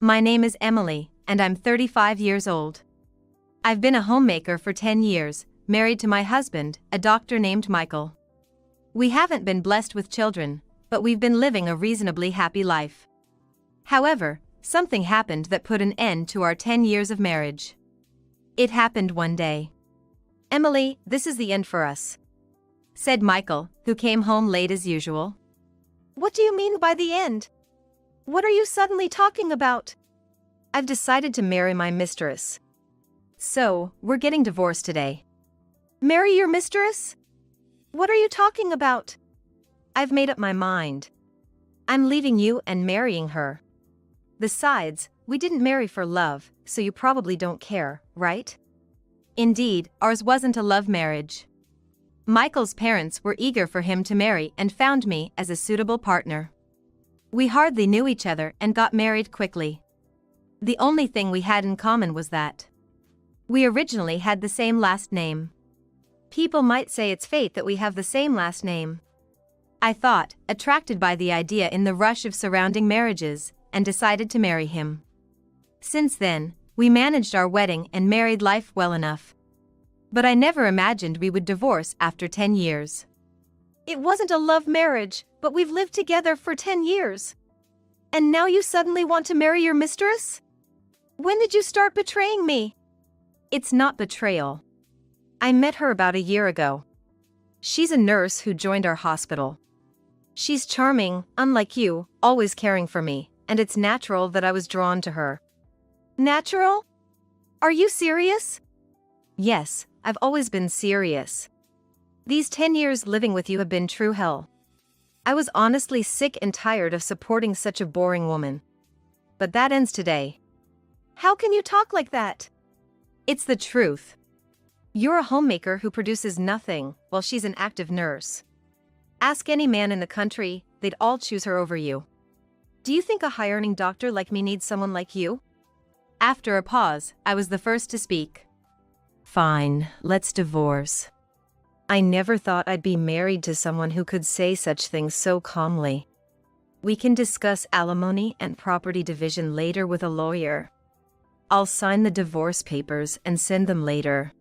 My name is Emily, and I'm 35 years old. I've been a homemaker for 10 years, married to my husband, a doctor named Michael. We haven't been blessed with children, but we've been living a reasonably happy life. However, something happened that put an end to our 10 years of marriage. It happened one day. "Emily, this is the end for us," said Michael, who came home late as usual. "What do you mean by the end? What are you suddenly talking about?" "I've decided to marry my mistress. So, we're getting divorced today." "Marry your mistress? What are you talking about?" "I've made up my mind. I'm leaving you and marrying her. Besides, we didn't marry for love, so you probably don't care, right?" Indeed, ours wasn't a love marriage. Michael's parents were eager for him to marry and found me as a suitable partner. We hardly knew each other and got married quickly. The only thing we had in common was that we originally had the same last name. People might say it's fate that we have the same last name. I thought, attracted by the idea in the rush of surrounding marriages, and decided to marry him. Since then, we managed our wedding and married life well enough. But I never imagined we would divorce after 10 years. "It wasn't a love marriage, but we've lived together for 10 years. And now you suddenly want to marry your mistress? When did you start betraying me?" "It's not betrayal. I met her about a year ago. She's a nurse who joined our hospital. She's charming, unlike you, always caring for me, and it's natural that I was drawn to her." "Natural? Are you serious?" "Yes, I've always been serious. These 10 years living with you have been true hell. I was honestly sick and tired of supporting such a boring woman. But that ends today." "How can you talk like that?" "It's the truth. You're a homemaker who produces nothing, while she's an active nurse. Ask any man in the country, they'd all choose her over you. Do you think a high-earning doctor like me needs someone like you?" After a pause, I was the first to speak. "Fine, let's divorce. I never thought I'd be married to someone who could say such things so calmly. We can discuss alimony and property division later with a lawyer. I'll sign the divorce papers and send them later.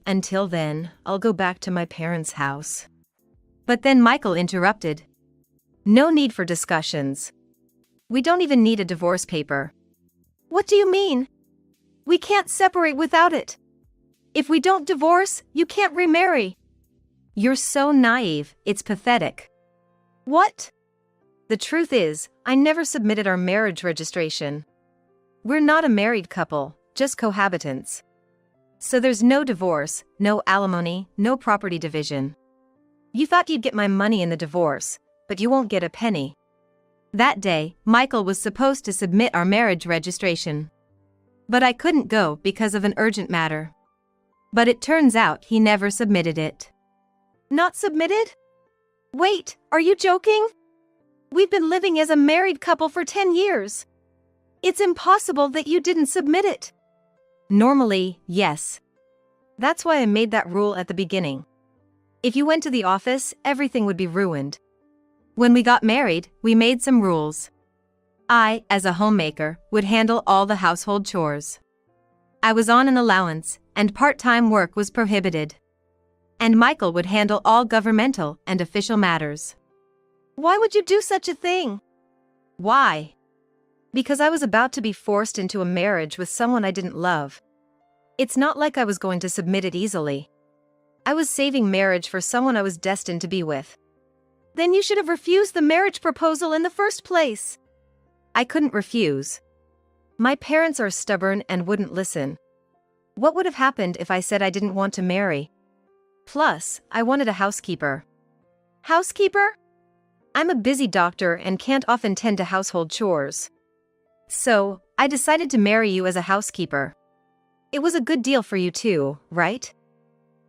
Until then, I'll go back to my parents' house." But then Michael interrupted. "No need for discussions. We don't even need a divorce paper." "What do you mean? We can't separate without it. If we don't divorce, you can't remarry." "You're so naive, it's pathetic." "What?" "The truth is, I never submitted our marriage registration. We're not a married couple, just cohabitants. So there's no divorce, no alimony, no property division. You thought you'd get my money in the divorce, but you won't get a penny." That day, Michael was supposed to submit our marriage registration. But I couldn't go because of an urgent matter. But it turns out he never submitted it. "Not submitted? Wait, are you joking? We've been living as a married couple for 10 years. It's impossible that you didn't submit it." "Normally, yes. That's why I made that rule at the beginning. If you went to the office, everything would be ruined. When we got married, we made some rules. I, as a homemaker, would handle all the household chores. I was on an allowance, and part-time work was prohibited. And Michael would handle all governmental and official matters." "Why would you do such a thing?" "Why? Because I was about to be forced into a marriage with someone I didn't love. It's not like I was going to submit it easily. I was saving marriage for someone I was destined to be with." "Then you should have refused the marriage proposal in the first place." "I couldn't refuse. My parents are stubborn and wouldn't listen. What would have happened if I said I didn't want to marry? Plus, I wanted a housekeeper." "Housekeeper?" "I'm a busy doctor and can't often tend to household chores. So, I decided to marry you as a housekeeper. It was a good deal for you too, right?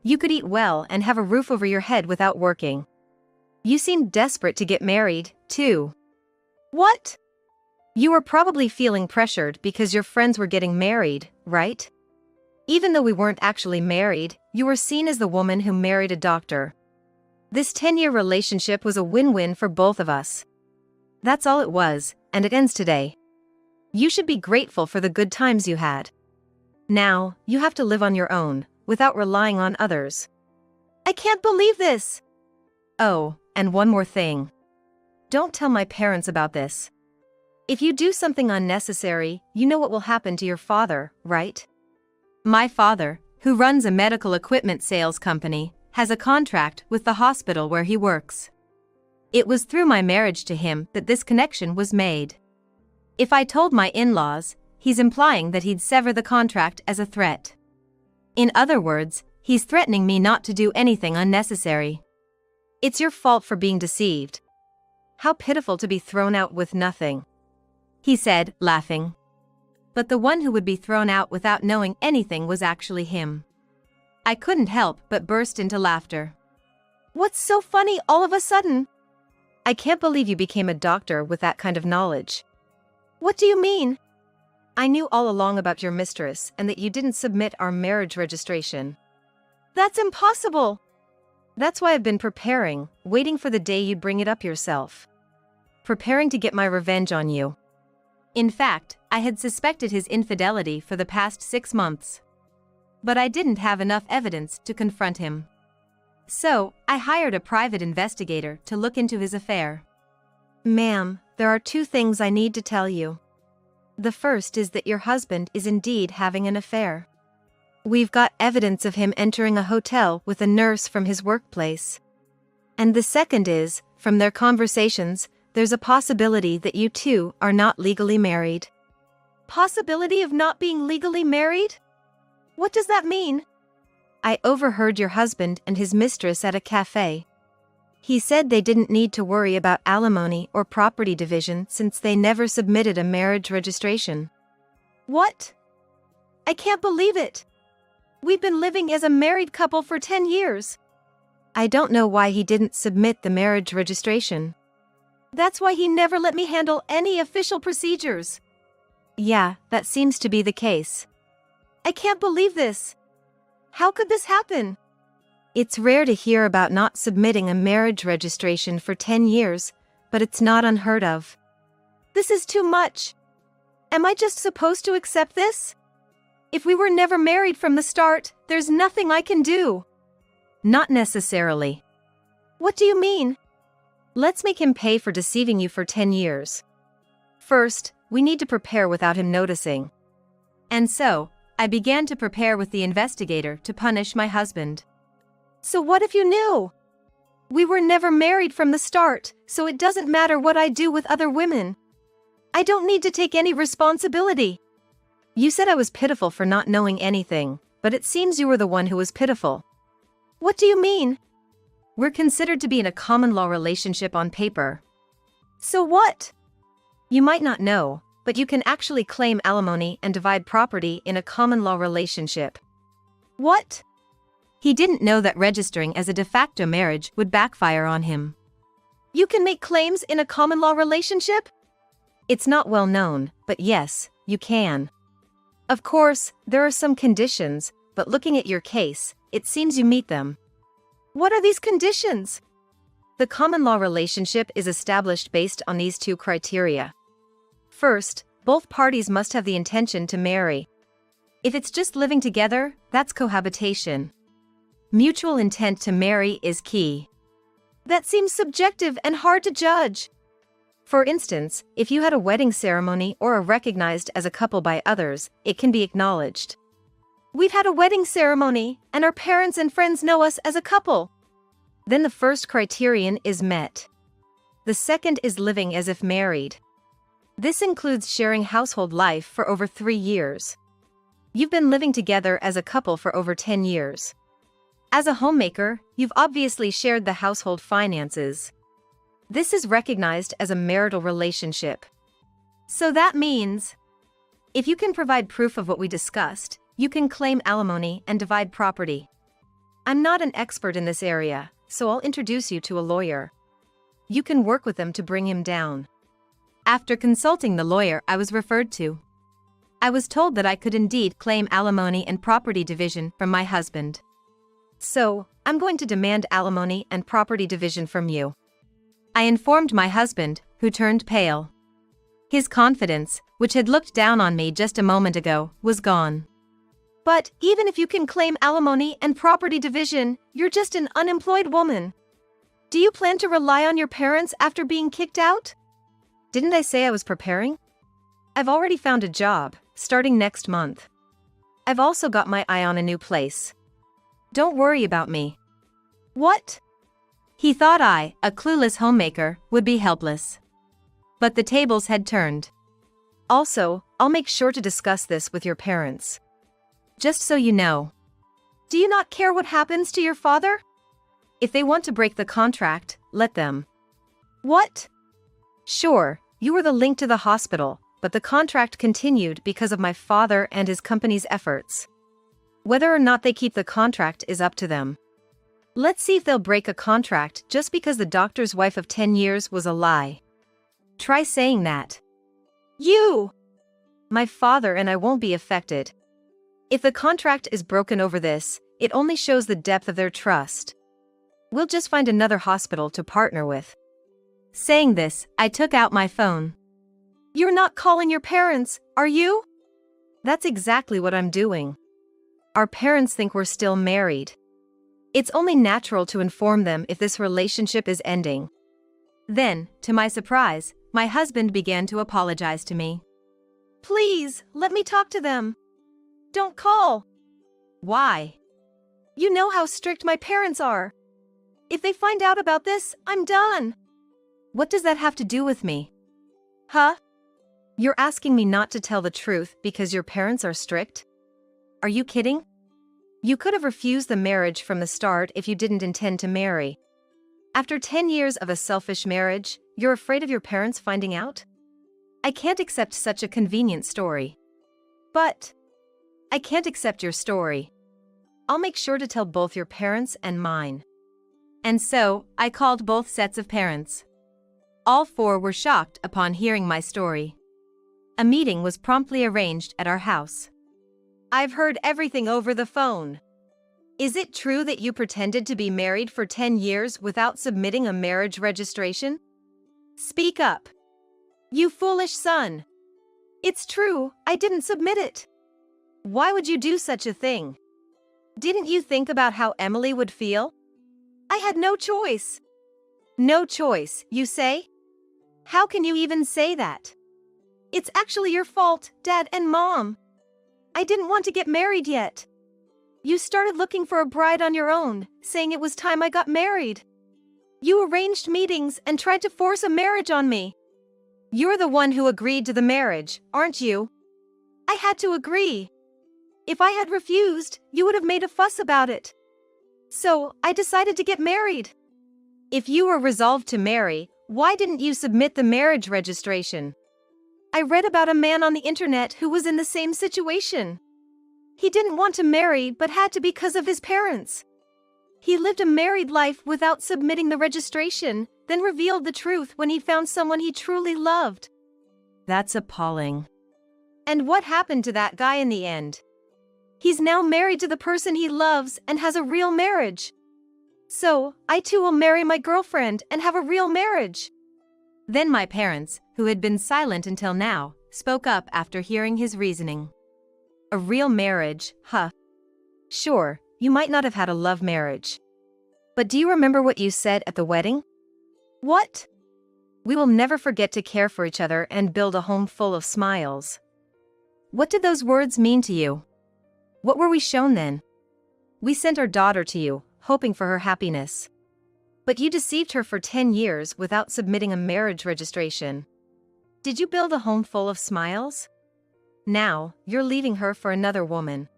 You could eat well and have a roof over your head without working. You seemed desperate to get married, too." "What?" "You were probably feeling pressured because your friends were getting married, right? Even though we weren't actually married, you were seen as the woman who married a doctor. This 10-year relationship was a win-win for both of us. That's all it was, and it ends today. You should be grateful for the good times you had. Now, you have to live on your own, without relying on others. I can't believe this. Oh, and one more thing. Don't tell my parents about this. If you do something unnecessary, you know what will happen to your father, right? My father, who runs a medical equipment sales company, has a contract with the hospital where he works. It was through my marriage to him that this connection was made. If I told my in-laws, he's implying that he'd sever the contract as a threat. In other words, he's threatening me not to do anything unnecessary. It's your fault for being deceived. How pitiful to be thrown out with nothing, he said, laughing. But the one who would be thrown out without knowing anything was actually him. I couldn't help but burst into laughter. What's so funny all of a sudden? I can't believe you became a doctor with that kind of knowledge. What do you mean? I knew all along about your mistress and that you didn't submit our marriage registration. That's impossible. That's why I've been preparing, waiting for the day you'd bring it up yourself. Preparing to get my revenge on you. In fact, I had suspected his infidelity for the past 6 months. But I didn't have enough evidence to confront him. So, I hired a private investigator to look into his affair. Ma'am, there are 2 things I need to tell you. The first is that your husband is indeed having an affair. We've got evidence of him entering a hotel with a nurse from his workplace. And the second is, from their conversations, there's a possibility that you two are not legally married. Possibility of not being legally married? What does that mean? I overheard your husband and his mistress at a cafe. He said they didn't need to worry about alimony or property division since they never submitted a marriage registration. What? I can't believe it. We've been living as a married couple for 10 years. I don't know why he didn't submit the marriage registration. That's why he never let me handle any official procedures. Yeah, that seems to be the case. I can't believe this. How could this happen? It's rare to hear about not submitting a marriage registration for 10 years, but it's not unheard of. This is too much. Am I just supposed to accept this? If we were never married from the start, there's nothing I can do. Not necessarily. What do you mean? Let's make him pay for deceiving you for 10 years. First, we need to prepare without him noticing. And so, I began to prepare with the investigator to punish my husband. So what if you knew? We were never married from the start, so it doesn't matter what I do with other women. I don't need to take any responsibility. You said I was pitiful for not knowing anything, but it seems you were the one who was pitiful. What do you mean? We're considered to be in a common law relationship on paper. So what? You might not know, but you can actually claim alimony and divide property in a common law relationship. What? He didn't know that registering as a de facto marriage would backfire on him. You can make claims in a common law relationship? It's not well known, but yes, you can. Of course, there are some conditions, but looking at your case, it seems you meet them. What are these conditions? The common law relationship is established based on these 2 criteria. First, both parties must have the intention to marry. If it's just living together, that's cohabitation. Mutual intent to marry is key. That seems subjective and hard to judge. For instance, if you had a wedding ceremony or are recognized as a couple by others, it can be acknowledged. We've had a wedding ceremony, and our parents and friends know us as a couple. Then the first criterion is met. The second is living as if married. This includes sharing household life for over 3 years. You've been living together as a couple for over 10 years. As a homemaker, you've obviously shared the household finances. This is recognized as a marital relationship. So that means, if you can provide proof of what we discussed, you can claim alimony and divide property. I'm not an expert in this area, so I'll introduce you to a lawyer. You can work with them to bring him down. After consulting the lawyer I was referred to, I was told that I could indeed claim alimony and property division from my husband. So, I'm going to demand alimony and property division from you. I informed my husband, who turned pale. His confidence, which had looked down on me just a moment ago, was gone. But even if you can claim alimony and property division, you're just an unemployed woman. Do you plan to rely on your parents after being kicked out? Didn't I say I was preparing? I've already found a job, starting next month. I've also got my eye on a new place. Don't worry about me. What? He thought I, a clueless homemaker, would be helpless. But the tables had turned. Also, I'll make sure to discuss this with your parents. Just so you know. Do you not care what happens to your father? If they want to break the contract, let them. What? Sure, you were the link to the hospital, but the contract continued because of my father and his company's efforts. Whether or not they keep the contract is up to them. Let's see if they'll break a contract just because the doctor's wife of 10 years was a lie. Try saying that. You! My father and I won't be affected. If the contract is broken over this, it only shows the depth of their trust. We'll just find another hospital to partner with. Saying this, I took out my phone. You're not calling your parents, are you? That's exactly what I'm doing. Our parents think we're still married. It's only natural to inform them if this relationship is ending. Then, to my surprise, my husband began to apologize to me. Please, let me talk to them. Don't call. Why? You know how strict my parents are. If they find out about this, I'm done. What does that have to do with me? Huh? You're asking me not to tell the truth because your parents are strict? Are you kidding? You could have refused the marriage from the start if you didn't intend to marry. After 10 years of a selfish marriage, you're afraid of your parents finding out? I can't accept such a convenient story. But I can't accept your story. I'll make sure to tell both your parents and mine. And so, I called both sets of parents. All four were shocked upon hearing my story. A meeting was promptly arranged at our house. I've heard everything over the phone. Is it true that you pretended to be married for 10 years without submitting a marriage registration? Speak up. You foolish son. It's true, I didn't submit it. Why would you do such a thing? Didn't you think about how Emily would feel? I had no choice. No choice, you say? How can you even say that? It's actually your fault, Dad and Mom. I didn't want to get married yet. You started looking for a bride on your own, saying it was time I got married. You arranged meetings and tried to force a marriage on me. You're the one who agreed to the marriage, aren't you? I had to agree. If I had refused, you would have made a fuss about it. So, I decided to get married. If you were resolved to marry, why didn't you submit the marriage registration? I read about a man on the internet who was in the same situation. He didn't want to marry but had to because of his parents. He lived a married life without submitting the registration, then revealed the truth when he found someone he truly loved. That's appalling. And what happened to that guy in the end? He's now married to the person he loves and has a real marriage. So, I too will marry my girlfriend and have a real marriage. Then my parents, who had been silent until now, spoke up after hearing his reasoning. A real marriage, huh? Sure, you might not have had a love marriage. But do you remember what you said at the wedding? What? We will never forget to care for each other and build a home full of smiles. What did those words mean to you? What were we shown then? We sent our daughter to you, hoping for her happiness. But you deceived her for 10 years without submitting a marriage registration. Did you build a home full of smiles? Now, you're leaving her for another woman.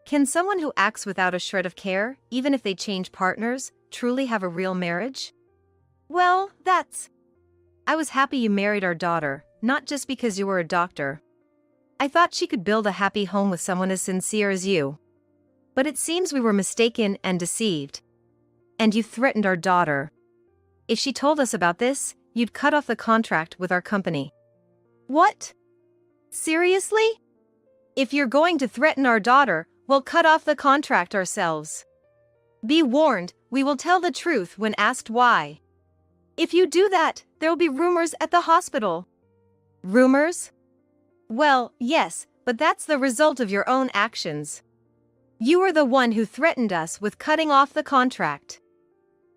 Can someone who acts without a shred of care, even if they change partners, truly have a real marriage? Well, that's... I was happy you married our daughter, not just because you were a doctor. I thought she could build a happy home with someone as sincere as you. But it seems we were mistaken and deceived. And you threatened our daughter. If she told us about this, you'd cut off the contract with our company. What? Seriously? If you're going to threaten our daughter, we'll cut off the contract ourselves. Be warned, we will tell the truth when asked why. If you do that, there'll be rumors at the hospital. Rumors? Well, yes, but that's the result of your own actions. You were the one who threatened us with cutting off the contract.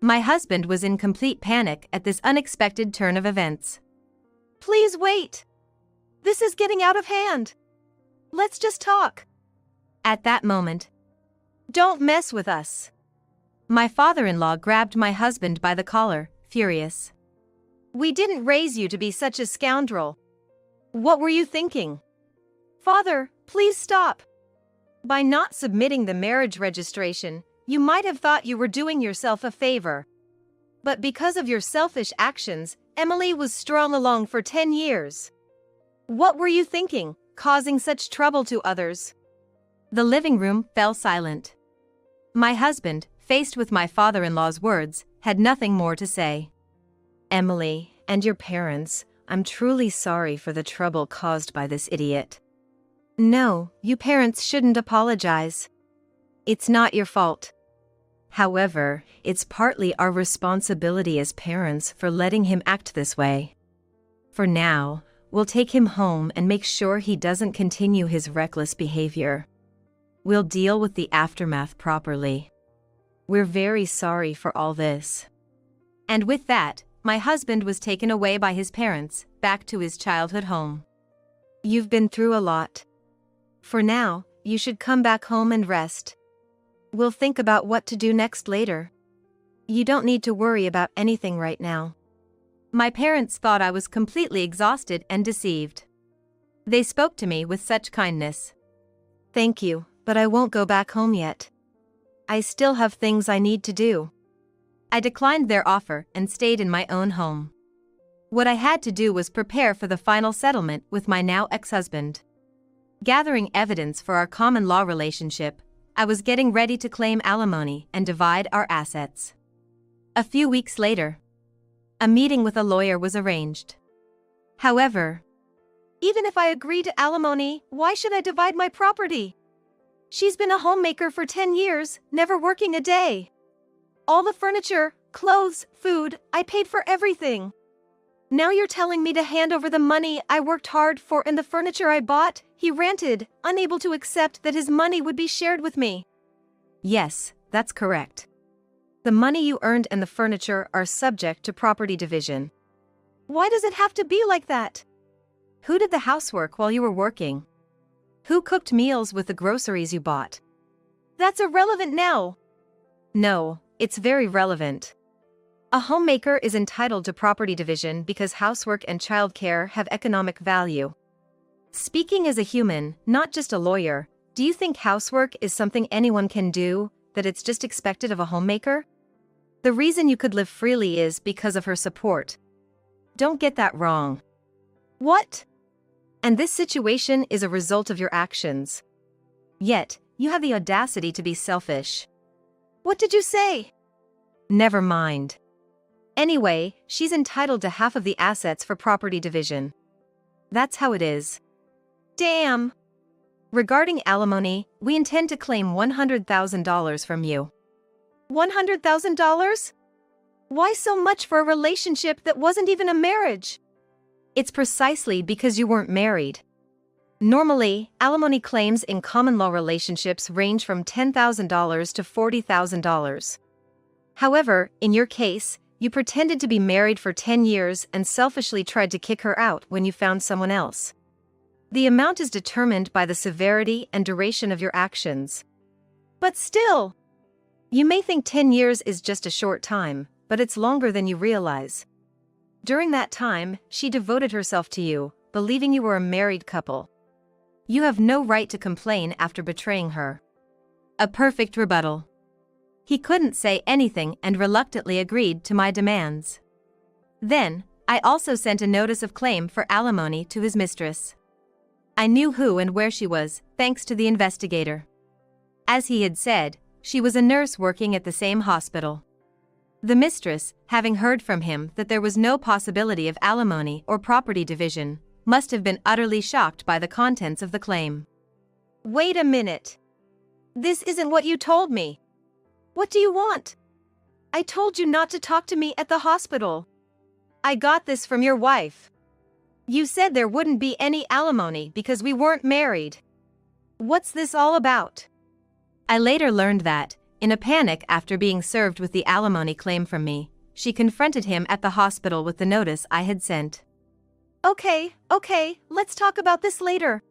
My husband was in complete panic at this unexpected turn of events. Please wait. This is getting out of hand. Let's just talk. At that moment, Don't mess with us. my father-in-law grabbed my husband by the collar, furious. We didn't raise you to be such a scoundrel. What were you thinking? Father, please stop. By not submitting the marriage registration, you might have thought you were doing yourself a favor. But because of your selfish actions, Emily was strung along for 10 years. What were you thinking, causing such trouble to others? The living room fell silent. My husband, faced with my father-in-law's words, had nothing more to say. Emily, and your parents, I'm truly sorry for the trouble caused by this idiot. No, you parents shouldn't apologize. It's not your fault. However, it's partly our responsibility as parents for letting him act this way. For now, we'll take him home and make sure he doesn't continue his reckless behavior. We'll deal with the aftermath properly. We're very sorry for all this. And with that, my husband was taken away by his parents, back to his childhood home. You've been through a lot. For now, you should come back home and rest. We'll think about what to do next later. You don't need to worry about anything right now. My parents thought I was completely exhausted and deceived. They spoke to me with such kindness. Thank you, but I won't go back home yet. I still have things I need to do. I declined their offer and stayed in my own home. What I had to do was prepare for the final settlement with my now ex-husband. Gathering evidence for our common law relationship, I was getting ready to claim alimony and divide our assets. A few weeks later, a meeting with a lawyer was arranged. However, Even if I agree to alimony, why should I divide my property? She's been a homemaker for 10 years, never working a day. All the furniture, clothes, food, I paid for everything. Now you're telling me to hand over the money I worked hard for and the furniture I bought? He ranted, unable to accept that his money would be shared with me. yes, that's correct. The money you earned and the furniture are subject to property division. Why does it have to be like that? Who did the housework while you were working? Who cooked meals with the groceries you bought? That's irrelevant now. No, it's very relevant. A homemaker is entitled to property division because housework and childcare have economic value. Speaking as a human, not just a lawyer, do you think housework is something anyone can do, that it's just expected of a homemaker? The reason you could live freely is because of her support. Don't get that wrong. What? And this situation is a result of your actions. Yet, you have the audacity to be selfish. What did you say? Never mind. Anyway, she's entitled to half of the assets for property division. That's how it is. Damn! Regarding alimony, we intend to claim $100,000 from you. $100,000? Why so much for a relationship that wasn't even a marriage? It's precisely because you weren't married. Normally, alimony claims in common law relationships range from $10,000 to $40,000. However, in your case, you pretended to be married for 10 years and selfishly tried to kick her out when you found someone else. The amount is determined by the severity and duration of your actions. But still, you may think 10 years is just a short time, but it's longer than you realize. During that time, she devoted herself to you, believing you were a married couple. You have no right to complain after betraying her. A perfect rebuttal. He couldn't say anything and reluctantly agreed to my demands. Then, I also sent a notice of claim for alimony to his mistress. I knew who and where she was, thanks to the investigator. As he had said, she was a nurse working at the same hospital. The mistress, having heard from him that there was no possibility of alimony or property division, must have been utterly shocked by the contents of the claim. Wait a minute. This isn't what you told me. What do you want? I told you not to talk to me at the hospital. I got this from your wife. You said there wouldn't be any alimony because we weren't married. What's this all about? I later learned that, in a panic after being served with the alimony claim from me, she confronted him at the hospital with the notice I had sent. Okay, let's talk about this later.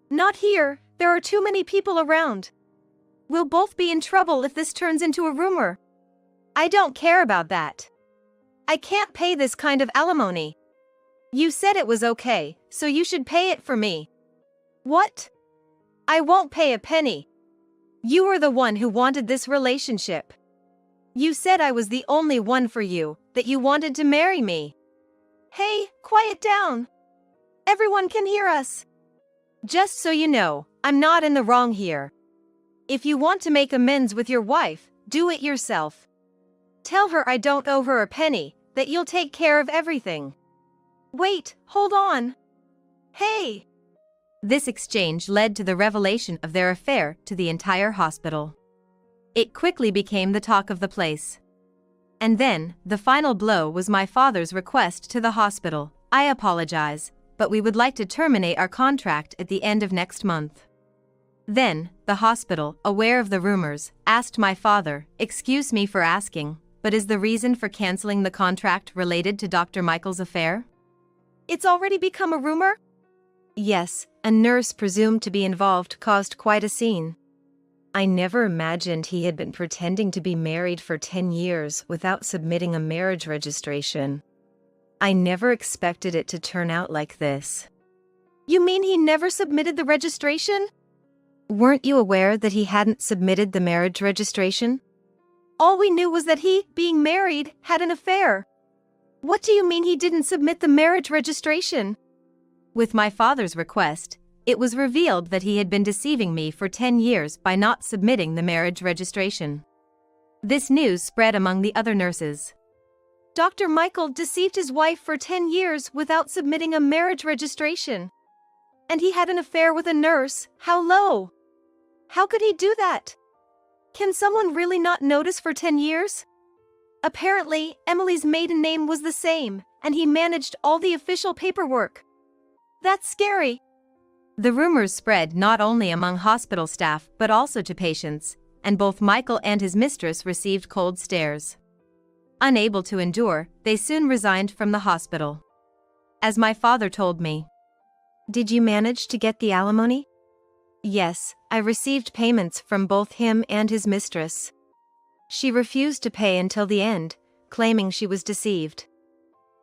Not here, there are too many people around. We'll both be in trouble if this turns into a rumor. I don't care about that. I can't pay this kind of alimony. You said it was okay, so you should pay it for me. What? I won't pay a penny. You were the one who wanted this relationship. You said I was the only one for you, that you wanted to marry me. Hey, quiet down. Everyone can hear us. Just so you know, I'm not in the wrong here. If you want to make amends with your wife, do it yourself. Tell her I don't owe her a penny, that you'll take care of everything. Wait, hold on. Hey! This exchange led to the revelation of their affair to the entire hospital. It quickly became the talk of the place. And then, the final blow was my father's request to the hospital. I apologize, but we would like to terminate our contract at the end of next month. Then, the hospital, aware of the rumors, asked my father, "Excuse me for asking, but is the reason for canceling the contract related to Dr. Michael's affair?" It's already become a rumor? Yes, a nurse presumed to be involved caused quite a scene. I never imagined he had been pretending to be married for 10 years without submitting a marriage registration. I never expected it to turn out like this. You mean he never submitted the registration? Weren't you aware that he hadn't submitted the marriage registration? All we knew was that he, being married, had an affair. What do you mean he didn't submit the marriage registration? With my father's request, it was revealed that he had been deceiving me for 10 years by not submitting the marriage registration. This news spread among the other nurses. Dr. Michael deceived his wife for 10 years without submitting a marriage registration. And he had an affair with a nurse. How low? How could he do that? Can someone really not notice for 10 years? Apparently, Emily's maiden name was the same, and he managed all the official paperwork. That's scary. The rumors spread not only among hospital staff but also to patients, and both Michael and his mistress received cold stares. Unable to endure, they soon resigned from the hospital. As my father told me. Did you manage to get the alimony? Yes, I received payments from both him and his mistress. She refused to pay until the end, claiming she was deceived.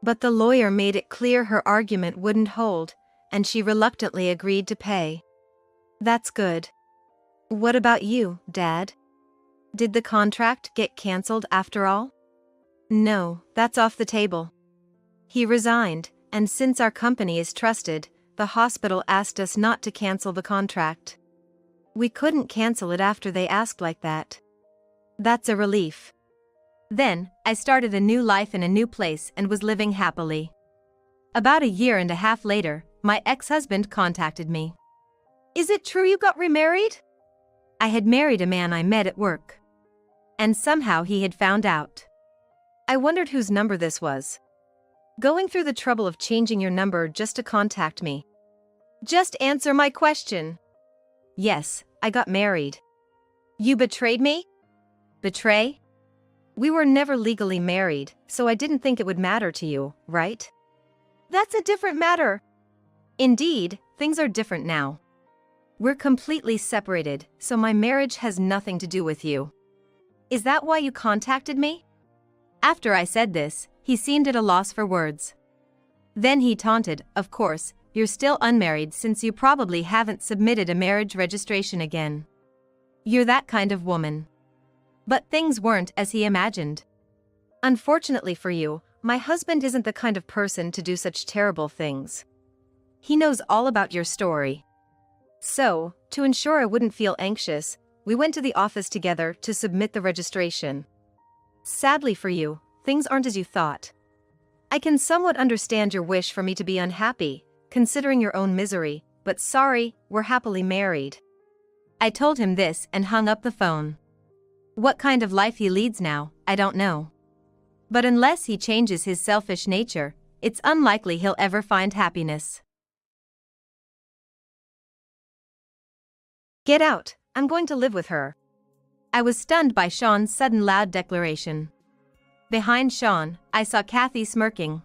But the lawyer made it clear her argument wouldn't hold, and she reluctantly agreed to pay. That's good. What about you, Dad? Did the contract get cancelled after all? No, that's off the table. He resigned, and since our company is trusted, the hospital asked us not to cancel the contract. We couldn't cancel it after they asked like that. That's a relief. Then, I started a new life in a new place and was living happily. About a year and a half later, my ex-husband contacted me. Is it true you got remarried? I had married a man I met at work. And somehow he had found out. I wondered whose number this was. Going through the trouble of changing your number just to contact me. Just answer my question. Yes, I got married. You betrayed me? Betray? We were never legally married, so I didn't think it would matter to you, right? That's a different matter. Indeed, things are different now. We're completely separated, so my marriage has nothing to do with you. Is that why you contacted me? After I said this, he seemed at a loss for words. Then he taunted, "Of course, you're still unmarried since you probably haven't submitted a marriage registration again. You're that kind of woman." But things weren't as he imagined. Unfortunately for you, my husband isn't the kind of person to do such terrible things. He knows all about your story. So, to ensure I wouldn't feel anxious, we went to the office together to submit the registration. Sadly for you, things aren't as you thought. I can somewhat understand your wish for me to be unhappy, considering your own misery, but sorry, we're happily married. I told him this and hung up the phone. What kind of life he leads now, I don't know. But unless he changes his selfish nature, it's unlikely he'll ever find happiness. Get out, I'm going to live with her. I was stunned by Sean's sudden loud declaration. Behind Sean, I saw Kathy smirking.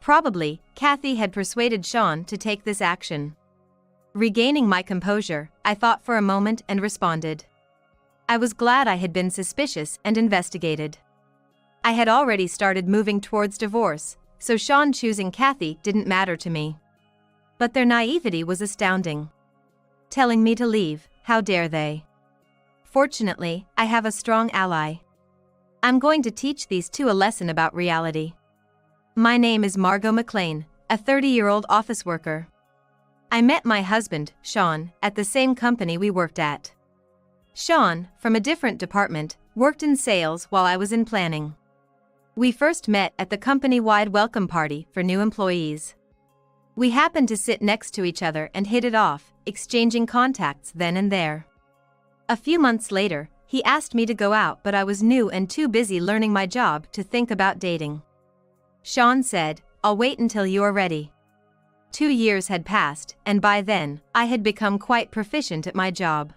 Probably, Kathy had persuaded Sean to take this action. Regaining my composure, I thought for a moment and responded. I was glad I had been suspicious and investigated. I had already started moving towards divorce, so Sean choosing Kathy didn't matter to me. But their naivety was astounding. Telling me to leave, how dare they? Fortunately, I have a strong ally. I'm going to teach these two a lesson about reality. My name is Margot McLean, a 30-year-old office worker. I met my husband, Sean, at the same company we worked at. Sean, from a different department, worked in sales while I was in planning. We first met at the company-wide welcome party for new employees. We happened to sit next to each other and hit it off, exchanging contacts then and there. A few months later, he asked me to go out, but I was new and too busy learning my job to think about dating. Sean said, "I'll wait until you are ready." 2 years had passed, and by then, I had become quite proficient at my job.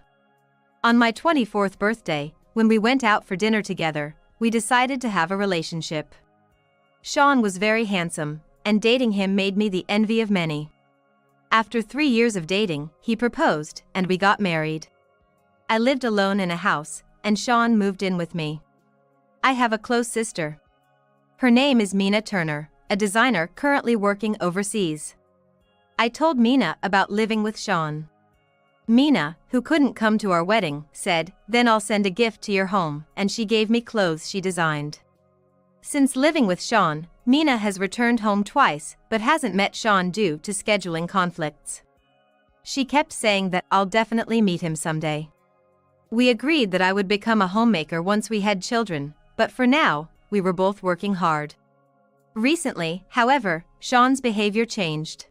On my 24th birthday, when we went out for dinner together, we decided to have a relationship. Sean was very handsome, and dating him made me the envy of many. After 3 years of dating, he proposed, and we got married. I lived alone in a house, and Sean moved in with me. I have a close sister. Her name is Mina Turner, a designer currently working overseas. I told Mina about living with Sean. Mina, who couldn't come to our wedding, said, "Then I'll send a gift to your home," and she gave me clothes she designed. Since living with Sean, Mina has returned home twice, but hasn't met Sean due to scheduling conflicts. She kept saying that I'll definitely meet him someday. We agreed that I would become a homemaker once we had children, but for now, we were both working hard. Recently, however, Sean's behavior changed.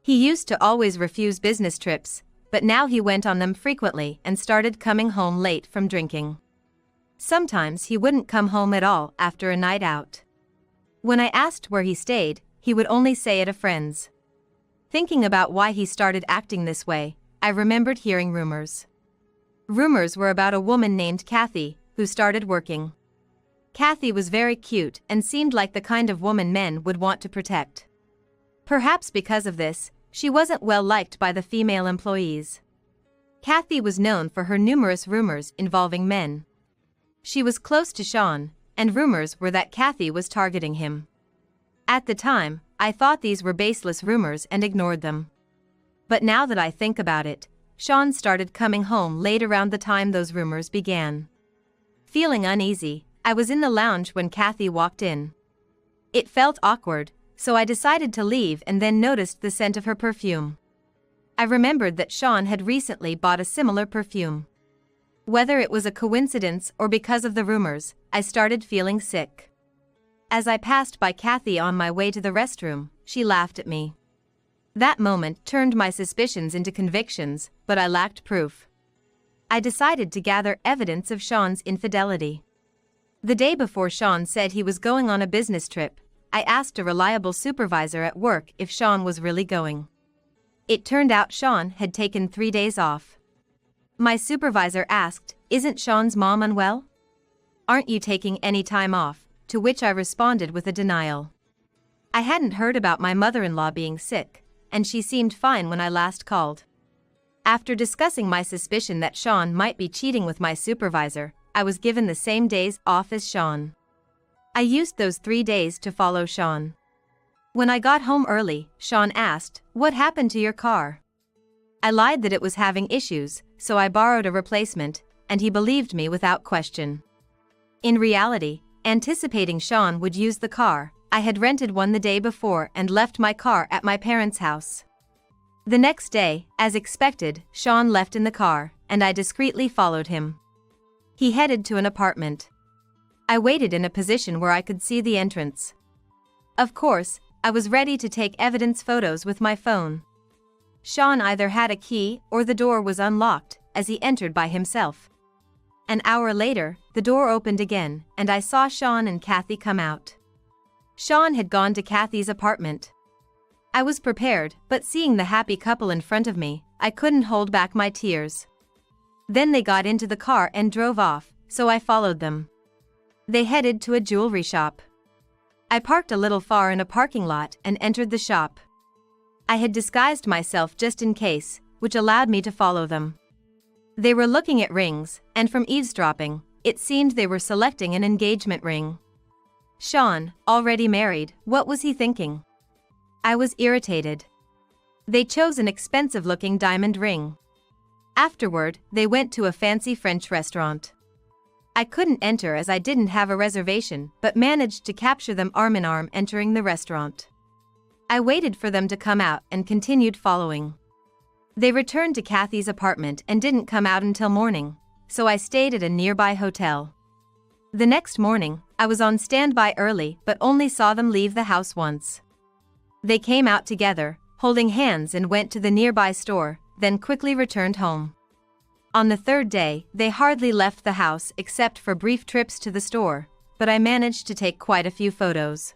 He used to always refuse business trips, but now he went on them frequently and started coming home late from drinking. Sometimes he wouldn't come home at all after a night out. When I asked where he stayed, he would only say at a friend's. Thinking about why he started acting this way, I remembered hearing rumors. Rumors were about a woman named Kathy, who started working. Kathy was very cute and seemed like the kind of woman men would want to protect. Perhaps because of this, she wasn't well liked by the female employees. Kathy was known for her numerous rumors involving men. She was close to Sean, and rumors were that Kathy was targeting him. At the time, I thought these were baseless rumors and ignored them. But now that I think about it, Sean started coming home late around the time those rumors began. Feeling uneasy, I was in the lounge when Kathy walked in. It felt awkward, so I decided to leave and then noticed the scent of her perfume. I remembered that Sean had recently bought a similar perfume. Whether it was a coincidence or because of the rumors, I started feeling sick. As I passed by Kathy on my way to the restroom, she laughed at me. That moment turned my suspicions into convictions, but I lacked proof. I decided to gather evidence of Sean's infidelity. The day before Sean said he was going on a business trip, I asked a reliable supervisor at work if Sean was really going. It turned out Sean had taken 3 days off. My supervisor asked, "Isn't Sean's mom unwell? Aren't you taking any time off?" To which I responded with a denial. I hadn't heard about my mother-in-law being sick, and she seemed fine when I last called. After discussing my suspicion that Sean might be cheating with my supervisor, I was given the same days off as Sean. I used those 3 days to follow Sean. When I got home early, Sean asked, "What happened to your car?" I lied that it was having issues, so I borrowed a replacement, and he believed me without question. In reality, anticipating Sean would use the car, I had rented one the day before and left my car at my parents' house. The next day, as expected, Sean left in the car, and I discreetly followed him. He headed to an apartment. I waited in a position where I could see the entrance. Of course, I was ready to take evidence photos with my phone. Sean either had a key or the door was unlocked, as he entered by himself. An hour later, the door opened again, and I saw Sean and Kathy come out. Sean had gone to Kathy's apartment. I was prepared, but seeing the happy couple in front of me, I couldn't hold back my tears. Then they got into the car and drove off, so I followed them. They headed to a jewelry shop. I parked a little far in a parking lot and entered the shop. I had disguised myself just in case, which allowed me to follow them. They were looking at rings, and from eavesdropping, it seemed they were selecting an engagement ring. Sean, already married, what was he thinking? I was irritated. They chose an expensive-looking diamond ring. Afterward, they went to a fancy French restaurant. I couldn't enter as I didn't have a reservation, but managed to capture them arm in arm entering the restaurant. I waited for them to come out and continued following. They returned to Kathy's apartment and didn't come out until morning, so I stayed at a nearby hotel. The next morning, I was on standby early but only saw them leave the house once. They came out together, holding hands, and went to the nearby store, then quickly returned home. On the third day, they hardly left the house except for brief trips to the store, but I managed to take quite a few photos.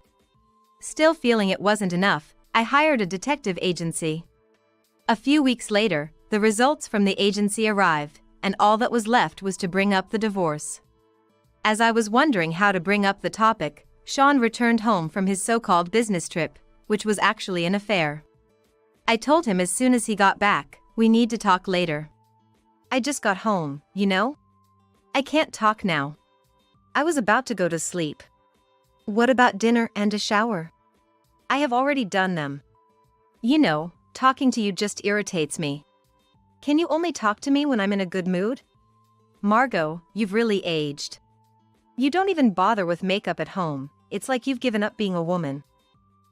Still feeling it wasn't enough, I hired a detective agency. A few weeks later, the results from the agency arrived, and all that was left was to bring up the divorce. As I was wondering how to bring up the topic, Sean returned home from his so-called business trip, which was actually an affair. I told him as soon as he got back, "We need to talk later. I just got home, you know? I can't talk now. I was about to go to sleep." "What about dinner and a shower?" "I have already done them. You know, talking to you just irritates me. Can you only talk to me when I'm in a good mood?" "Margot, you've really aged. You don't even bother with makeup at home, it's like you've given up being a woman."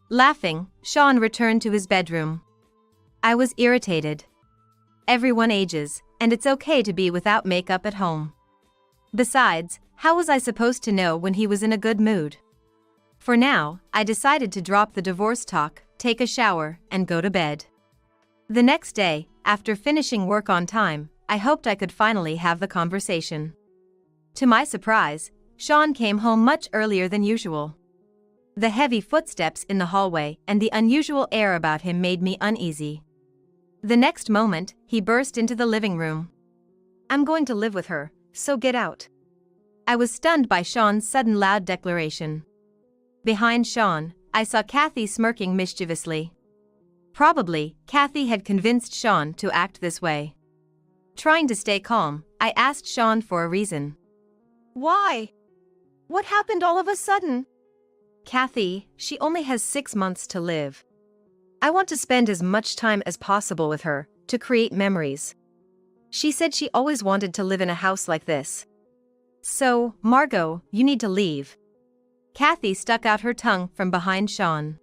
Laughing, Sean returned to his bedroom. I was irritated. Everyone ages, and it's okay to be without makeup at home. Besides, how was I supposed to know when he was in a good mood? For now, I decided to drop the divorce talk, take a shower, and go to bed. The next day, after finishing work on time, I hoped I could finally have the conversation. To my surprise, Sean came home much earlier than usual. The heavy footsteps in the hallway and the unusual air about him made me uneasy. The next moment, he burst into the living room. "I'm going to live with her, so get out." I was stunned by Sean's sudden loud declaration. Behind Sean, I saw Kathy smirking mischievously. Probably, Kathy had convinced Sean to act this way. Trying to stay calm, I asked Sean for a reason. Why? What happened all of a sudden? "Kathy, she only has 6 months to live. I want to spend as much time as possible with her, to create memories. She said she always wanted to live in a house like this. So, Margot, you need to leave." Kathy stuck out her tongue from behind Sean.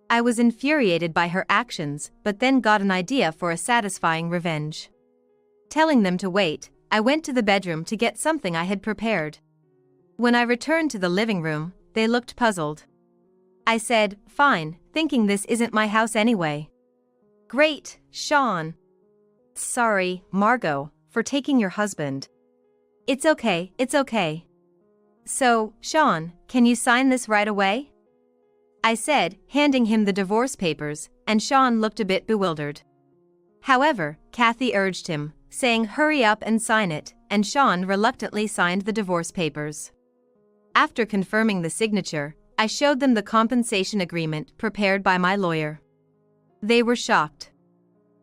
I was infuriated by her actions, but then got an idea for a satisfying revenge. Telling them to wait, I went to the bedroom to get something I had prepared. When I returned to the living room, they looked puzzled. I said, "Fine, thinking this isn't my house anyway." "Great, Sean." "Sorry, Margot, for taking your husband." It's okay. "So, Sean, can you sign this right away?" I said, handing him the divorce papers, and Sean looked a bit bewildered. However, Kathy urged him, saying hurry up and sign it, and Sean reluctantly signed the divorce papers. After confirming the signature, I showed them the compensation agreement prepared by my lawyer. They were shocked.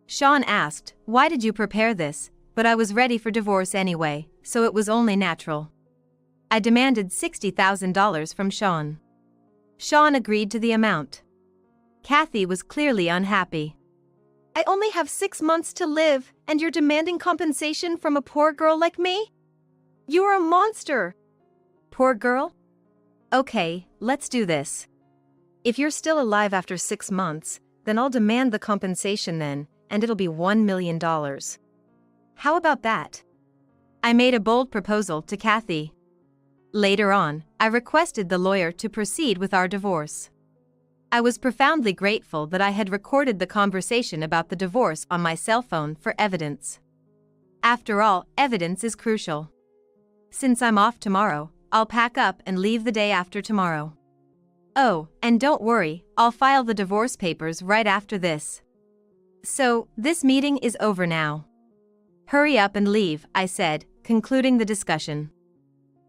Sean asked, "Why did you prepare this?" But I was ready for divorce anyway, so it was only natural. I demanded $60,000 from Sean. Sean agreed to the amount. Kathy was clearly unhappy. "I only have 6 months to live, and you're demanding compensation from a poor girl like me? You're a monster." "Poor girl? Okay, let's do this. If you're still alive after 6 months, then I'll demand the compensation then, and it'll be $1 million. How about that?" I made a bold proposal to Kathy. Later on, I requested the lawyer to proceed with our divorce. I was profoundly grateful that I had recorded the conversation about the divorce on my cell phone for evidence. After all, evidence is crucial. Since I'm off tomorrow, I'll pack up and leave the day after tomorrow. Oh, and don't worry, I'll file the divorce papers right after this. So, this meeting is over now. Hurry up and leave, I said, concluding the discussion.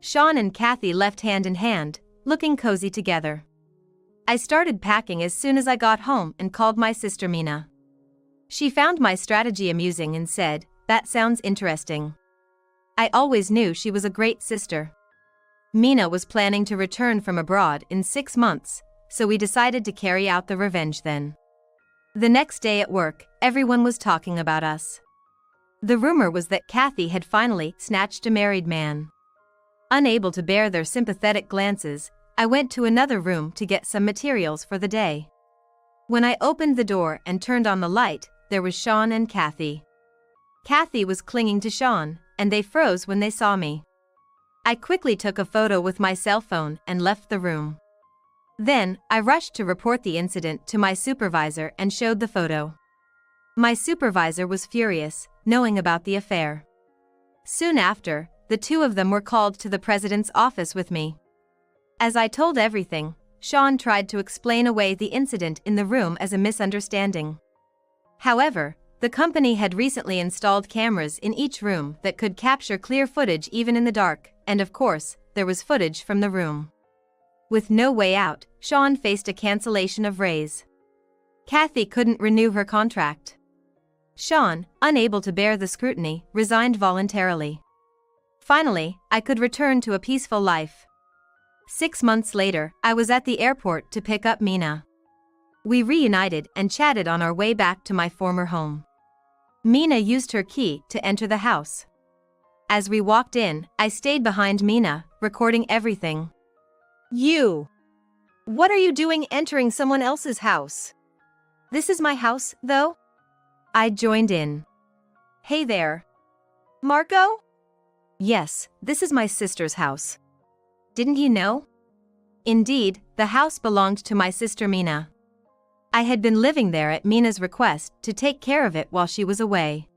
Sean and Kathy left hand in hand, looking cozy together. I started packing as soon as I got home and called my sister Mina. She found my strategy amusing and said, "That sounds interesting." I always knew she was a great sister. Mina was planning to return from abroad in 6 months, so we decided to carry out the revenge then. The next day at work, everyone was talking about us. The rumor was that Kathy had finally snatched a married man. Unable to bear their sympathetic glances, I went to another room to get some materials for the day. When I opened the door and turned on the light, there was Sean and Kathy. Kathy was clinging to Sean, and they froze when they saw me. I quickly took a photo with my cell phone and left the room. Then, I rushed to report the incident to my supervisor and showed the photo. My supervisor was furious, knowing about the affair. Soon after, the two of them were called to the president's office with me. As I told everything, Sean tried to explain away the incident in the room as a misunderstanding. However, the company had recently installed cameras in each room that could capture clear footage even in the dark, and of course, there was footage from the room. With no way out, Sean faced a cancellation of raise. Kathy couldn't renew her contract. Sean, unable to bear the scrutiny, resigned voluntarily. Finally, I could return to a peaceful life. 6 months later, I was at the airport to pick up Mina. We reunited and chatted on our way back to my former home. Mina used her key to enter the house. As we walked in, I stayed behind Mina, recording everything. You! What are you doing entering someone else's house? This is my house, though? I joined in. Hey there. Marco? Yes, this is my sister's house. Didn't you know? Indeed, the house belonged to my sister Mina. I had been living there at Mina's request to take care of it while she was away.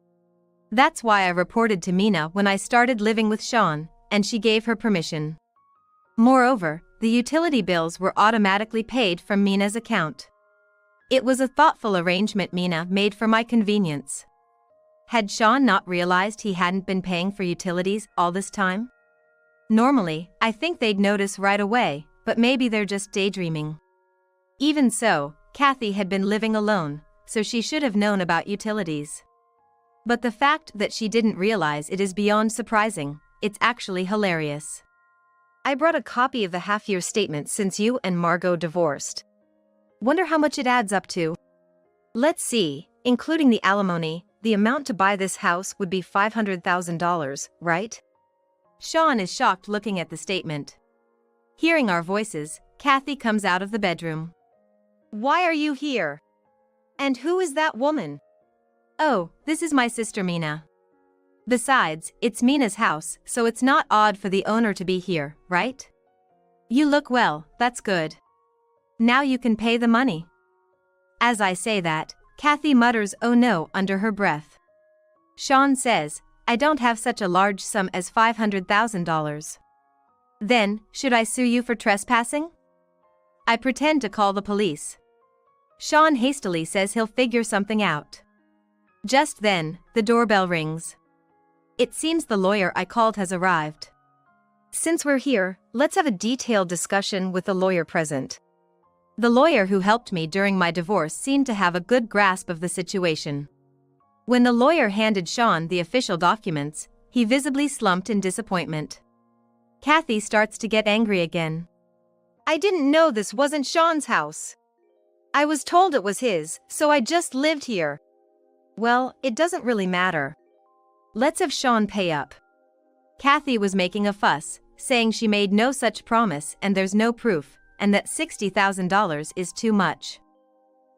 That's why I reported to Mina when I started living with Sean, and she gave her permission. Moreover, the utility bills were automatically paid from Mina's account. It was a thoughtful arrangement Mina made for my convenience. Had Sean not realized he hadn't been paying for utilities all this time? Normally, I think they'd notice right away, but maybe they're just daydreaming. Even so, Kathy had been living alone, so she should have known about utilities. But the fact that she didn't realize it is beyond surprising. It's actually hilarious. I brought a copy of the half-year statement since you and Margot divorced. Wonder how much it adds up to. Let's see, including the alimony, the amount to buy this house would be $500,000, right? Sean is shocked looking at the statement. Hearing our voices, Kathy comes out of the bedroom. Why are you here? And who is that woman? Oh, this is my sister Mina. Besides, it's Mina's house, so it's not odd for the owner to be here, right? You look well, that's good. Now you can pay the money. As I say that, Kathy mutters "oh no" under her breath. Sean says, I don't have such a large sum as $500,000. Then, should I sue you for trespassing? I pretend to call the police. Sean hastily says he'll figure something out. Just then, the doorbell rings. It seems the lawyer I called has arrived. Since we're here, let's have a detailed discussion with the lawyer present. The lawyer who helped me during my divorce seemed to have a good grasp of the situation. When the lawyer handed Sean the official documents, he visibly slumped in disappointment. Kathy starts to get angry again. I didn't know this wasn't Sean's house. I was told it was his, so I just lived here. Well, it doesn't really matter. Let's have Sean pay up. Kathy was making a fuss, saying she made no such promise and there's no proof, and that $60,000 is too much.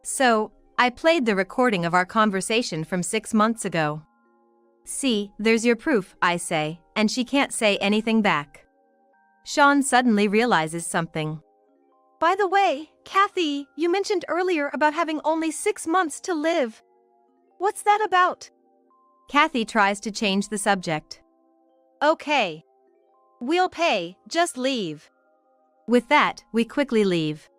So, I played the recording of our conversation from 6 months ago. See, there's your proof, I say, and she can't say anything back. Sean suddenly realizes something. By the way, Kathy, you mentioned earlier about having only 6 months to live. What's that about? Kathy tries to change the subject. Okay. We'll pay, just leave. With that, we quickly leave.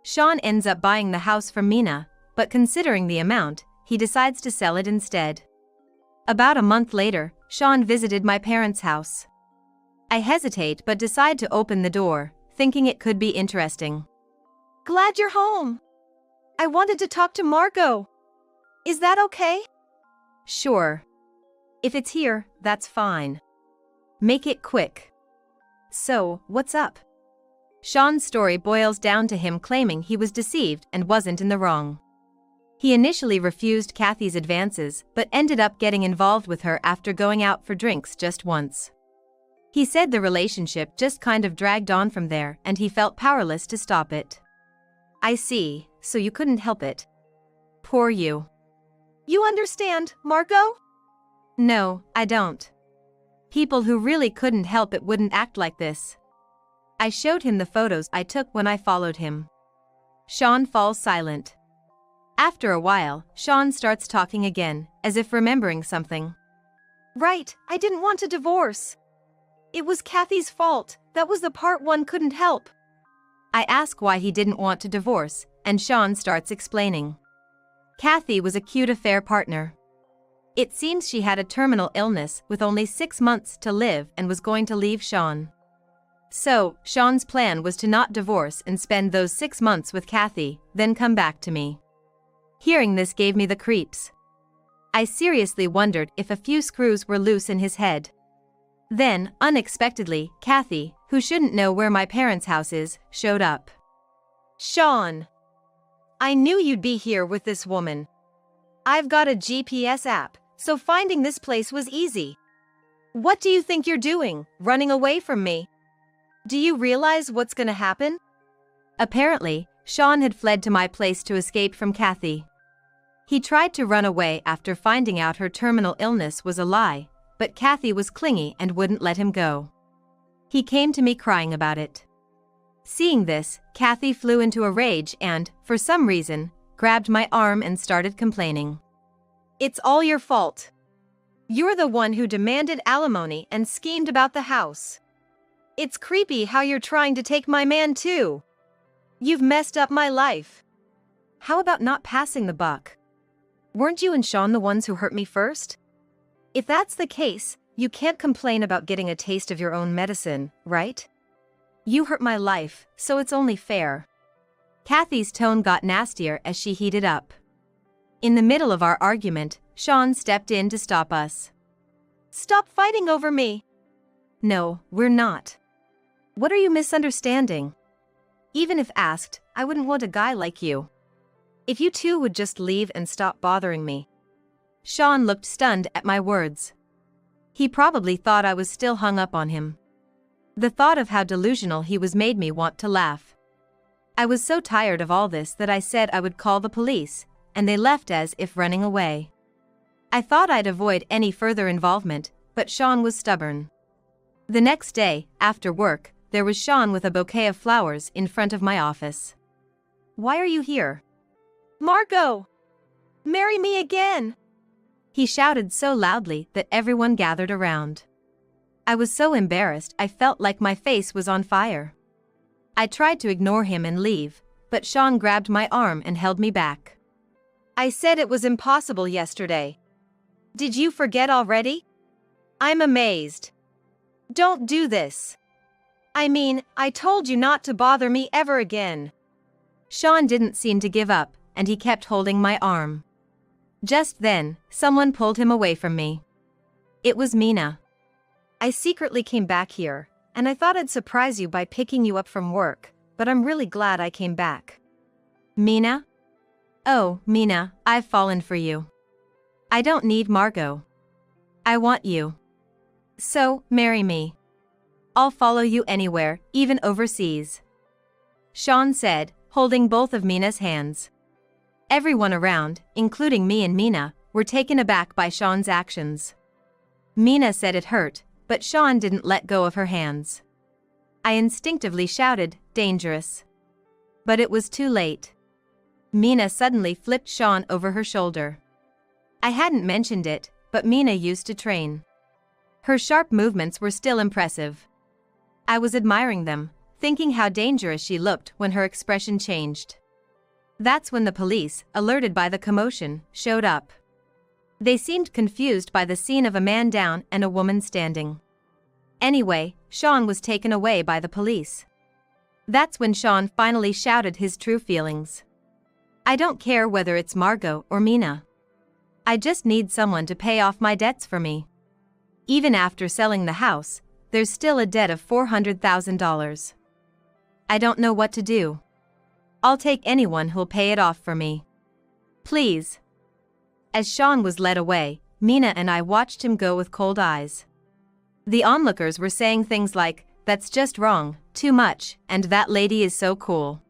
Sean ends up buying the house from Mina, but considering the amount, he decides to sell it instead. About a month later, Sean visited my parents' house. I hesitate but decide to open the door, thinking it could be interesting. Glad you're home. I wanted to talk to Margot. Is that okay? Sure. If it's here, that's fine. Make it quick. So, what's up? Sean's story boils down to him claiming he was deceived and wasn't in the wrong. He initially refused Kathy's advances but ended up getting involved with her after going out for drinks just once. He said the relationship just kind of dragged on from there and he felt powerless to stop it. I see, so you couldn't help it. Poor you. You understand, Margot? No, I don't. People who really couldn't help it wouldn't act like this. I showed him the photos I took when I followed him. Sean falls silent. After a while, Sean starts talking again, as if remembering something. Right, I didn't want a divorce. It was Kathy's fault, that was the part one couldn't help. I ask why he didn't want to divorce, and Sean starts explaining. Kathy was a cute affair partner. It seems she had a terminal illness with only 6 months to live and was going to leave Sean. So, Sean's plan was to not divorce and spend those 6 months with Kathy, then come back to me. Hearing this gave me the creeps. I seriously wondered if a few screws were loose in his head. Then, unexpectedly, Kathy, who shouldn't know where my parents' house is, showed up. Sean. I knew you'd be here with this woman. I've got a GPS app, so finding this place was easy. What do you think you're doing, running away from me? Do you realize what's gonna happen? Apparently, Sean had fled to my place to escape from Kathy. He tried to run away after finding out her terminal illness was a lie, but Kathy was clingy and wouldn't let him go. He came to me crying about it. Seeing this, Kathy flew into a rage and, for some reason, grabbed my arm and started complaining. It's all your fault. You're the one who demanded alimony and schemed about the house. It's creepy how you're trying to take my man too. You've messed up my life. How about not passing the buck? Weren't you and Sean the ones who hurt me first? If that's the case, you can't complain about getting a taste of your own medicine, right? You hurt my life, so it's only fair. Kathy's tone got nastier as she heated up. In the middle of our argument, Sean stepped in to stop us. Stop fighting over me. No, we're not. What are you misunderstanding? Even if asked, I wouldn't want a guy like you. If you two would just leave and stop bothering me. Sean looked stunned at my words. He probably thought I was still hung up on him. The thought of how delusional he was made me want to laugh. I was so tired of all this that I said I would call the police, and they left as if running away. I thought I'd avoid any further involvement, but Sean was stubborn. The next day, after work, there was Sean with a bouquet of flowers in front of my office. Why are you here? Margot! Marry me again! He shouted so loudly that everyone gathered around. I was so embarrassed I felt like my face was on fire. I tried to ignore him and leave, but Sean grabbed my arm and held me back. I said it was impossible yesterday. Did you forget already? I'm amazed. Don't do this. I mean, I told you not to bother me ever again. Sean didn't seem to give up, and he kept holding my arm. Just then, someone pulled him away from me. It was Mina. I secretly came back here, and I thought I'd surprise you by picking you up from work, but I'm really glad I came back. Mina? Oh, Mina, I've fallen for you. I don't need Margot. I want you. So, marry me. I'll follow you anywhere, even overseas. Sean said, holding both of Mina's hands. Everyone around, including me and Mina, were taken aback by Sean's actions. Mina said it hurt, but Sean didn't let go of her hands. I instinctively shouted, dangerous. But it was too late. Mina suddenly flipped Sean over her shoulder. I hadn't mentioned it, but Mina used to train. Her sharp movements were still impressive. I was admiring them, thinking how dangerous she looked when her expression changed. That's when the police, alerted by the commotion, showed up. They seemed confused by the scene of a man down and a woman standing. Anyway, Sean was taken away by the police. That's when Sean finally shouted his true feelings. I don't care whether it's Margot or Mina. I just need someone to pay off my debts for me. Even after selling the house, there's still a debt of $400,000. I don't know what to do. I'll take anyone who'll pay it off for me. Please. As Sean was led away, Mina and I watched him go with cold eyes. The onlookers were saying things like, "That's just wrong, too much, and that lady is so cool."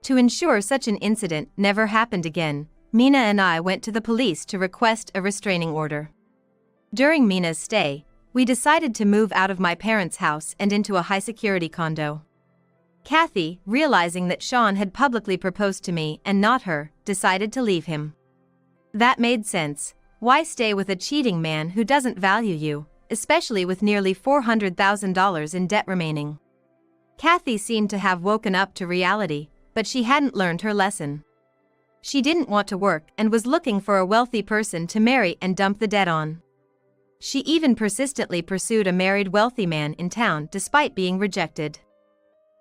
To ensure such an incident never happened again, Mina and I went to the police to request a restraining order. During Mina's stay, we decided to move out of my parents' house and into a high-security condo. Kathy, realizing that Sean had publicly proposed to me and not her, decided to leave him. That made sense. Why stay with a cheating man who doesn't value you, especially with nearly $400,000 in debt remaining? Kathy seemed to have woken up to reality, but she hadn't learned her lesson. She didn't want to work and was looking for a wealthy person to marry and dump the debt on. She even persistently pursued a married wealthy man in town despite being rejected.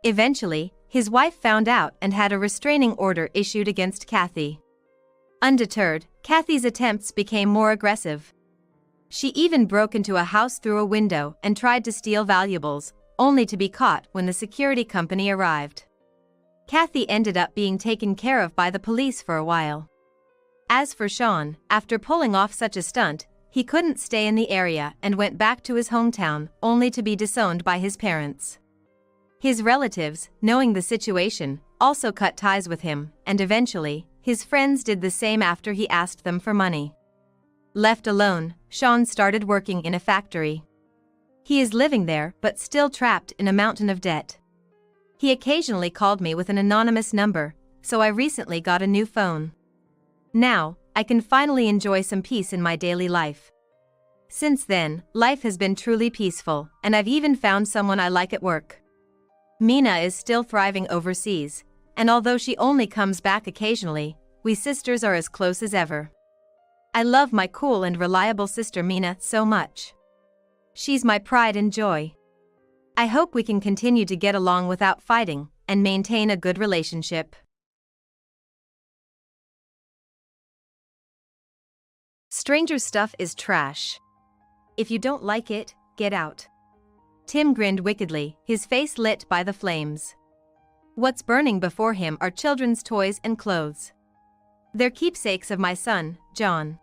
Eventually, his wife found out and had a restraining order issued against Kathy. Undeterred, Kathy's attempts became more aggressive. She even broke into a house through a window and tried to steal valuables, only to be caught when the security company arrived. Kathy ended up being taken care of by the police for a while. As for Sean, after pulling off such a stunt, he couldn't stay in the area and went back to his hometown, only to be disowned by his parents. His relatives, knowing the situation, also cut ties with him, and eventually, his friends did the same after he asked them for money. Left alone, Sean started working in a factory. He is living there but still trapped in a mountain of debt. He occasionally called me with an anonymous number, so I recently got a new phone. Now, I can finally enjoy some peace in my daily life. Since then, life has been truly peaceful, and I've even found someone I like at work. Mina is still thriving overseas, and although she only comes back occasionally, we sisters are as close as ever. I love my cool and reliable sister Mina so much. She's my pride and joy. I hope we can continue to get along without fighting, and maintain a good relationship. Stranger stuff is trash. If you don't like it, get out. Tim grinned wickedly, his face lit by the flames. What's burning before him are children's toys and clothes. They're keepsakes of my son, John.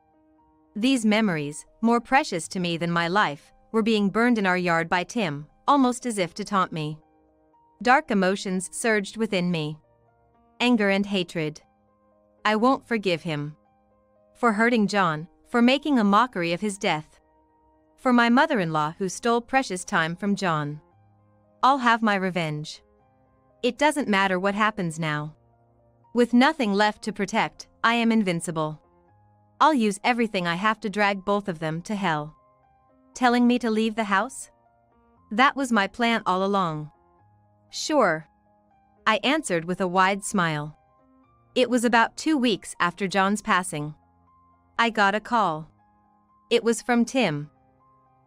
These memories, more precious to me than my life, were being burned in our yard by Tim, almost as if to taunt me. Dark emotions surged within me. Anger and hatred. I won't forgive him. For hurting John, for making a mockery of his death. For my mother-in-law who stole precious time from John. I'll have my revenge. It doesn't matter what happens now. With nothing left to protect, I am invincible. I'll use everything I have to drag both of them to hell. Telling me to leave the house? That was my plan all along. Sure. I answered with a wide smile. It was about 2 weeks after John's passing. I got a call. It was from Tim.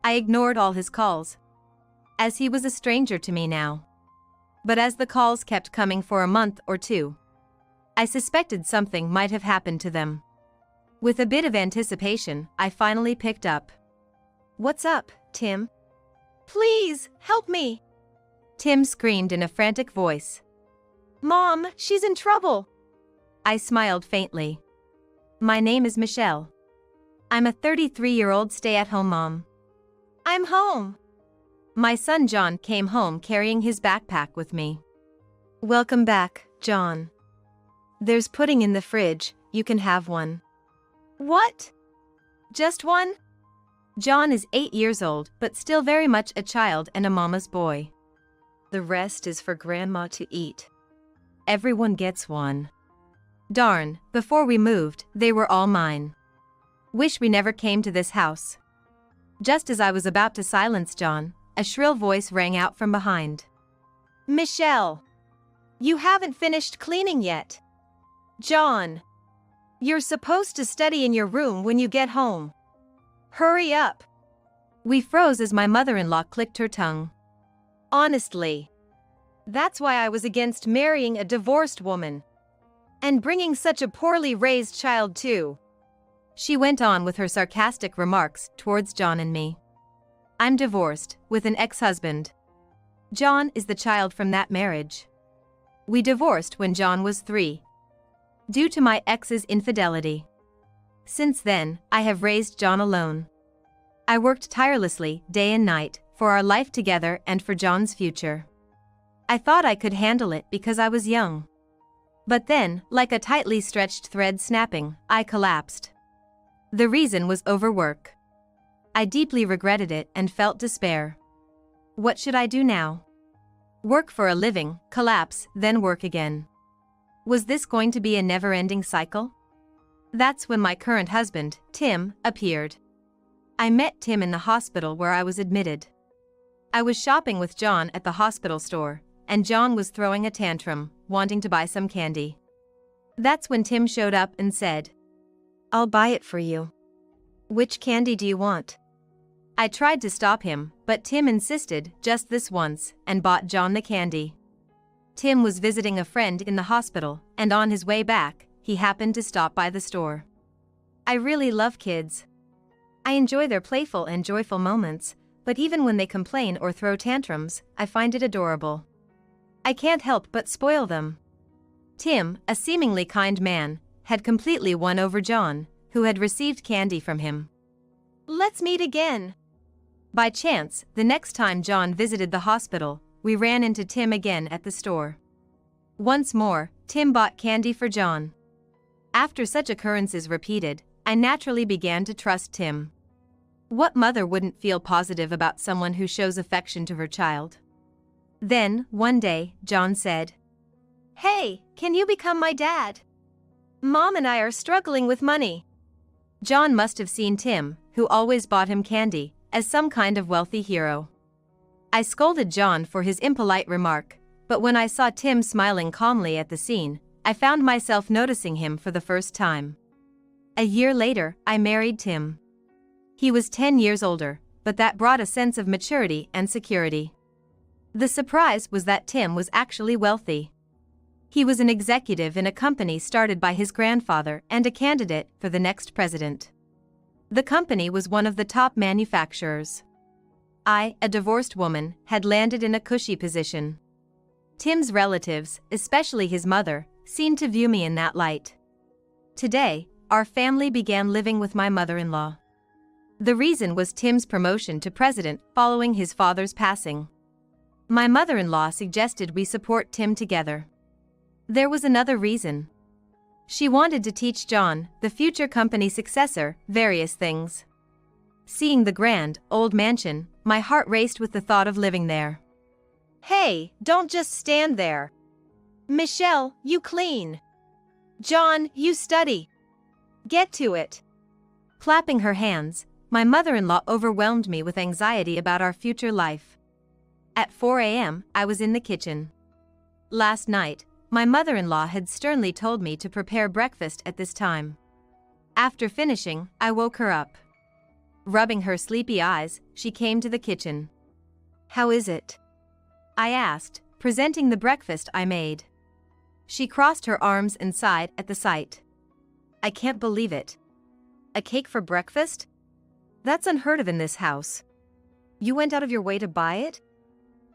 I ignored all his calls, as he was a stranger to me now. But as the calls kept coming for a month or two, I suspected something might have happened to them. With a bit of anticipation, I finally picked up. "What's up, Tim?" "Please, help me!" Tim screamed in a frantic voice. "Mom, she's in trouble!" I smiled faintly. "My name is Michelle. I'm a 33-year-old stay-at-home mom. I'm home." My son John came home carrying his backpack with me. "Welcome back, John. There's pudding in the fridge, you can have one." "What? Just one?" John is 8 years old but still very much a child and a mama's boy. "The rest is for Grandma to eat. Everyone gets one." Darn, before we moved, they were all mine. Wish we never came to this house. Just as I was about to silence John, a shrill voice rang out from behind. Michelle, you haven't finished cleaning yet. John, you're supposed to study in your room when you get home. Hurry up. We froze as my mother-in-law clicked her tongue. Honestly, that's why I was against marrying a divorced woman. And bringing such a poorly raised child too. She went on with her sarcastic remarks towards John and me. I'm divorced, with an ex-husband. John is the child from that marriage. We divorced when John was 3. Due to my ex's infidelity. Since then, I have raised John alone. I worked tirelessly, day and night, for our life together and for John's future. I thought I could handle it because I was young. But then, like a tightly stretched thread snapping, I collapsed. The reason was overwork. I deeply regretted it and felt despair. What should I do now? Work for a living, collapse, then work again. Was this going to be a never-ending cycle? That's when my current husband, Tim, appeared. I met Tim in the hospital where I was admitted. I was shopping with John at the hospital store, and John was throwing a tantrum, wanting to buy some candy. That's when Tim showed up and said, "I'll buy it for you. Which candy do you want?" I tried to stop him, but Tim insisted, just this once, and bought John the candy. Tim was visiting a friend in the hospital, and on his way back, he happened to stop by the store. I really love kids. I enjoy their playful and joyful moments, but even when they complain or throw tantrums, I find it adorable. I can't help but spoil them. Tim, a seemingly kind man, had completely won over John, who had received candy from him. Let's meet again. By chance, the next time John visited the hospital, we ran into Tim again at the store. Once more, Tim bought candy for John. After such occurrences repeated, I naturally began to trust Tim. What mother wouldn't feel positive about someone who shows affection to her child? Then, one day, John said, "Hey, can you become my dad? Mom and I are struggling with money." John must have seen Tim, who always bought him candy, as some kind of wealthy hero. I scolded John for his impolite remark, but when I saw Tim smiling calmly at the scene, I found myself noticing him for the first time. A year later, I married Tim. He was 10 years older, but that brought a sense of maturity and security. The surprise was that Tim was actually wealthy. He was an executive in a company started by his grandfather and a candidate for the next president. The company was one of the top manufacturers. I, a divorced woman, had landed in a cushy position. Tim's relatives, especially his mother, seemed to view me in that light. Today, our family began living with my mother-in-law. The reason was Tim's promotion to president following his father's passing. My mother-in-law suggested we support Tim together. There was another reason. She wanted to teach John, the future company successor, various things. Seeing the grand, old mansion, my heart raced with the thought of living there. Hey, don't just stand there. Michelle, you clean. John, you study. Get to it. Clapping her hands, my mother-in-law overwhelmed me with anxiety about our future life. At 4 a.m., I was in the kitchen. Last night, my mother-in-law had sternly told me to prepare breakfast at this time. After finishing, I woke her up. Rubbing her sleepy eyes, she came to the kitchen. "How is it?" I asked, presenting the breakfast I made. She crossed her arms and sighed at the sight. "I can't believe it. A cake for breakfast? That's unheard of in this house. You went out of your way to buy it?"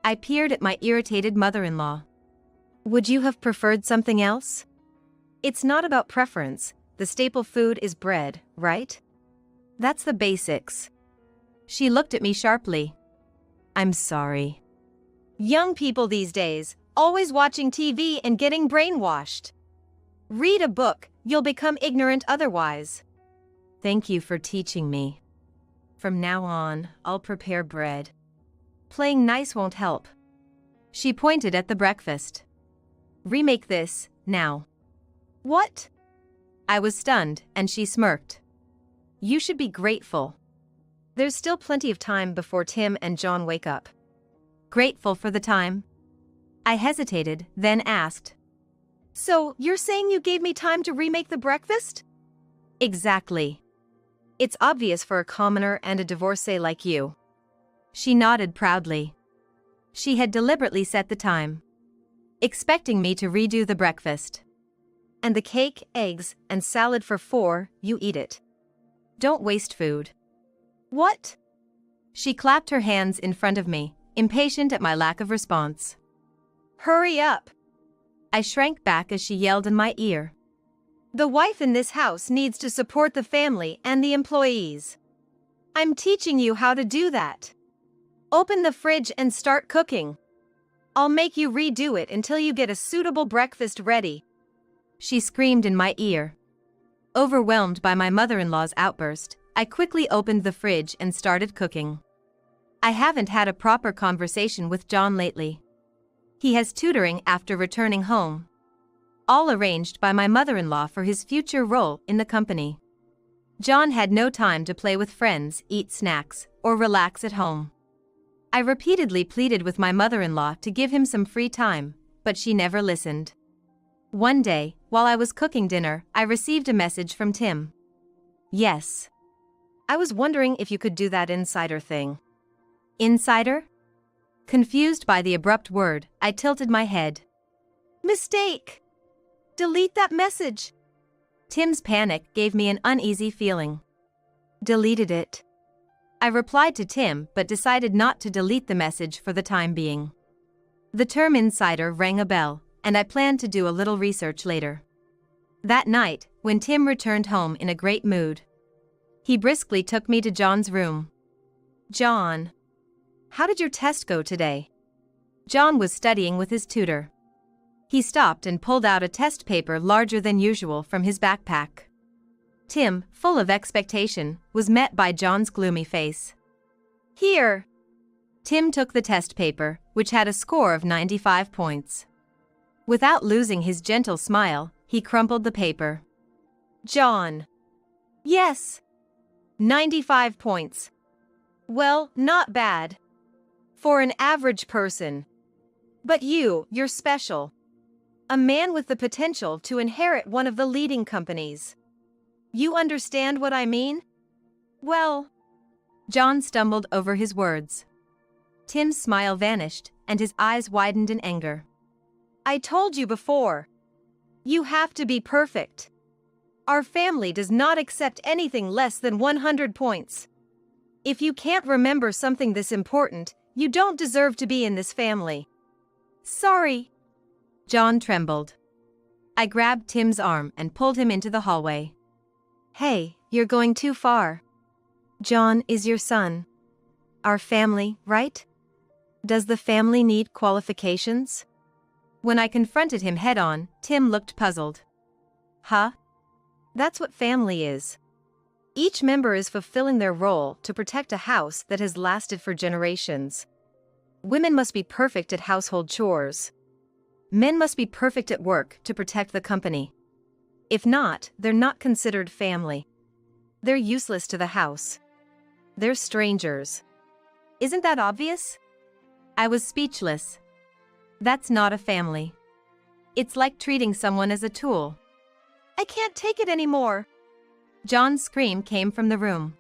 I peered at my irritated mother-in-law. "Would you have preferred something else?" "It's not about preference, the staple food is bread, right? That's the basics." She looked at me sharply. "I'm sorry." Young people these days, always watching TV and getting brainwashed. Read a book, you'll become ignorant otherwise. Thank you for teaching me. From now on, I'll prepare bread. Playing nice won't help. She pointed at the breakfast. "Remake this, now." What? I was stunned, and she smirked. "You should be grateful. There's still plenty of time before Tim and John wake up." "Grateful for the time?" I hesitated, then asked. So, you're saying you gave me time to remake the breakfast? Exactly. It's obvious for a commoner and a divorcee like you. She nodded proudly. She had deliberately set the time, expecting me to redo the breakfast. And the cake, eggs, and salad for 4, you eat it. Don't waste food. What? She clapped her hands in front of me, impatient at my lack of response. Hurry up. I shrank back as she yelled in my ear. The wife in this house needs to support the family and the employees. I'm teaching you how to do that. Open the fridge and start cooking. I'll make you redo it until you get a suitable breakfast ready. She screamed in my ear. Overwhelmed by my mother-in-law's outburst, I quickly opened the fridge and started cooking. I haven't had a proper conversation with John lately. He has tutoring after returning home, all arranged by my mother-in-law for his future role in the company. John had no time to play with friends, eat snacks, or relax at home. I repeatedly pleaded with my mother-in-law to give him some free time, but she never listened. One day, while I was cooking dinner, I received a message from Tim. Yes. I was wondering if you could do that insider thing. Insider? Confused by the abrupt word, I tilted my head. Mistake! Delete that message! Tim's panic gave me an uneasy feeling. Deleted it. I replied to Tim but decided not to delete the message for the time being. The term insider rang a bell, and I planned to do a little research later. That night, when Tim returned home in a great mood, he briskly took me to John's room. John, how did your test go today? John was studying with his tutor. He stopped and pulled out a test paper larger than usual from his backpack. Tim, full of expectation, was met by John's gloomy face. Here. Tim took the test paper, which had a score of 95 points. Without losing his gentle smile, he crumpled the paper. John. Yes. 95 points. Well, not bad. For an average person. But you're special. A man with the potential to inherit one of the leading companies. You understand what I mean? Well. John stumbled over his words. Tim's smile vanished, and his eyes widened in anger. I told you before. You have to be perfect. Our family does not accept anything less than 100 points. If you can't remember something this important, you don't deserve to be in this family. Sorry. John trembled. I grabbed Tim's arm and pulled him into the hallway. Hey, you're going too far. John is your son. Our family, right? Does the family need qualifications? When I confronted him head-on, Tim looked puzzled. Huh? That's what family is. Each member is fulfilling their role to protect a house that has lasted for generations. Women must be perfect at household chores. Men must be perfect at work to protect the company. If not, they're not considered family. They're useless to the house. They're strangers. Isn't that obvious? I was speechless. That's not a family. It's like treating someone as a tool. I can't take it anymore. John's scream came from the room.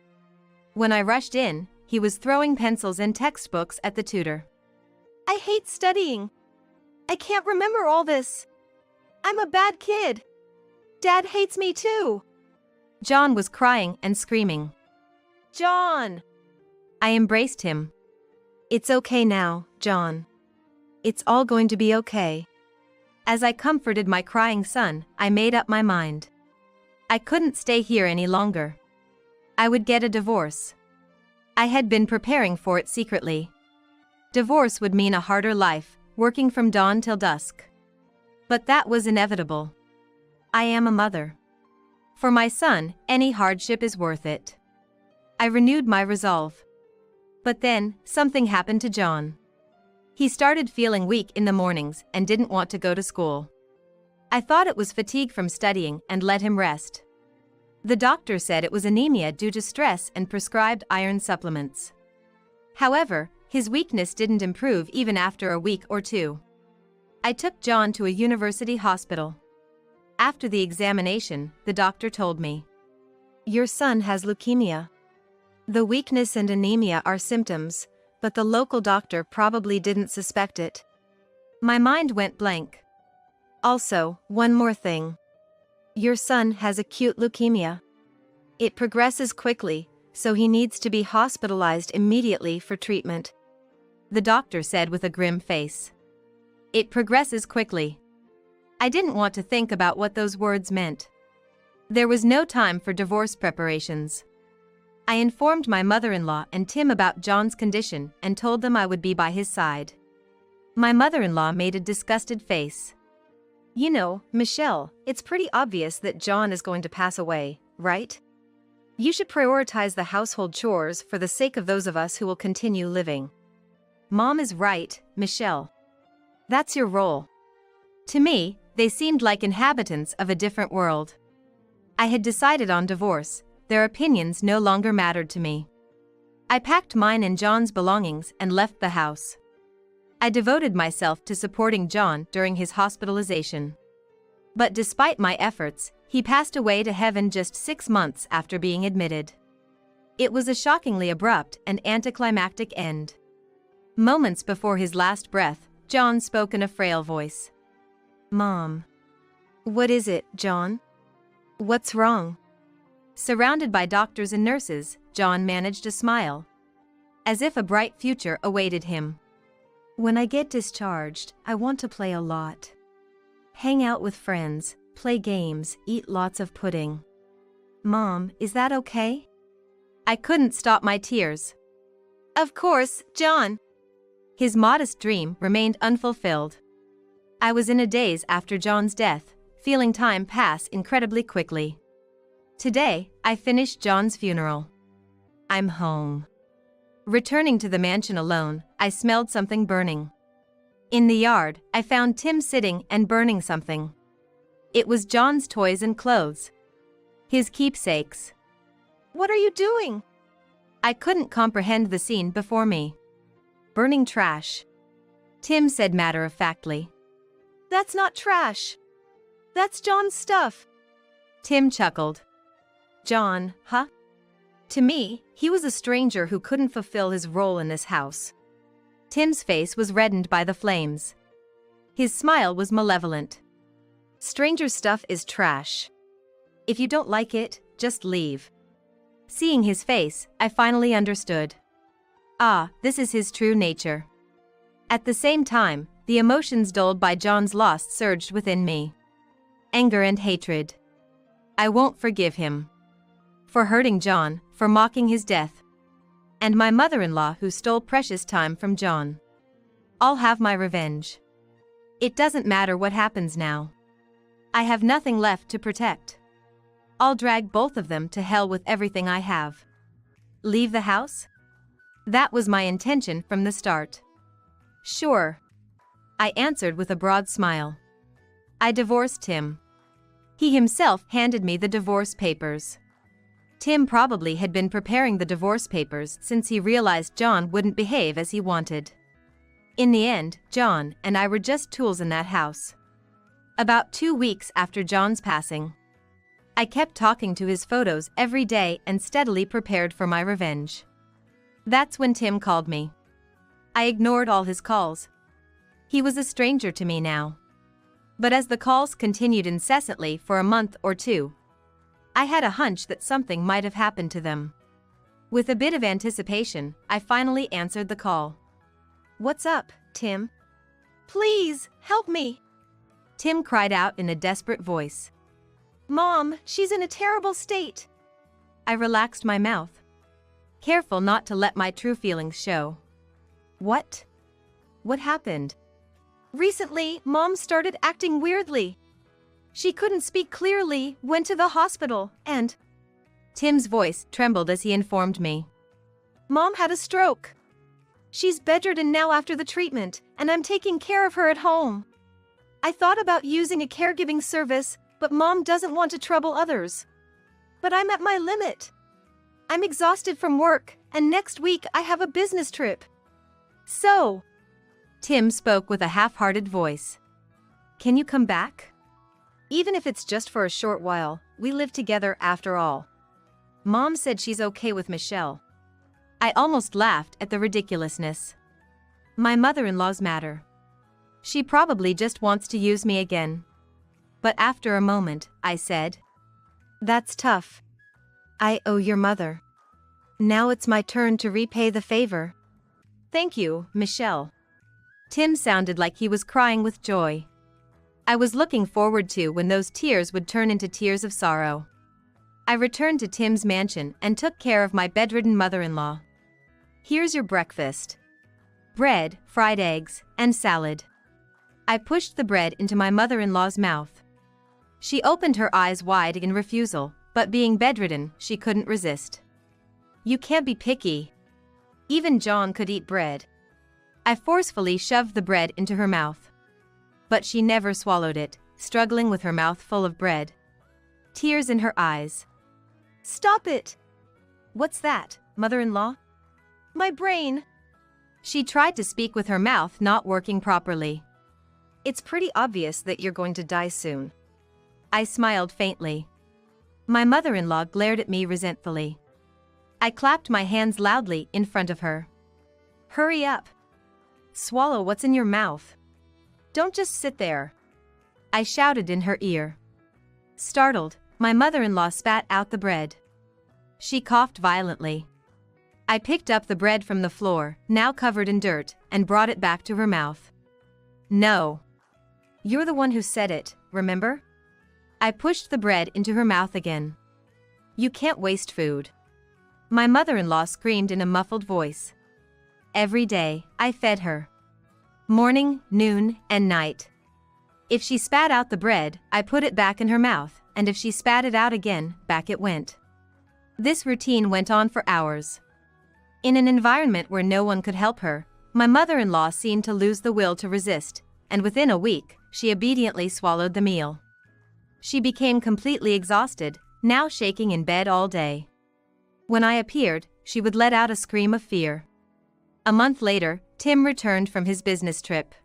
When I rushed in, he was throwing pencils and textbooks at the tutor. I hate studying. I can't remember all this. I'm a bad kid. Dad hates me too. John was crying and screaming. John! I embraced him. It's okay now, John. It's all going to be okay. As I comforted my crying son, I made up my mind. I couldn't stay here any longer. I would get a divorce. I had been preparing for it secretly. Divorce would mean a harder life, working from dawn till dusk. But that was inevitable. I am a mother. For my son, any hardship is worth it. I renewed my resolve. But then, something happened to John. He started feeling weak in the mornings and didn't want to go to school. I thought it was fatigue from studying and let him rest. The doctor said it was anemia due to stress and prescribed iron supplements. However, his weakness didn't improve even after a week or two. I took John to a university hospital. After the examination, the doctor told me, "Your son has leukemia. The weakness and anemia are symptoms, but the local doctor probably didn't suspect it." My mind went blank. "Also, one more thing. Your son has acute leukemia. It progresses quickly, so he needs to be hospitalized immediately for treatment," the doctor said with a grim face. It progresses quickly. I didn't want to think about what those words meant. There was no time for divorce preparations. I informed my mother-in-law and Tim about John's condition and told them I would be by his side. My mother-in-law made a disgusted face. "You know, Michelle, it's pretty obvious that John is going to pass away, right? You should prioritize the household chores for the sake of those of us who will continue living." "Mom is right, Michelle. That's your role." To me, they seemed like inhabitants of a different world. I had decided on divorce. Their opinions no longer mattered to me. I packed mine and John's belongings and left the house. I devoted myself to supporting John during his hospitalization. But despite my efforts, he passed away to heaven just 6 months after being admitted. It was a shockingly abrupt and anticlimactic end. Moments before his last breath, John spoke in a frail voice. "Mom." "What is it, John? What's wrong?" Surrounded by doctors and nurses, John managed a smile, as if a bright future awaited him. "When I get discharged, I want to play a lot. Hang out with friends, play games, eat lots of pudding. Mom, is that okay?" I couldn't stop my tears. "Of course, John." His modest dream remained unfulfilled. I was in a daze after John's death, feeling time pass incredibly quickly. Today, I finished John's funeral. I'm home. Returning to the mansion alone, I smelled something burning. In the yard, I found Tim sitting and burning something. It was John's toys and clothes. His keepsakes. "What are you doing?" I couldn't comprehend the scene before me. "Burning trash," Tim said matter-of-factly. "That's not trash. That's John's stuff." Tim chuckled. "John, huh?" To me, he was a stranger who couldn't fulfill his role in this house. Tim's face was reddened by the flames. His smile was malevolent. "Stranger stuff is trash. If you don't like it, just leave." Seeing his face, I finally understood. Ah, this is his true nature. At the same time, the emotions dulled by John's loss surged within me. Anger and hatred. I won't forgive him. For hurting John, for mocking his death. And my mother-in-law who stole precious time from John. I'll have my revenge. It doesn't matter what happens now. I have nothing left to protect. I'll drag both of them to hell with everything I have. Leave the house? That was my intention from the start. Sure. I answered with a broad smile. I divorced Tim. He himself handed me the divorce papers. Tim probably had been preparing the divorce papers since he realized John wouldn't behave as he wanted. In the end, John and I were just tools in that house. About 2 weeks after John's passing, I kept talking to his photos every day and steadily prepared for my revenge. That's when Tim called me. I ignored all his calls. He was a stranger to me now. But as the calls continued incessantly for a month or two, I had a hunch that something might have happened to them. With a bit of anticipation, I finally answered the call. "What's up, Tim?" "Please, help me," Tim cried out in a desperate voice. "Mom, she's in a terrible state." I relaxed my mouth, careful not to let my true feelings show. What? What happened? "Recently, Mom started acting weirdly. She couldn't speak clearly, went to the hospital, and..." Tim's voice trembled as he informed me. "Mom had a stroke. She's bedridden now after the treatment, and I'm taking care of her at home. I thought about using a caregiving service, but Mom doesn't want to trouble others. But I'm at my limit. I'm exhausted from work, and next week I have a business trip. So..." Tim spoke with a half-hearted voice. Can you come back? Even if it's just for a short while, we live together after all. Mom said she's okay with Michelle. I almost laughed at the ridiculousness. My mother-in-law's matter. She probably just wants to use me again. But after a moment, I said, "That's tough. I owe your mother. Now it's my turn to repay the favor." "Thank you, Michelle." Tim sounded like he was crying with joy. I was looking forward to when those tears would turn into tears of sorrow. I returned to Tim's mansion and took care of my bedridden mother-in-law. "Here's your breakfast. Bread, fried eggs, and salad." I pushed the bread into my mother-in-law's mouth. She opened her eyes wide in refusal, but being bedridden, she couldn't resist. "You can't be picky. Even John could eat bread." I forcefully shoved the bread into her mouth. But she never swallowed it, struggling with her mouth full of bread. Tears in her eyes. "Stop it!" "What's that, mother-in-law?" "My brain." She tried to speak with her mouth not working properly. "It's pretty obvious that you're going to die soon." I smiled faintly. My mother-in-law glared at me resentfully. I clapped my hands loudly in front of her. "Hurry up. Swallow what's in your mouth. Don't just sit there." I shouted in her ear. Startled, my mother-in-law spat out the bread. She coughed violently. I picked up the bread from the floor, now covered in dirt, and brought it back to her mouth. "No. You're the one who said it, remember?" I pushed the bread into her mouth again. "You can't waste food." My mother-in-law screamed in a muffled voice. Every day, I fed her. Morning, noon, and night. If she spat out the bread, I put it back in her mouth, and if she spat it out again, back it went. This routine went on for hours. In an environment where no one could help her, my mother-in-law seemed to lose the will to resist, and within a week, she obediently swallowed the meal. She became completely exhausted, now shaking in bed all day. When I appeared, she would let out a scream of fear. A month later, Tim returned from his business trip.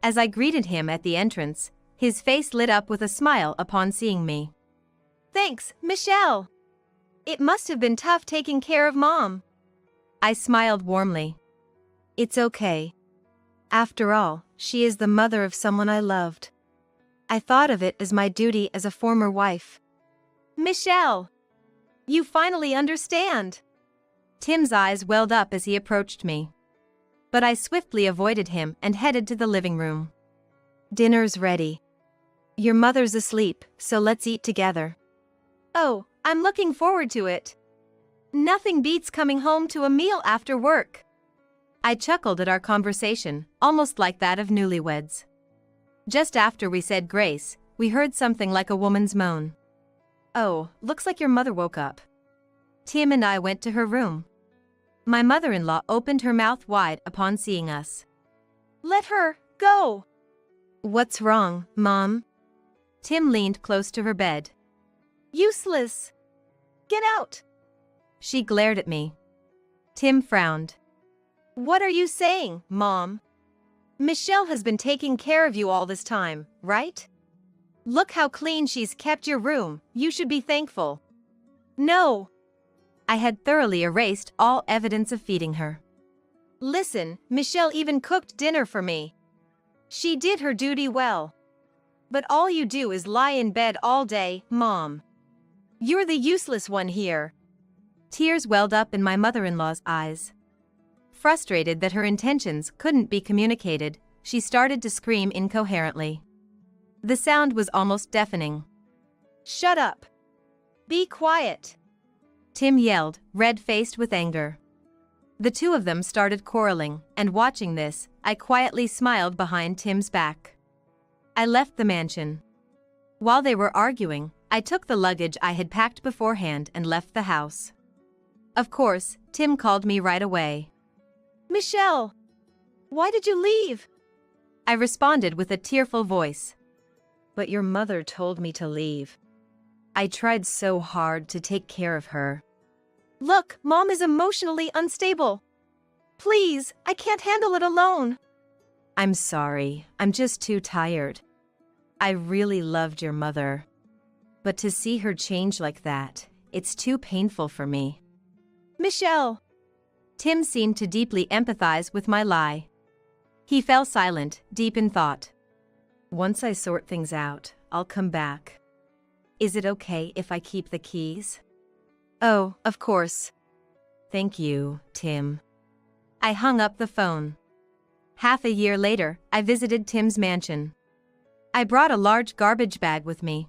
As I greeted him at the entrance, his face lit up with a smile upon seeing me. "Thanks, Michelle. It must have been tough taking care of Mom." I smiled warmly. "It's okay. After all, she is the mother of someone I loved. I thought of it as my duty as a former wife." "Michelle! You finally understand." Tim's eyes welled up as he approached me. But I swiftly avoided him and headed to the living room. "Dinner's ready. Your mother's asleep, so let's eat together." "Oh, I'm looking forward to it. Nothing beats coming home to a meal after work." I chuckled at our conversation, almost like that of newlyweds. Just after we said grace, we heard something like a woman's moan. "Oh, looks like your mother woke up." Tim and I went to her room. My mother-in-law opened her mouth wide upon seeing us. "Let her go." "What's wrong, Mom?" Tim leaned close to her bed. "Useless. Get out." She glared at me. Tim frowned. "What are you saying, Mom? Michelle has been taking care of you all this time, right? Look how clean she's kept your room, you should be thankful." "No." I had thoroughly erased all evidence of feeding her. "Listen, Michelle even cooked dinner for me. She did her duty well. But all you do is lie in bed all day, Mom. You're the useless one here." Tears welled up in my mother-in-law's eyes. Frustrated that her intentions couldn't be communicated, she started to scream incoherently. The sound was almost deafening. "Shut up. Be quiet," Tim yelled, red-faced with anger. The two of them started quarreling, and watching this, I quietly smiled behind Tim's back. I left the mansion. While they were arguing, I took the luggage I had packed beforehand and left the house. Of course, Tim called me right away. "Michelle, why did you leave?" I responded with a tearful voice. "But your mother told me to leave. I tried so hard to take care of her." "Look, Mom is emotionally unstable. Please, I can't handle it alone." "I'm sorry, I'm just too tired. I really loved your mother. But to see her change like that, it's too painful for me. Michelle. Tim seemed to deeply empathize with my lie. He fell silent, deep in thought. Once I sort things out, I'll come back. Is it okay if I keep the keys? Oh, of course. Thank you, Tim. I hung up the phone. Half a year later, I visited Tim's mansion. I brought a large garbage bag with me.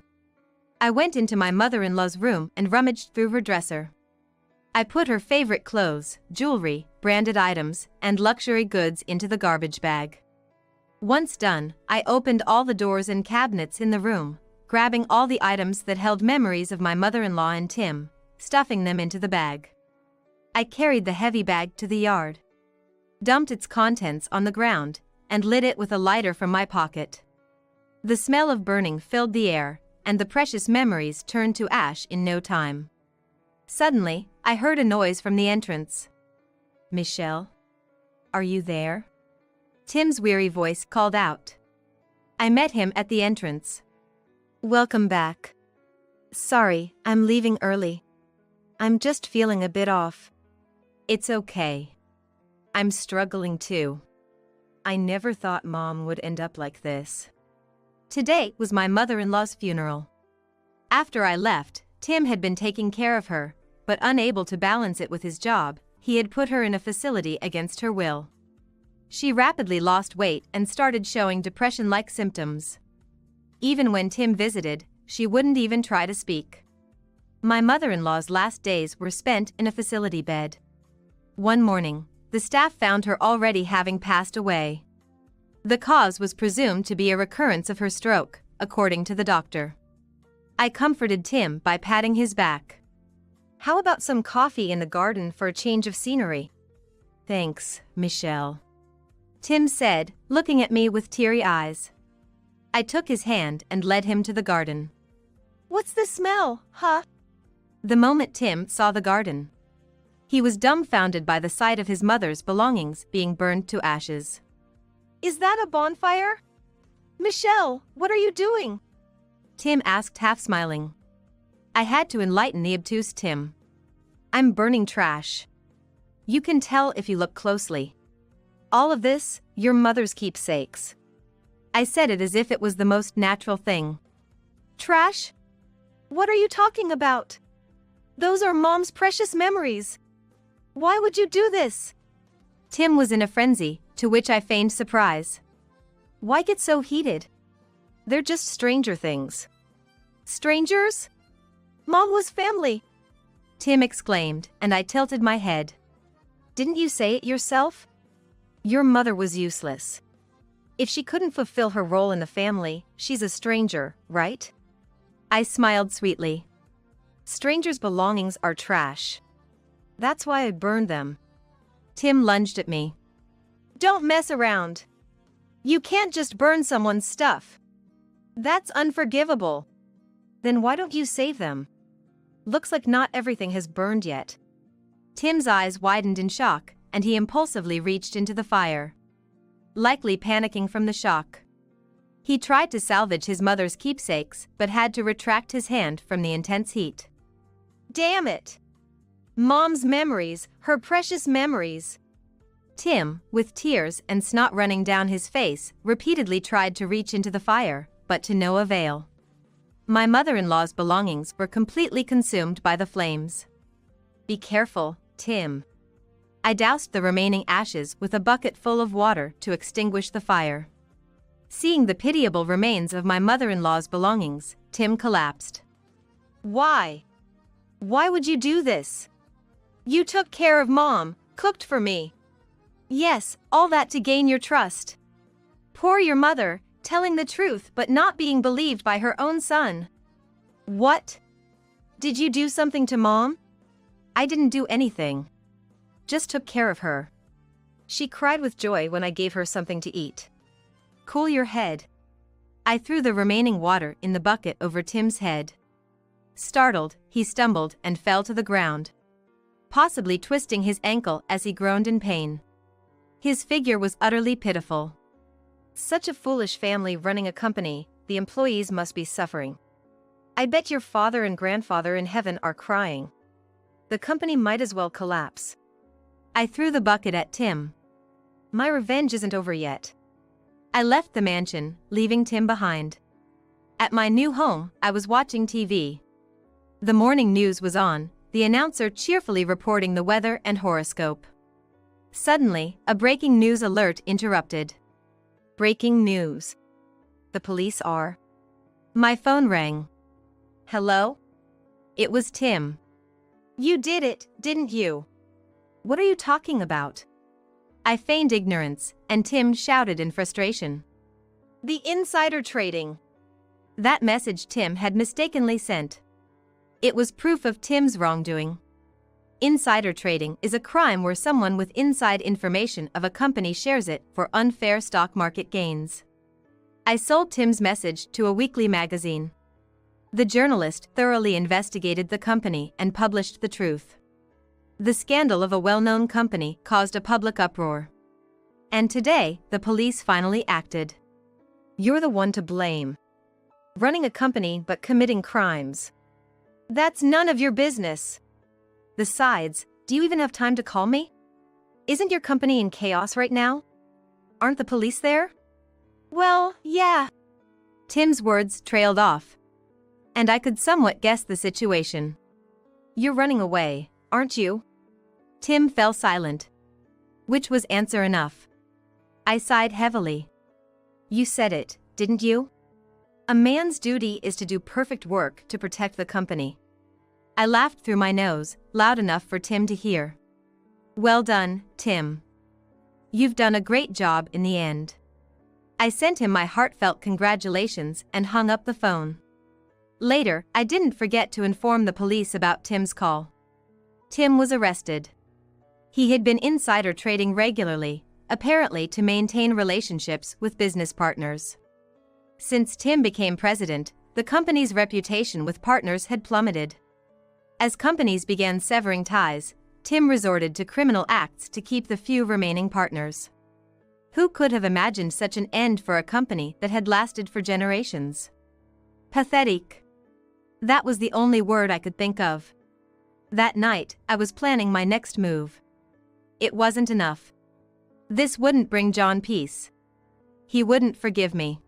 I went into my mother-in-law's room and rummaged through her dresser. I put her favorite clothes, jewelry, branded items, and luxury goods into the garbage bag. Once done, I opened all the doors and cabinets in the room, grabbing all the items that held memories of my mother-in-law and Tim, stuffing them into the bag. I carried the heavy bag to the yard, dumped its contents on the ground, and lit it with a lighter from my pocket. The smell of burning filled the air, and the precious memories turned to ash in no time. Suddenly, I heard a noise from the entrance. Michelle? Are you there? Tim's weary voice called out. I met him at the entrance. Welcome back. Sorry, I'm leaving early. I'm just feeling a bit off. It's okay. I'm struggling too. I never thought Mom would end up like this. Today was my mother-in-law's funeral. After I left, Tim had been taking care of her, but unable to balance it with his job, he had put her in a facility against her will. She rapidly lost weight and started showing depression-like symptoms. Even when Tim visited, she wouldn't even try to speak. My mother-in-law's last days were spent in a facility bed. One morning, the staff found her already having passed away. The cause was presumed to be a recurrence of her stroke, according to the doctor. I comforted Tim by patting his back. How about some coffee in the garden for a change of scenery? Thanks, Michelle. Tim said, looking at me with teary eyes. I took his hand and led him to the garden. What's the smell, huh? The moment Tim saw the garden, he was dumbfounded by the sight of his mother's belongings being burned to ashes. Is that a bonfire? Michelle, what are you doing? Tim asked, half smiling. I had to enlighten the obtuse Tim. I'm burning trash. You can tell if you look closely. All of this, your mother's keepsakes. I said it as if it was the most natural thing. Trash? What are you talking about? Those are Mom's precious memories. Why would you do this? Tim was in a frenzy, to which I feigned surprise. Why get so heated? They're just stranger things. Strangers? Mom was family, Tim exclaimed, and I tilted my head. Didn't you say it yourself? Your mother was useless. If she couldn't fulfill her role in the family, she's a stranger, right? I smiled sweetly. Strangers' belongings are trash. That's why I burned them. Tim lunged at me. Don't mess around. You can't just burn someone's stuff. That's unforgivable. Then why don't you save them? Looks like not everything has burned yet. Tim's eyes widened in shock, and he impulsively reached into the fire, likely panicking from the shock. He tried to salvage his mother's keepsakes, but had to retract his hand from the intense heat. Damn it! Mom's memories, her precious memories. Tim, with tears and snot running down his face, repeatedly tried to reach into the fire, but to no avail. My mother-in-law's belongings were completely consumed by the flames. Be careful, Tim. I doused the remaining ashes with a bucket full of water to extinguish the fire. Seeing the pitiable remains of my mother-in-law's belongings, Tim collapsed. Why? Why would you do this? You took care of Mom, cooked for me. Yes, all that to gain your trust. Poor your mother, telling the truth but not being believed by her own son. What? Did you do something to Mom? I didn't do anything. Just took care of her. She cried with joy when I gave her something to eat. Cool your head. I threw the remaining water in the bucket over Tim's head. Startled, he stumbled and fell to the ground, possibly twisting his ankle as he groaned in pain. His figure was utterly pitiful. Such a foolish family running a company, the employees must be suffering. I bet your father and grandfather in heaven are crying. The company might as well collapse. I threw the bucket at Tim. My revenge isn't over yet. I left the mansion, leaving Tim behind. At my new home, I was watching TV. The morning news was on, the announcer cheerfully reporting the weather and horoscope. Suddenly, a breaking news alert interrupted. Breaking news. The police are. My phone rang. Hello? It was Tim. You did it, didn't you? What are you talking about? I feigned ignorance, and Tim shouted in frustration. The insider trading. That message Tim had mistakenly sent. It was proof of Tim's wrongdoing. Insider trading is a crime where someone with inside information of a company shares it for unfair stock market gains. I sold Tim's message to a weekly magazine. The journalist thoroughly investigated the company and published the truth. The scandal of a well-known company caused a public uproar. And today, the police finally acted. You're the one to blame. Running a company but committing crimes. That's none of your business. Besides, do you even have time to call me? Isn't your company in chaos right now? Aren't the police there? Well, yeah. Tim's words trailed off. And I could somewhat guess the situation. You're running away, aren't you? Tim fell silent. Which was answer enough. I sighed heavily. You said it, didn't you? A man's duty is to do perfect work to protect the company. I laughed through my nose, loud enough for Tim to hear. Well done, Tim. You've done a great job in the end. I sent him my heartfelt congratulations and hung up the phone. Later, I didn't forget to inform the police about Tim's call. Tim was arrested. He had been insider trading regularly, apparently to maintain relationships with business partners. Since Tim became president, the company's reputation with partners had plummeted. As companies began severing ties, Tim resorted to criminal acts to keep the few remaining partners. Who could have imagined such an end for a company that had lasted for generations? Pathetic. That was the only word I could think of. That night, I was planning my next move. It wasn't enough. This wouldn't bring John peace. He wouldn't forgive me.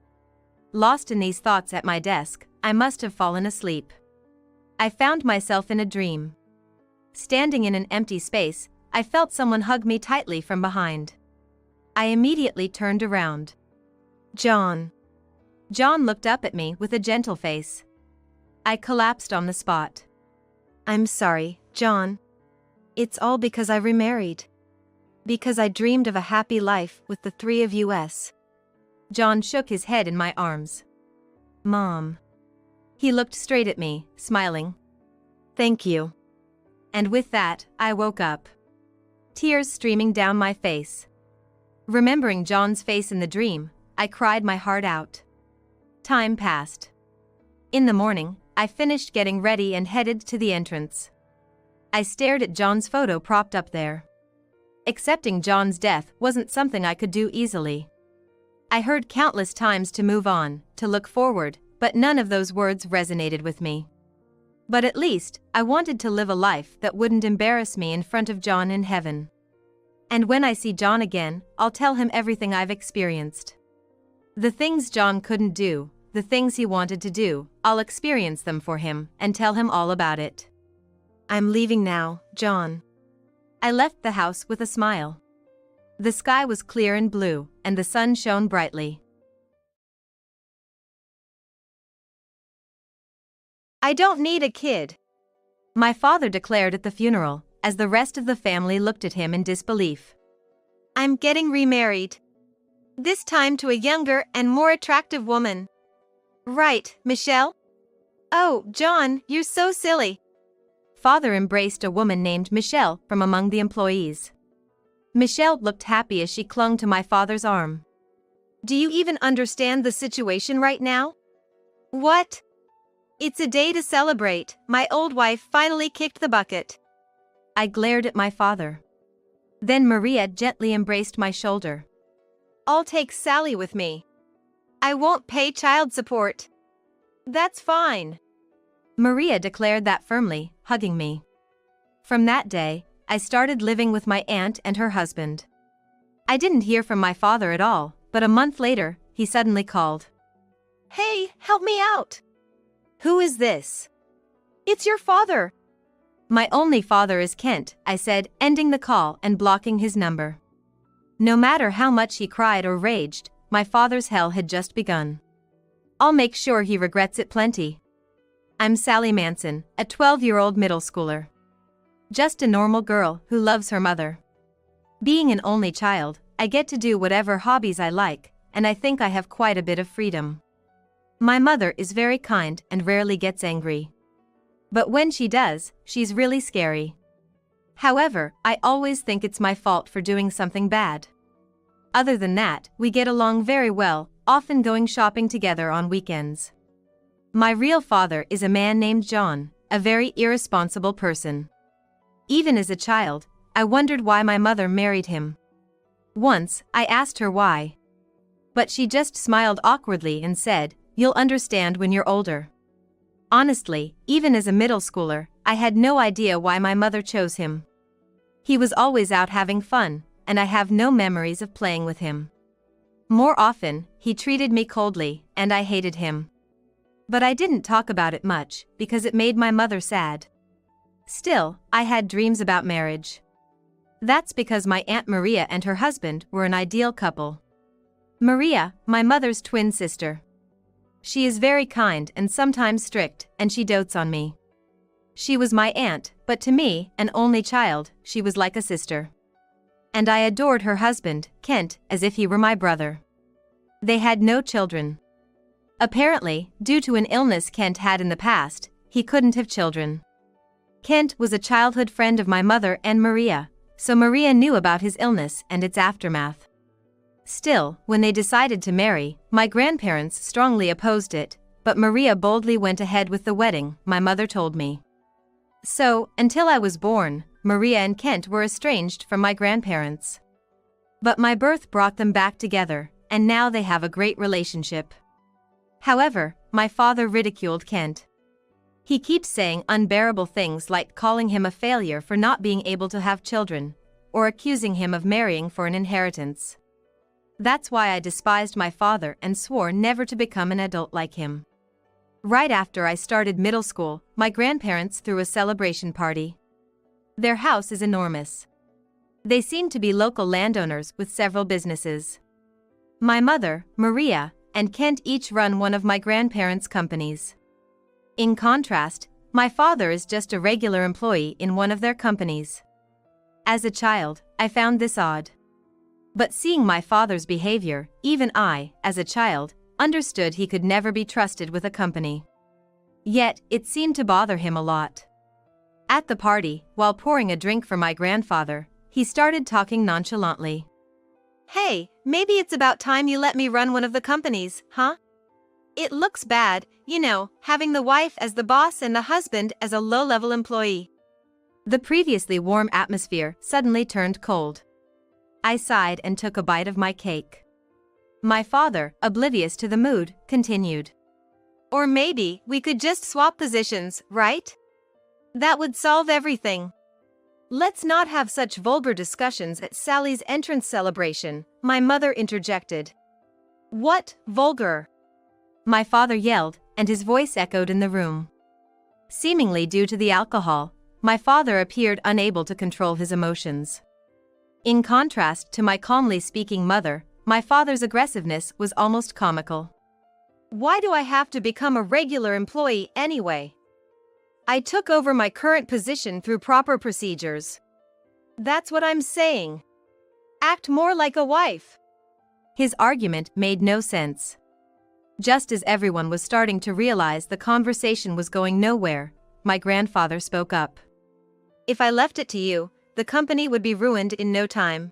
Lost in these thoughts at my desk, I must have fallen asleep. I found myself in a dream. Standing in an empty space, I felt someone hug me tightly from behind. I immediately turned around. John. John looked up at me with a gentle face. I collapsed on the spot. I'm sorry, John. It's all because I remarried. Because I dreamed of a happy life with the three of us. John shook his head in my arms. Mom. He looked straight at me, smiling. Thank you. And with that, I woke up. Tears streaming down my face. Remembering John's face in the dream, I cried my heart out. Time passed. In the morning, I finished getting ready and headed to the entrance. I stared at John's photo propped up there. Accepting John's death wasn't something I could do easily. I heard countless times to move on, to look forward, but none of those words resonated with me. But at least, I wanted to live a life that wouldn't embarrass me in front of John in heaven. And when I see John again, I'll tell him everything I've experienced. The things John couldn't do, the things he wanted to do, I'll experience them for him and tell him all about it. I'm leaving now, John. I left the house with a smile. The sky was clear and blue, and the sun shone brightly. I don't need a kid, my father declared at the funeral, as the rest of the family looked at him in disbelief. I'm getting remarried. This time to a younger and more attractive woman. Right, Michelle? Oh, John, you're so silly. Father embraced a woman named Michelle from among the employees. Michelle looked happy as she clung to my father's arm. Do you even understand the situation right now? What? It's a day to celebrate. My old wife finally kicked the bucket. I glared at my father. Then Maria gently embraced my shoulder. I'll take Sally with me. I won't pay child support. That's fine. Maria declared that firmly, hugging me. From that day, I started living with my aunt and her husband. I didn't hear from my father at all, but a month later, he suddenly called. Hey, help me out. Who is this? It's your father. My only father is Kent, I said, ending the call and blocking his number. No matter how much he cried or raged, my father's hell had just begun. I'll make sure he regrets it plenty. I'm Sally Manson, a 12-year-old middle schooler. Just a normal girl who loves her mother. Being an only child, I get to do whatever hobbies I like, and I think I have quite a bit of freedom. My mother is very kind and rarely gets angry. But when she does, she's really scary. However, I always think it's my fault for doing something bad. Other than that, we get along very well, often going shopping together on weekends. My real father is a man named John, a very irresponsible person. Even as a child, I wondered why my mother married him. Once, I asked her why. But she just smiled awkwardly and said, "You'll understand when you're older." Honestly, even as a middle schooler, I had no idea why my mother chose him. He was always out having fun, and I have no memories of playing with him. More often, he treated me coldly, and I hated him. But I didn't talk about it much, because it made my mother sad. Still, I had dreams about marriage. That's because my Aunt Maria and her husband were an ideal couple. Maria, my mother's twin sister. She is very kind and sometimes strict, and she dotes on me. She was my aunt, but to me, an only child, she was like a sister. And I adored her husband, Kent, as if he were my brother. They had no children. Apparently, due to an illness Kent had in the past, he couldn't have children. Kent was a childhood friend of my mother and Maria, so Maria knew about his illness and its aftermath. Still, when they decided to marry, my grandparents strongly opposed it, but Maria boldly went ahead with the wedding, my mother told me. So, until I was born, Maria and Kent were estranged from my grandparents. But my birth brought them back together, and now they have a great relationship. However, my father ridiculed Kent. He keeps saying unbearable things like calling him a failure for not being able to have children, or accusing him of marrying for an inheritance. That's why I despised my father and swore never to become an adult like him. Right after I started middle school, my grandparents threw a celebration party. Their house is enormous. They seem to be local landowners with several businesses. My mother, Maria, and Kent each run one of my grandparents' companies. In contrast, my father is just a regular employee in one of their companies. As a child, I found this odd. But seeing my father's behavior, even I, as a child, understood he could never be trusted with a company. Yet, it seemed to bother him a lot. At the party, while pouring a drink for my grandfather, he started talking nonchalantly. Hey, maybe it's about time you let me run one of the companies, huh? It looks bad, having the wife as the boss and the husband as a low-level employee. The previously warm atmosphere suddenly turned cold. I sighed and took a bite of my cake. My father, oblivious to the mood, continued. Or maybe we could just swap positions, right? That would solve everything. Let's not have such vulgar discussions at Sally's entrance celebration, my mother interjected. What, vulgar? My father yelled, and his voice echoed in the room. Seemingly due to the alcohol, my father appeared unable to control his emotions. In contrast to my calmly speaking mother, my father's aggressiveness was almost comical. Why do I have to become a regular employee anyway? I took over my current position through proper procedures. That's what I'm saying. Act more like a wife. His argument made no sense. Just as everyone was starting to realize the conversation was going nowhere, my grandfather spoke up. If I left it to you, the company would be ruined in no time.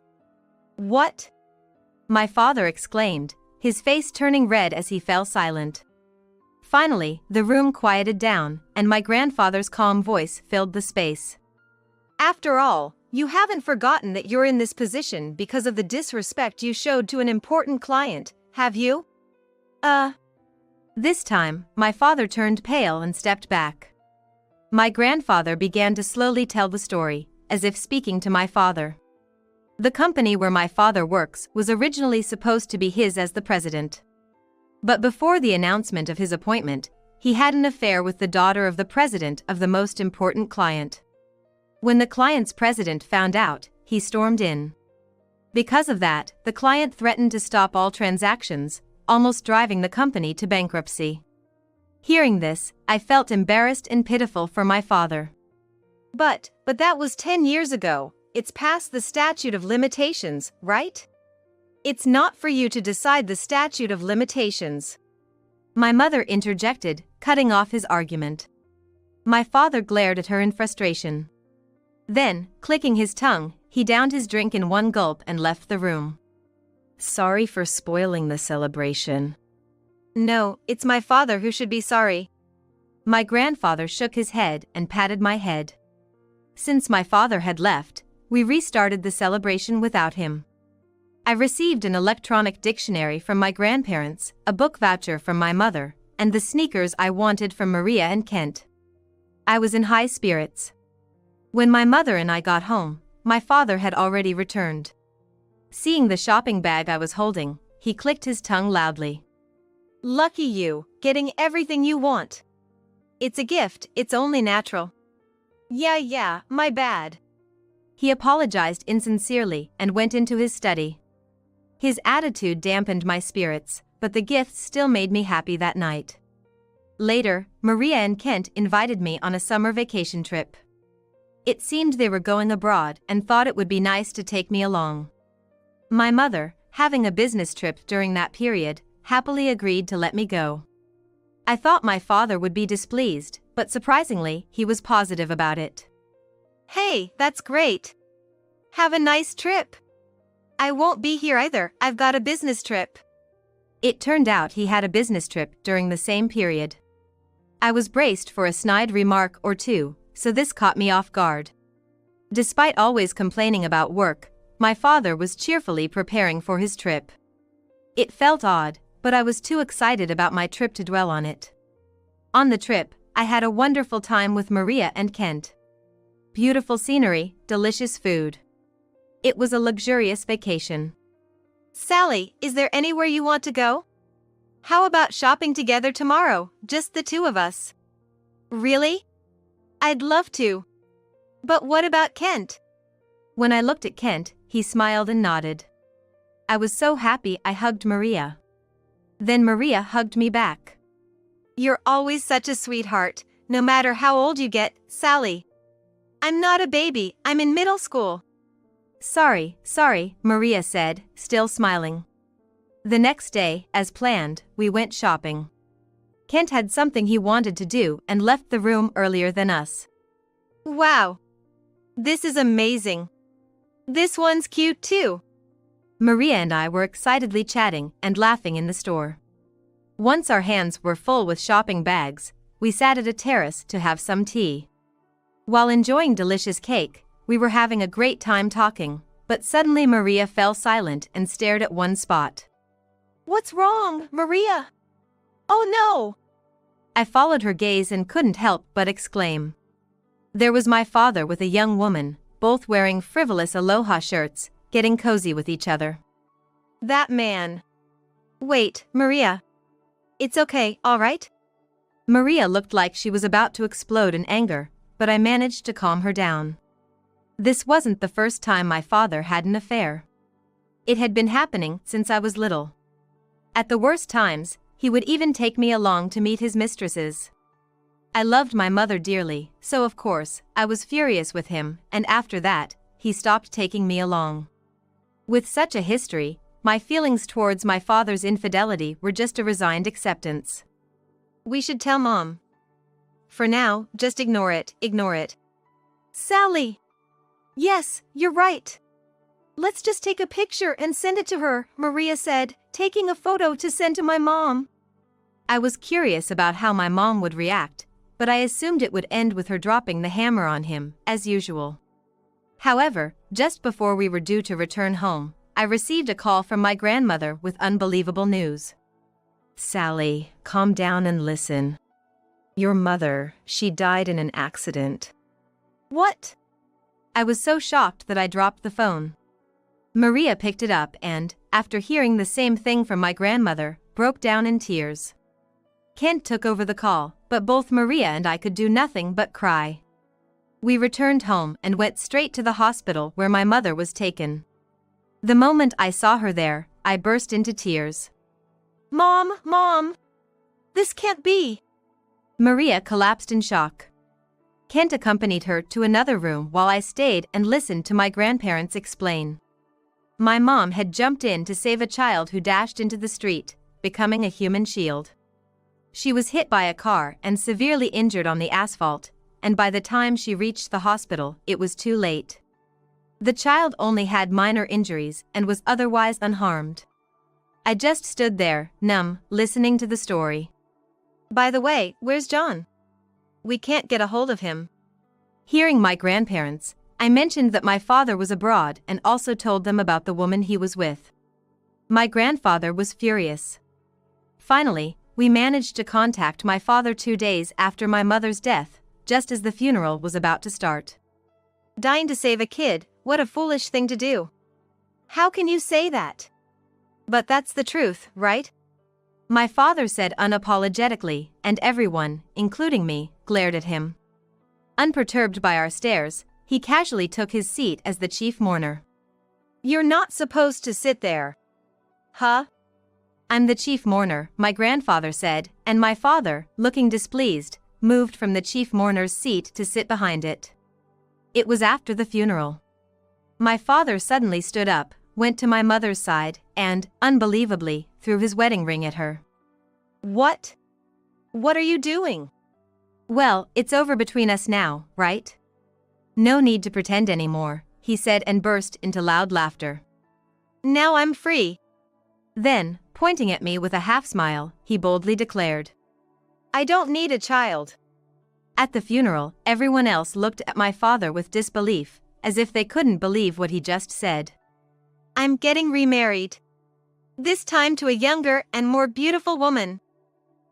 What? My father exclaimed, his face turning red as he fell silent. Finally, the room quieted down, and my grandfather's calm voice filled the space. After all, you haven't forgotten that you're in this position because of the disrespect you showed to an important client, have you? This time, my father turned pale and stepped back. My grandfather began to slowly tell the story, as if speaking to my father. The company where my father works was originally supposed to be his as the president. But before the announcement of his appointment, he had an affair with the daughter of the president of the most important client. When the client's president found out, he stormed in. Because of that, the client threatened to stop all transactions, almost driving the company to bankruptcy. Hearing this, I felt embarrassed and pitiful for my father. But that was 10 years ago. It's past the statute of limitations, right? It's not for you to decide the statute of limitations. My mother interjected, cutting off his argument. My father glared at her in frustration. Then, clicking his tongue, he downed his drink in one gulp and left the room. Sorry for spoiling the celebration. No, it's my father who should be sorry. My grandfather shook his head and patted my head. Since my father had left, we restarted the celebration without him. I received an electronic dictionary from my grandparents, a book voucher from my mother, and the sneakers I wanted from Maria and Kent. I was in high spirits. When my mother and I got home, my father had already returned. Seeing the shopping bag I was holding, he clicked his tongue loudly. Lucky you, getting everything you want. It's a gift, it's only natural. Yeah, my bad. He apologized insincerely and went into his study. His attitude dampened my spirits, but the gift still made me happy that night. Later, Maria and Kent invited me on a summer vacation trip. It seemed they were going abroad and thought it would be nice to take me along. My mother, having a business trip during that period, happily agreed to let me go. I thought my father would be displeased, but surprisingly, he was positive about it. Hey, that's great. Have a nice trip. I won't be here either, I've got a business trip. It turned out he had a business trip during the same period. I was braced for a snide remark or two, so this caught me off guard. Despite always complaining about work, my father was cheerfully preparing for his trip. It felt odd, but I was too excited about my trip to dwell on it. On the trip, I had a wonderful time with Maria and Kent. Beautiful scenery, delicious food. It was a luxurious vacation. Sally, is there anywhere you want to go? How about shopping together tomorrow, just the two of us? Really? I'd love to. But what about Kent? When I looked at Kent, he smiled and nodded. I was so happy I hugged Maria. Then Maria hugged me back. You're always such a sweetheart, no matter how old you get, Sally. I'm not a baby, I'm in middle school. Sorry, Maria said, still smiling. The next day, as planned, we went shopping. Kent had something he wanted to do and left the room earlier than us. Wow. This is amazing. This one's cute too. Maria and I were excitedly chatting and laughing in the store. Once our hands were full with shopping bags, we sat at a terrace to have some tea. While enjoying delicious cake, we were having a great time talking, but suddenly Maria fell silent and stared at one spot. What's wrong, Maria? Oh no! I followed her gaze and couldn't help but exclaim. There was my father with a young woman, both wearing frivolous aloha shirts, getting cozy with each other. That man. Wait, Maria. It's okay, all right? Maria looked like she was about to explode in anger, but I managed to calm her down. This wasn't the first time my father had an affair. It had been happening since I was little. At the worst times, he would even take me along to meet his mistresses. I loved my mother dearly, so of course, I was furious with him, and after that, he stopped taking me along. With such a history, my feelings towards my father's infidelity were just a resigned acceptance. We should tell Mom. For now, just ignore it. Sally! Yes, you're right. Let's just take a picture and send it to her, Maria said, taking a photo to send to my mom. I was curious about how my mom would react, but I assumed it would end with her dropping the hammer on him, as usual. However, just before we were due to return home, I received a call from my grandmother with unbelievable news. Sally, calm down and listen. Your mother, she died in an accident. What? I was so shocked that I dropped the phone. Maria picked it up and, after hearing the same thing from my grandmother, broke down in tears. Kent took over the call, but both Maria and I could do nothing but cry. We returned home and went straight to the hospital where my mother was taken. The moment I saw her there, I burst into tears. Mom! This can't be! Maria collapsed in shock. Kent accompanied her to another room while I stayed and listened to my grandparents explain. My mom had jumped in to save a child who dashed into the street, becoming a human shield. She was hit by a car and severely injured on the asphalt, and by the time she reached the hospital, it was too late. The child only had minor injuries and was otherwise unharmed. I just stood there, numb, listening to the story. By the way, where's John? We can't get a hold of him. Hearing my grandparents, I mentioned that my father was abroad and also told them about the woman he was with. My grandfather was furious. Finally, we managed to contact my father 2 days after my mother's death, just as the funeral was about to start. Dying to save a kid, what a foolish thing to do. How can you say that? But that's the truth, right? My father said unapologetically, and everyone, including me, glared at him. Unperturbed by our stares, he casually took his seat as the chief mourner. You're not supposed to sit there. Huh? I'm the chief mourner, my grandfather said, and my father, looking displeased, moved from the chief mourner's seat to sit behind it. It was after the funeral. My father suddenly stood up, went to my mother's side, and, unbelievably, threw his wedding ring at her. What? What are you doing? Well, it's over between us now, right? No need to pretend anymore, he said and burst into loud laughter. Now I'm free. Then, pointing at me with a half-smile, he boldly declared, I don't need a child. At the funeral, everyone else looked at my father with disbelief, as if they couldn't believe what he just said. I'm getting remarried. This time to a younger and more beautiful woman.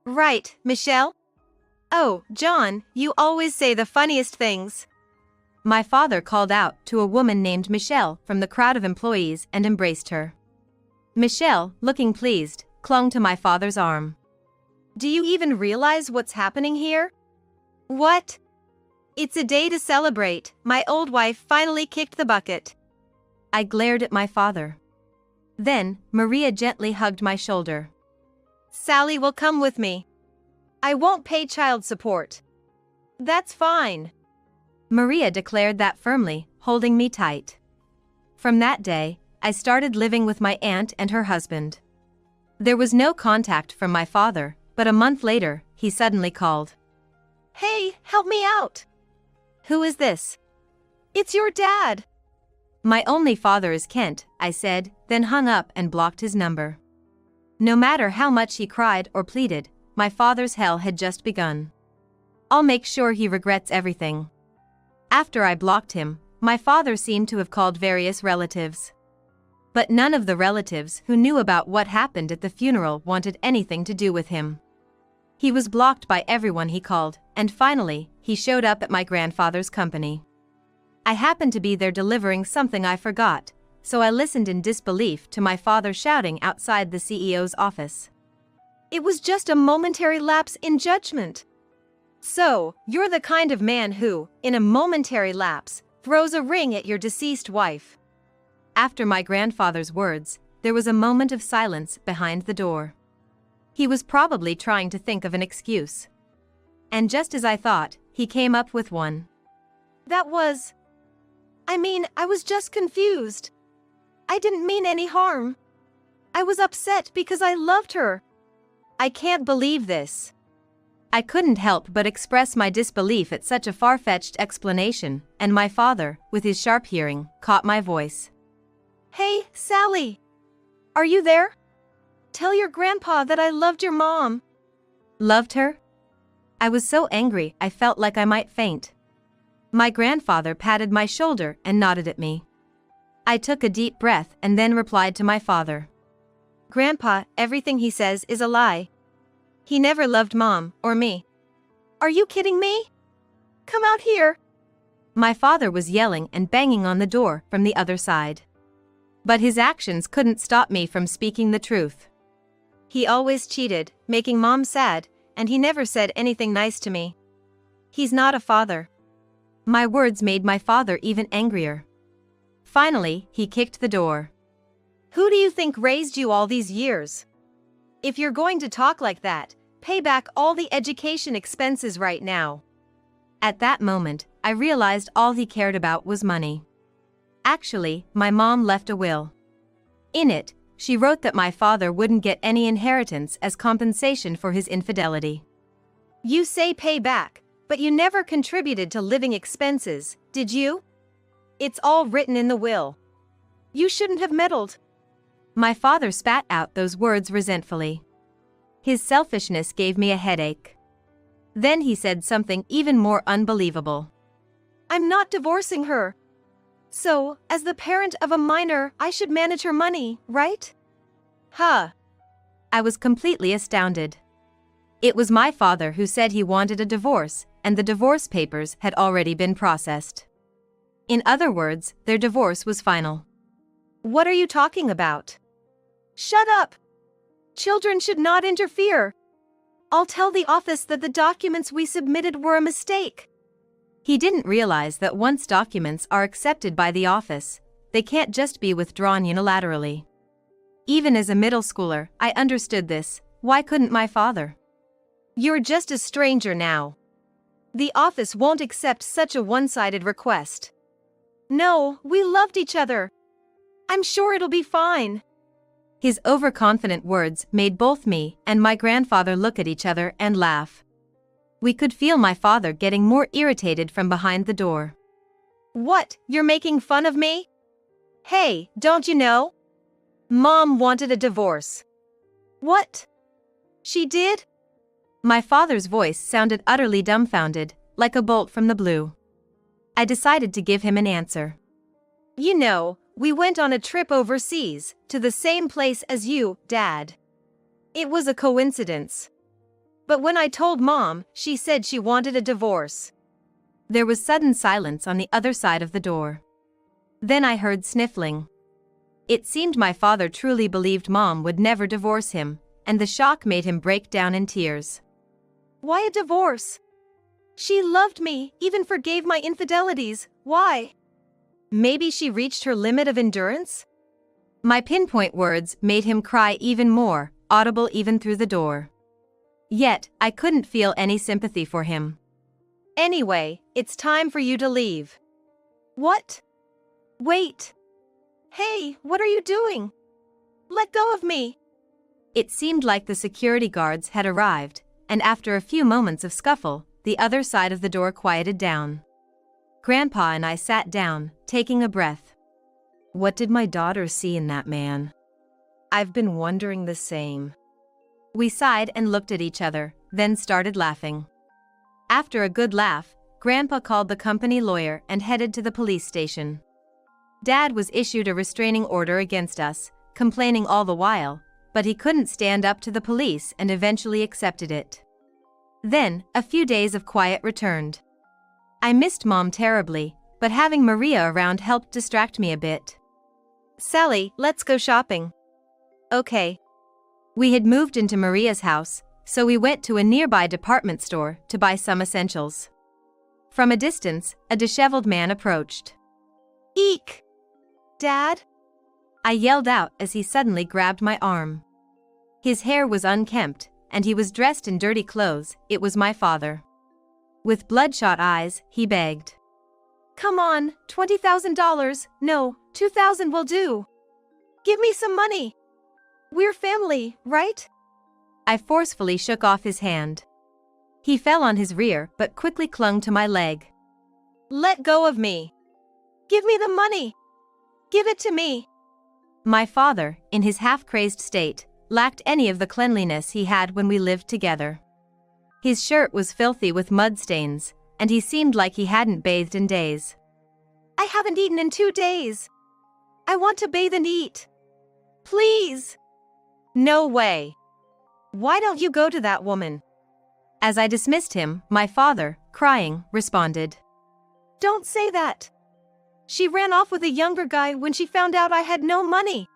Right, Michelle? Oh, John, you always say the funniest things. My father called out to a woman named Michelle from the crowd of employees and embraced her. Michelle, looking pleased, clung to my father's arm. Do you even realize what's happening here? What? It's a day to celebrate. My old wife finally kicked the bucket. I glared at my father. Then, Maria gently hugged my shoulder. Sally will come with me. I won't pay child support. That's fine. Maria declared that firmly, holding me tight. From that day, I started living with my aunt and her husband. There was no contact from my father, but a month later, he suddenly called. Hey, help me out! Who is this? It's your dad. My only father is Kent, I said, then hung up and blocked his number. No matter how much he cried or pleaded, my father's hell had just begun. I'll make sure he regrets everything. After I blocked him, my father seemed to have called various relatives. But none of the relatives who knew about what happened at the funeral wanted anything to do with him. He was blocked by everyone he called, and finally, he showed up at my grandfather's company. I happened to be there delivering something I forgot, so I listened in disbelief to my father shouting outside the CEO's office. It was just a momentary lapse in judgment. So, you're the kind of man who, in a momentary lapse, throws a ring at your deceased wife. After my grandfather's words, there was a moment of silence behind the door. He was probably trying to think of an excuse. And just as I thought, he came up with one. I was just confused. I didn't mean any harm. I was upset because I loved her. I can't believe this. I couldn't help but express my disbelief at such a far-fetched explanation, and my father, with his sharp hearing, caught my voice. Hey, Sally! Are you there? Tell your grandpa that I loved your mom. Loved her? I was so angry I felt like I might faint. My grandfather patted my shoulder and nodded at me. I took a deep breath and then replied to my father. Grandpa, everything he says is a lie. He never loved Mom or me. Are you kidding me? Come out here. My father was yelling and banging on the door from the other side. But his actions couldn't stop me from speaking the truth. He always cheated, making Mom sad, and he never said anything nice to me. He's not a father. My words made my father even angrier. Finally, he kicked the door. Who do you think raised you all these years? If you're going to talk like that, pay back all the education expenses right now. At that moment, I realized all he cared about was money. Actually, my mom left a will. In it, she wrote that my father wouldn't get any inheritance as compensation for his infidelity. You say pay back, but you never contributed to living expenses, did you? It's all written in the will. You shouldn't have meddled. My father spat out those words resentfully. His selfishness gave me a headache. Then he said something even more unbelievable. I'm not divorcing her. So, as the parent of a minor, I should manage her money, right? Huh. I was completely astounded. It was my father who said he wanted a divorce, and the divorce papers had already been processed. In other words, their divorce was final. What are you talking about? Shut up! Children should not interfere. I'll tell the office that the documents we submitted were a mistake. He didn't realize that once documents are accepted by the office, they can't just be withdrawn unilaterally. Even as a middle schooler, I understood this. Why couldn't my father? You're just a stranger now. The office won't accept such a one-sided request. No, we loved each other. I'm sure it'll be fine. His overconfident words made both me and my grandfather look at each other and laugh. We could feel my father getting more irritated from behind the door. What, you're making fun of me? Hey, don't you know? Mom wanted a divorce. What? She did? My father's voice sounded utterly dumbfounded, like a bolt from the blue. I decided to give him an answer. You know, we went on a trip overseas, to the same place as you, Dad. It was a coincidence. But when I told Mom, she said she wanted a divorce. There was sudden silence on the other side of the door. Then I heard sniffling. It seemed my father truly believed Mom would never divorce him, and the shock made him break down in tears. Why a divorce? She loved me, even forgave my infidelities. Why? Maybe she reached her limit of endurance? My pinpoint words made him cry even more, audible even through the door. Yet, I couldn't feel any sympathy for him. Anyway, it's time for you to leave. What? Wait. Hey, what are you doing? Let go of me. It seemed like the security guards had arrived, and after a few moments of scuffle, the other side of the door quieted down. Grandpa and I sat down, taking a breath. What did my daughter see in that man? I've been wondering the same. We sighed and looked at each other, then started laughing. After a good laugh, Grandpa called the company lawyer and headed to the police station. Dad was issued a restraining order against us, complaining all the while, but he couldn't stand up to the police and eventually accepted it. Then, a few days of quiet returned. I missed Mom terribly, but having Maria around helped distract me a bit. Sally, let's go shopping. Okay. We had moved into Maria's house, so we went to a nearby department store to buy some essentials. From a distance, a disheveled man approached. Eek! Dad? I yelled out as he suddenly grabbed my arm. His hair was unkempt, and he was dressed in dirty clothes. It was my father. With bloodshot eyes, he begged. Come on, $20,000, no, $2,000 will do. Give me some money. We're family, right? I forcefully shook off his hand. He fell on his rear but quickly clung to my leg. Let go of me. Give me the money. Give it to me. My father, in his half-crazed state, lacked any of the cleanliness he had when we lived together. His shirt was filthy with mud stains, and he seemed like he hadn't bathed in days. I haven't eaten in 2 days. I want to bathe and eat. Please. No way. Why don't you go to that woman? As I dismissed him, my father, crying, responded. Don't say that. She ran off with a younger guy when she found out I had no money.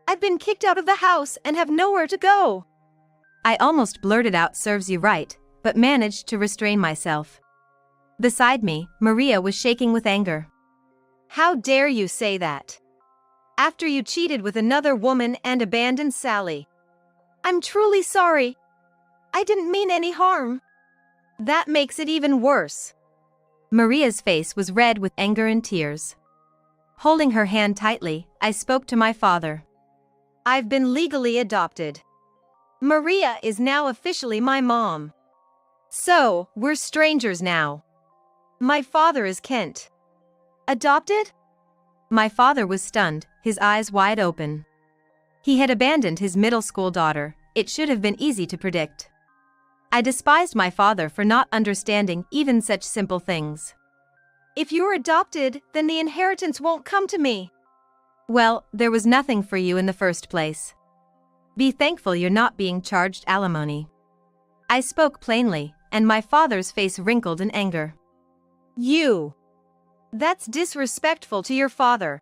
I've been kicked out of the house and have nowhere to go. I almost blurted out serves you right, but managed to restrain myself. Beside me, Maria was shaking with anger. How dare you say that? After you cheated with another woman and abandoned Sally. I'm truly sorry. I didn't mean any harm. That makes it even worse. Maria's face was red with anger and tears. Holding her hand tightly, I spoke to my father. I've been legally adopted. Maria is now officially my mom. So, we're strangers now. My father is Kent. Adopted? My father was stunned, his eyes wide open. He had abandoned his middle school daughter. It should have been easy to predict. I despised my father for not understanding even such simple things. If you're adopted, then the inheritance won't come to me. Well, there was nothing for you in the first place. Be thankful you're not being charged alimony. I spoke plainly, and my father's face wrinkled in anger. You. That's disrespectful to your father.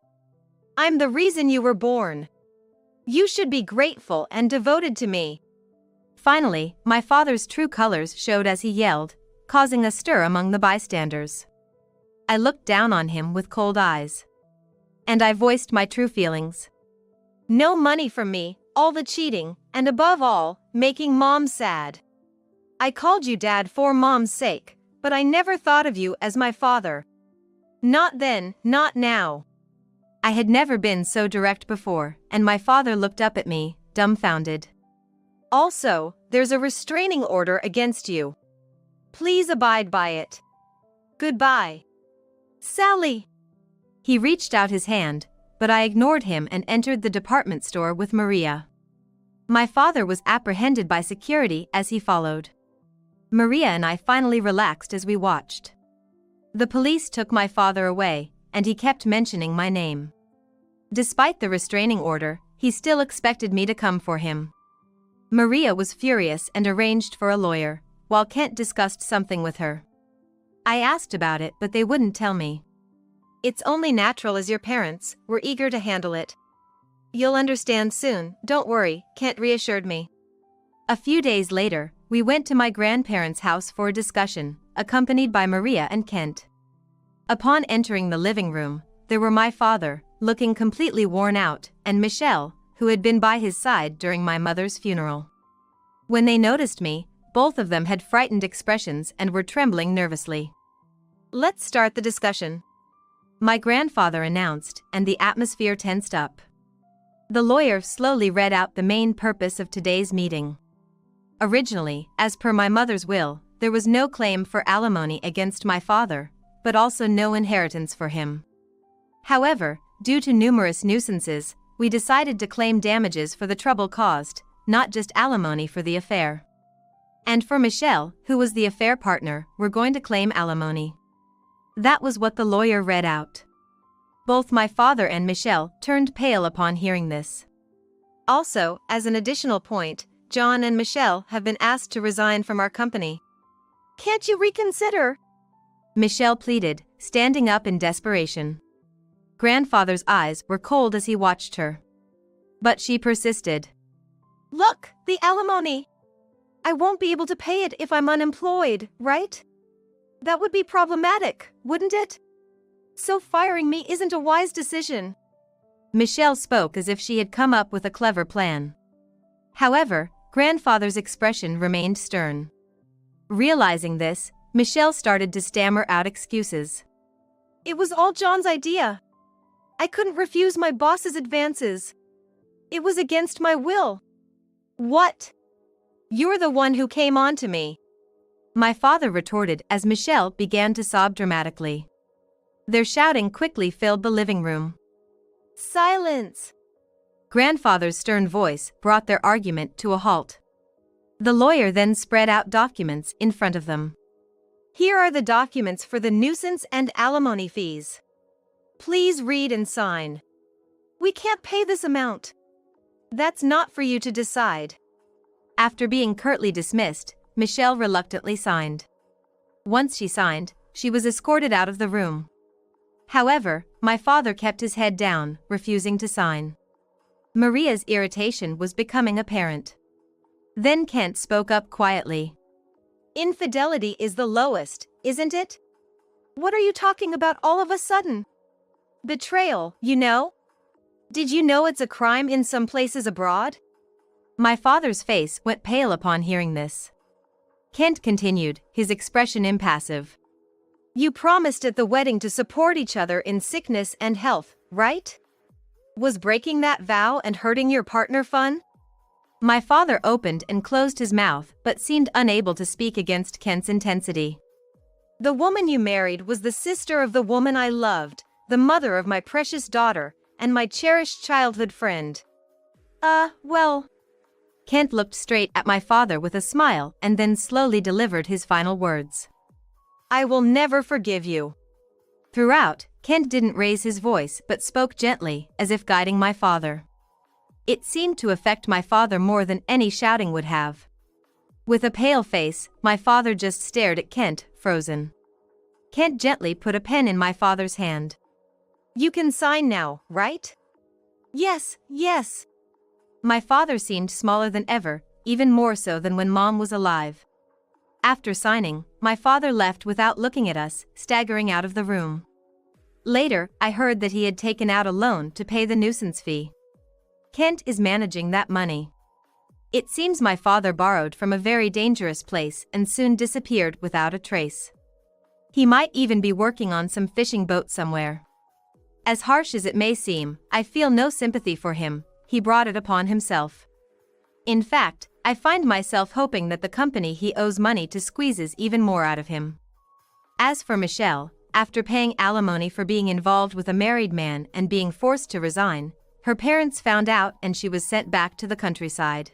I'm the reason you were born. You should be grateful and devoted to me. Finally, my father's true colors showed as he yelled, causing a stir among the bystanders. I looked down on him with cold eyes. And I voiced my true feelings. No money from me, all the cheating, and above all, making Mom sad. I called you Dad for Mom's sake, but I never thought of you as my father. Not then, not now. I had never been so direct before, and my father looked up at me, dumbfounded. Also, there's a restraining order against you. Please abide by it. Goodbye. Sally. He reached out his hand, but I ignored him and entered the department store with Maria. My father was apprehended by security as he followed. Maria and I finally relaxed as we watched. The police took my father away, and he kept mentioning my name. Despite the restraining order, he still expected me to come for him. Maria was furious and arranged for a lawyer, while Kent discussed something with her. I asked about it, but they wouldn't tell me. It's only natural as your parents, we're eager to handle it. You'll understand soon, don't worry, Kent reassured me. A few days later, we went to my grandparents' house for a discussion, accompanied by Maria and Kent. Upon entering the living room, there were my father, looking completely worn out, and Michelle, who had been by his side during my mother's funeral. When they noticed me, both of them had frightened expressions and were trembling nervously. Let's start the discussion, my grandfather announced, and the atmosphere tensed up. The lawyer slowly read out the main purpose of today's meeting. Originally, as per my mother's will, there was no claim for alimony against my father, but also no inheritance for him. However, due to numerous nuisances, we decided to claim damages for the trouble caused, not just alimony for the affair. And for Michelle, who was the affair partner, we're going to claim alimony. That was what the lawyer read out. Both my father and Michelle turned pale upon hearing this. Also, as an additional point, John and Michelle have been asked to resign from our company. Can't you reconsider? Michelle pleaded, standing up in desperation. Grandfather's eyes were cold as he watched her. But she persisted. Look, the alimony. I won't be able to pay it if I'm unemployed, right? That would be problematic, wouldn't it? So firing me isn't a wise decision. Michelle spoke as if she had come up with a clever plan. However, grandfather's expression remained stern. Realizing this, Michelle started to stammer out excuses. It was all John's idea. I couldn't refuse my boss's advances. It was against my will. What? You're the one who came on to me. My father retorted as Michelle began to sob dramatically. Their shouting quickly filled the living room. Silence! Grandfather's stern voice brought their argument to a halt. The lawyer then spread out documents in front of them. Here are the documents for the nuisance and alimony fees. Please read and sign. We can't pay this amount. That's not for you to decide. After being curtly dismissed, Michelle reluctantly signed. Once she signed, she was escorted out of the room. However, my father kept his head down, refusing to sign. Maria's irritation was becoming apparent. Then Kent spoke up quietly. Infidelity is the lowest, isn't it? What are you talking about all of a sudden? Betrayal, you know? Did you know it's a crime in some places abroad? My father's face went pale upon hearing this. Kent continued, his expression impassive. You promised at the wedding to support each other in sickness and health, right? Was breaking that vow and hurting your partner fun? My father opened and closed his mouth but seemed unable to speak against Kent's intensity. The woman you married was the sister of the woman I loved, the mother of my precious daughter, and my cherished childhood friend. Well. Kent looked straight at my father with a smile and then slowly delivered his final words. I will never forgive you. Throughout, Kent didn't raise his voice but spoke gently, as if guiding my father. It seemed to affect my father more than any shouting would have. With a pale face, my father just stared at Kent, frozen. Kent gently put a pen in my father's hand. You can sign now, right? Yes. My father seemed smaller than ever, even more so than when Mom was alive. After signing, my father left without looking at us, staggering out of the room. Later, I heard that he had taken out a loan to pay the nuisance fee. Kent is managing that money. It seems my father borrowed from a very dangerous place and soon disappeared without a trace. He might even be working on some fishing boat somewhere. As harsh as it may seem, I feel no sympathy for him. He brought it upon himself. In fact, I find myself hoping that the company he owes money to squeezes even more out of him. As for Michelle, after paying alimony for being involved with a married man and being forced to resign, her parents found out and she was sent back to the countryside.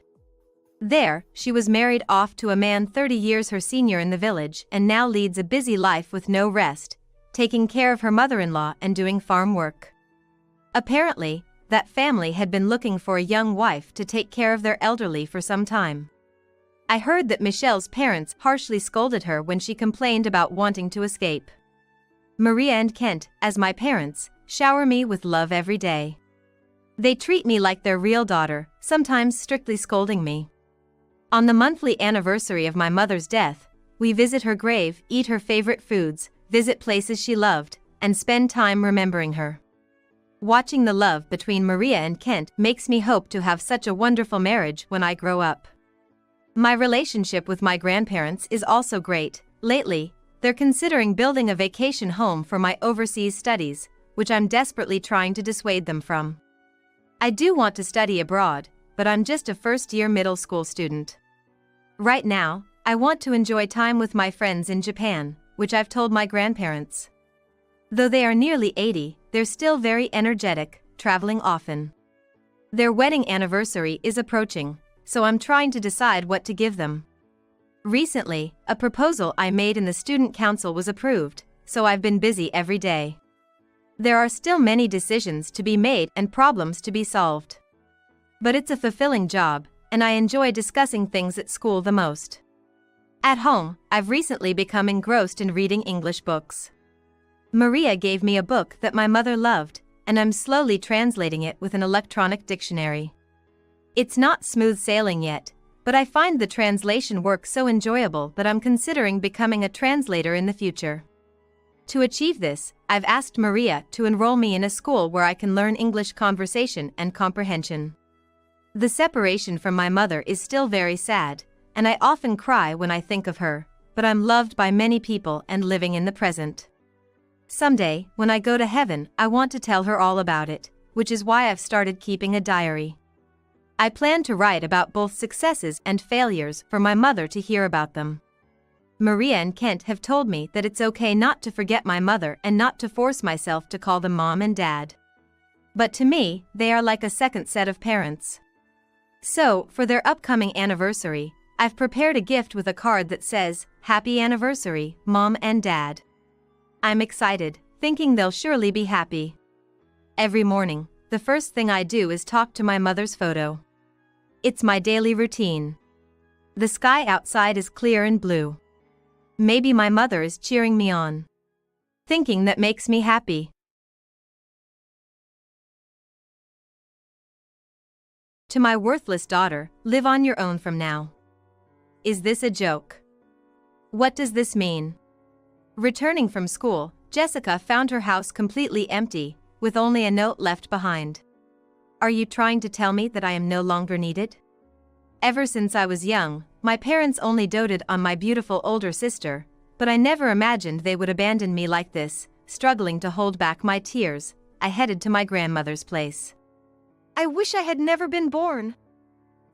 There, she was married off to a man 30 years her senior in the village and now leads a busy life with no rest, taking care of her mother-in-law and doing farm work. Apparently, that family had been looking for a young wife to take care of their elderly for some time. I heard that Michelle's parents harshly scolded her when she complained about wanting to escape. Maria and Kent, as my parents, shower me with love every day. They treat me like their real daughter, sometimes strictly scolding me. On the monthly anniversary of my mother's death, we visit her grave, eat her favorite foods, visit places she loved, and spend time remembering her. Watching the love between Maria and Kent makes me hope to have such a wonderful marriage when I grow up. My relationship with my grandparents is also great. Lately, they're considering building a vacation home for my overseas studies, which I'm desperately trying to dissuade them from. I do want to study abroad, but I'm just a first-year middle school student. Right now, I want to enjoy time with my friends in Japan, which I've told my grandparents. Though they are nearly 80, they're still very energetic, traveling often. Their wedding anniversary is approaching, so I'm trying to decide what to give them. Recently, a proposal I made in the student council was approved, so I've been busy every day. There are still many decisions to be made and problems to be solved. But it's a fulfilling job, and I enjoy discussing things at school the most. At home, I've recently become engrossed in reading English books. Maria gave me a book that my mother loved, and I'm slowly translating it with an electronic dictionary. It's not smooth sailing yet, but I find the translation work so enjoyable that I'm considering becoming a translator in the future. To achieve this, I've asked Maria to enroll me in a school where I can learn English conversation and comprehension. The separation from my mother is still very sad, and I often cry when I think of her, but I'm loved by many people and living in the present. Someday, when I go to heaven, I want to tell her all about it, which is why I've started keeping a diary. I plan to write about both successes and failures for my mother to hear about them. Maria and Kent have told me that it's okay not to forget my mother and not to force myself to call them Mom and Dad. But to me, they are like a second set of parents. So, for their upcoming anniversary, I've prepared a gift with a card that says, "Happy Anniversary, Mom and Dad." I'm excited, thinking they'll surely be happy. Every morning, the first thing I do is talk to my mother's photo. It's my daily routine. The sky outside is clear and blue. Maybe my mother is cheering me on. Thinking that makes me happy. To my worthless daughter, live on your own from now. Is this a joke? What does this mean? Returning from school, Jessica found her house completely empty, with only a note left behind. Are you trying to tell me that I am no longer needed? Ever since I was young, my parents only doted on my beautiful older sister, but I never imagined they would abandon me like this. Struggling to hold back my tears, I headed to my grandmother's place. I wish I had never been born.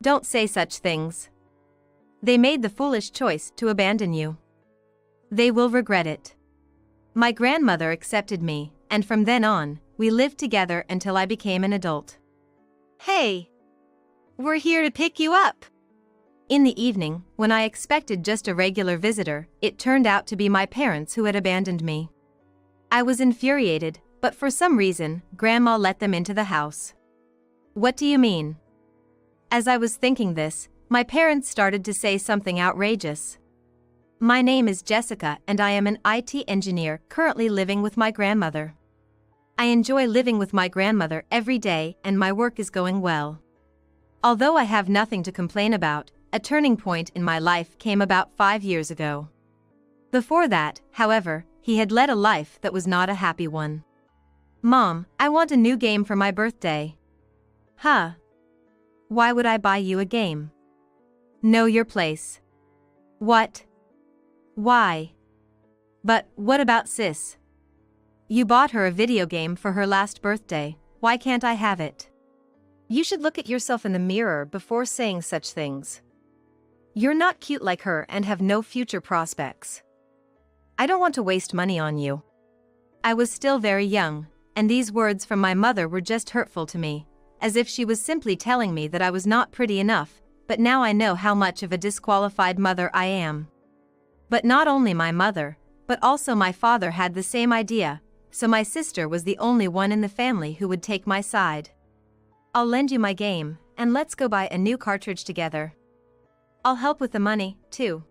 Don't say such things. They made the foolish choice to abandon you. They will regret it. My grandmother accepted me, and from then on, we lived together until I became an adult. Hey! We're here to pick you up. In the evening, when I expected just a regular visitor, it turned out to be my parents who had abandoned me. I was infuriated, but for some reason, Grandma let them into the house. What do you mean? As I was thinking this, my parents started to say something outrageous. My name is Jessica and I am an IT engineer currently living with my grandmother. I enjoy living with my grandmother every day and my work is going well. Although I have nothing to complain about, a turning point in my life came about 5 years ago. Before that, however, he had led a life that was not a happy one. Mom, I want a new game for my birthday. Huh? Why would I buy you a game? Know your place. What? Why? But what about sis? You bought her a video game for her last birthday, why can't I have it? You should look at yourself in the mirror before saying such things. You're not cute like her and have no future prospects. I don't want to waste money on you. I was still very young, and these words from my mother were just hurtful to me, as if she was simply telling me that I was not pretty enough, but now I know how much of a disqualified mother I am. But not only my mother, but also my father had the same idea, so my sister was the only one in the family who would take my side. I'll lend you my game, and let's go buy a new cartridge together. I'll help with the money, too.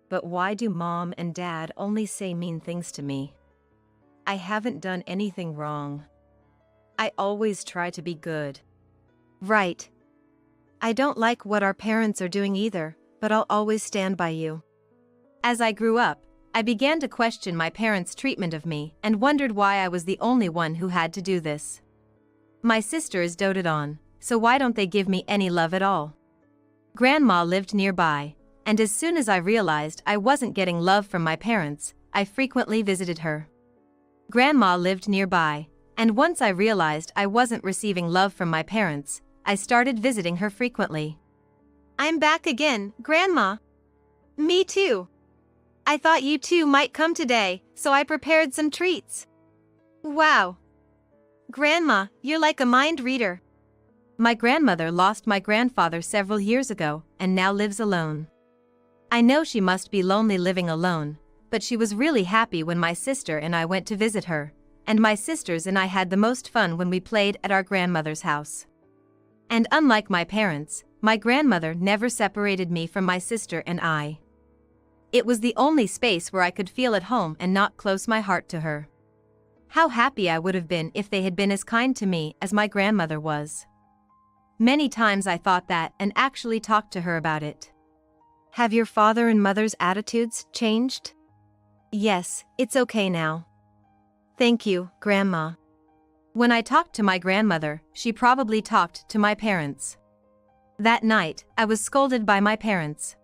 But why do Mom and Dad only say mean things to me? I haven't done anything wrong. I always try to be good. Right. I don't like what our parents are doing either, but I'll always stand by you. As I grew up, I began to question my parents' treatment of me and wondered why I was the only one who had to do this. My sister is doted on, so why don't they give me any love at all? Grandma lived nearby, and as soon as I realized I wasn't getting love from my parents, I frequently visited her. Grandma lived nearby, and once I realized I wasn't receiving love from my parents, I started visiting her frequently. I'm back again, Grandma. Me too. I thought you two might come today, so I prepared some treats. Wow. Grandma, you're like a mind reader. My grandmother lost my grandfather several years ago and now lives alone. I know she must be lonely living alone, but she was really happy when my sister and I went to visit her, and my sisters and I had the most fun when we played at our grandmother's house. And unlike my parents, my grandmother never separated me from my sister and I. It was the only space where I could feel at home and not close my heart to her. How happy I would have been if they had been as kind to me as my grandmother was. Many times I thought that and actually talked to her about it. Have your father and mother's attitudes changed? Yes, it's okay now. Thank you, Grandma. When I talked to my grandmother, she probably talked to my parents. That night, I was scolded by my parents.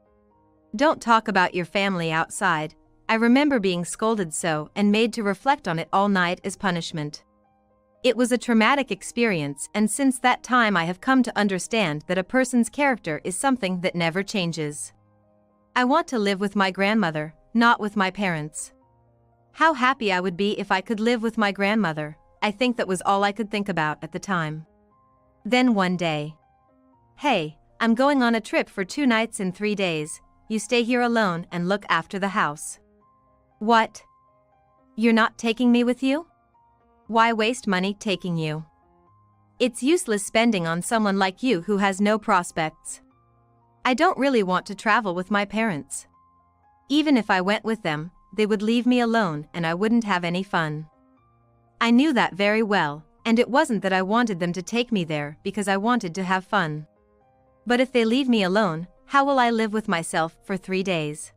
Don't talk about your family outside. I remember being scolded so and made to reflect on it all night as punishment. It was a traumatic experience, and since that time I have come to understand that a person's character is something that never changes. I want to live with my grandmother, not with my parents. How happy I would be if I could live with my grandmother. I think that was all I could think about at the time. Then one day. Hey, I'm going on a trip for 2 nights and 3 days. You stay here alone and look after the house. What? You're not taking me with you? Why waste money taking you? It's useless spending on someone like you who has no prospects. I don't really want to travel with my parents. Even if I went with them, they would leave me alone and I wouldn't have any fun. I knew that very well, and it wasn't that I wanted them to take me there because I wanted to have fun. But if they leave me alone, how will I live with myself for 3 days?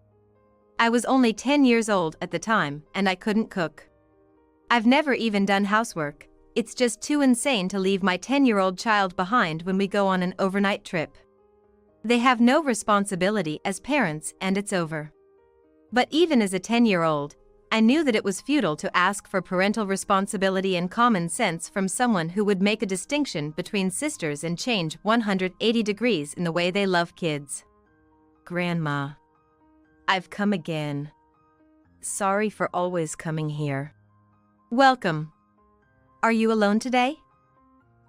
I was only 10 years old at the time, and I couldn't cook. I've never even done housework. It's just too insane to leave my 10-year-old child behind when we go on an overnight trip. They have no responsibility as parents and it's over. But even as a 10-year-old, I knew that it was futile to ask for parental responsibility and common sense from someone who would make a distinction between sisters and change 180 degrees in the way they love kids. Grandma. I've come again. Sorry for always coming here. Welcome. Are you alone today?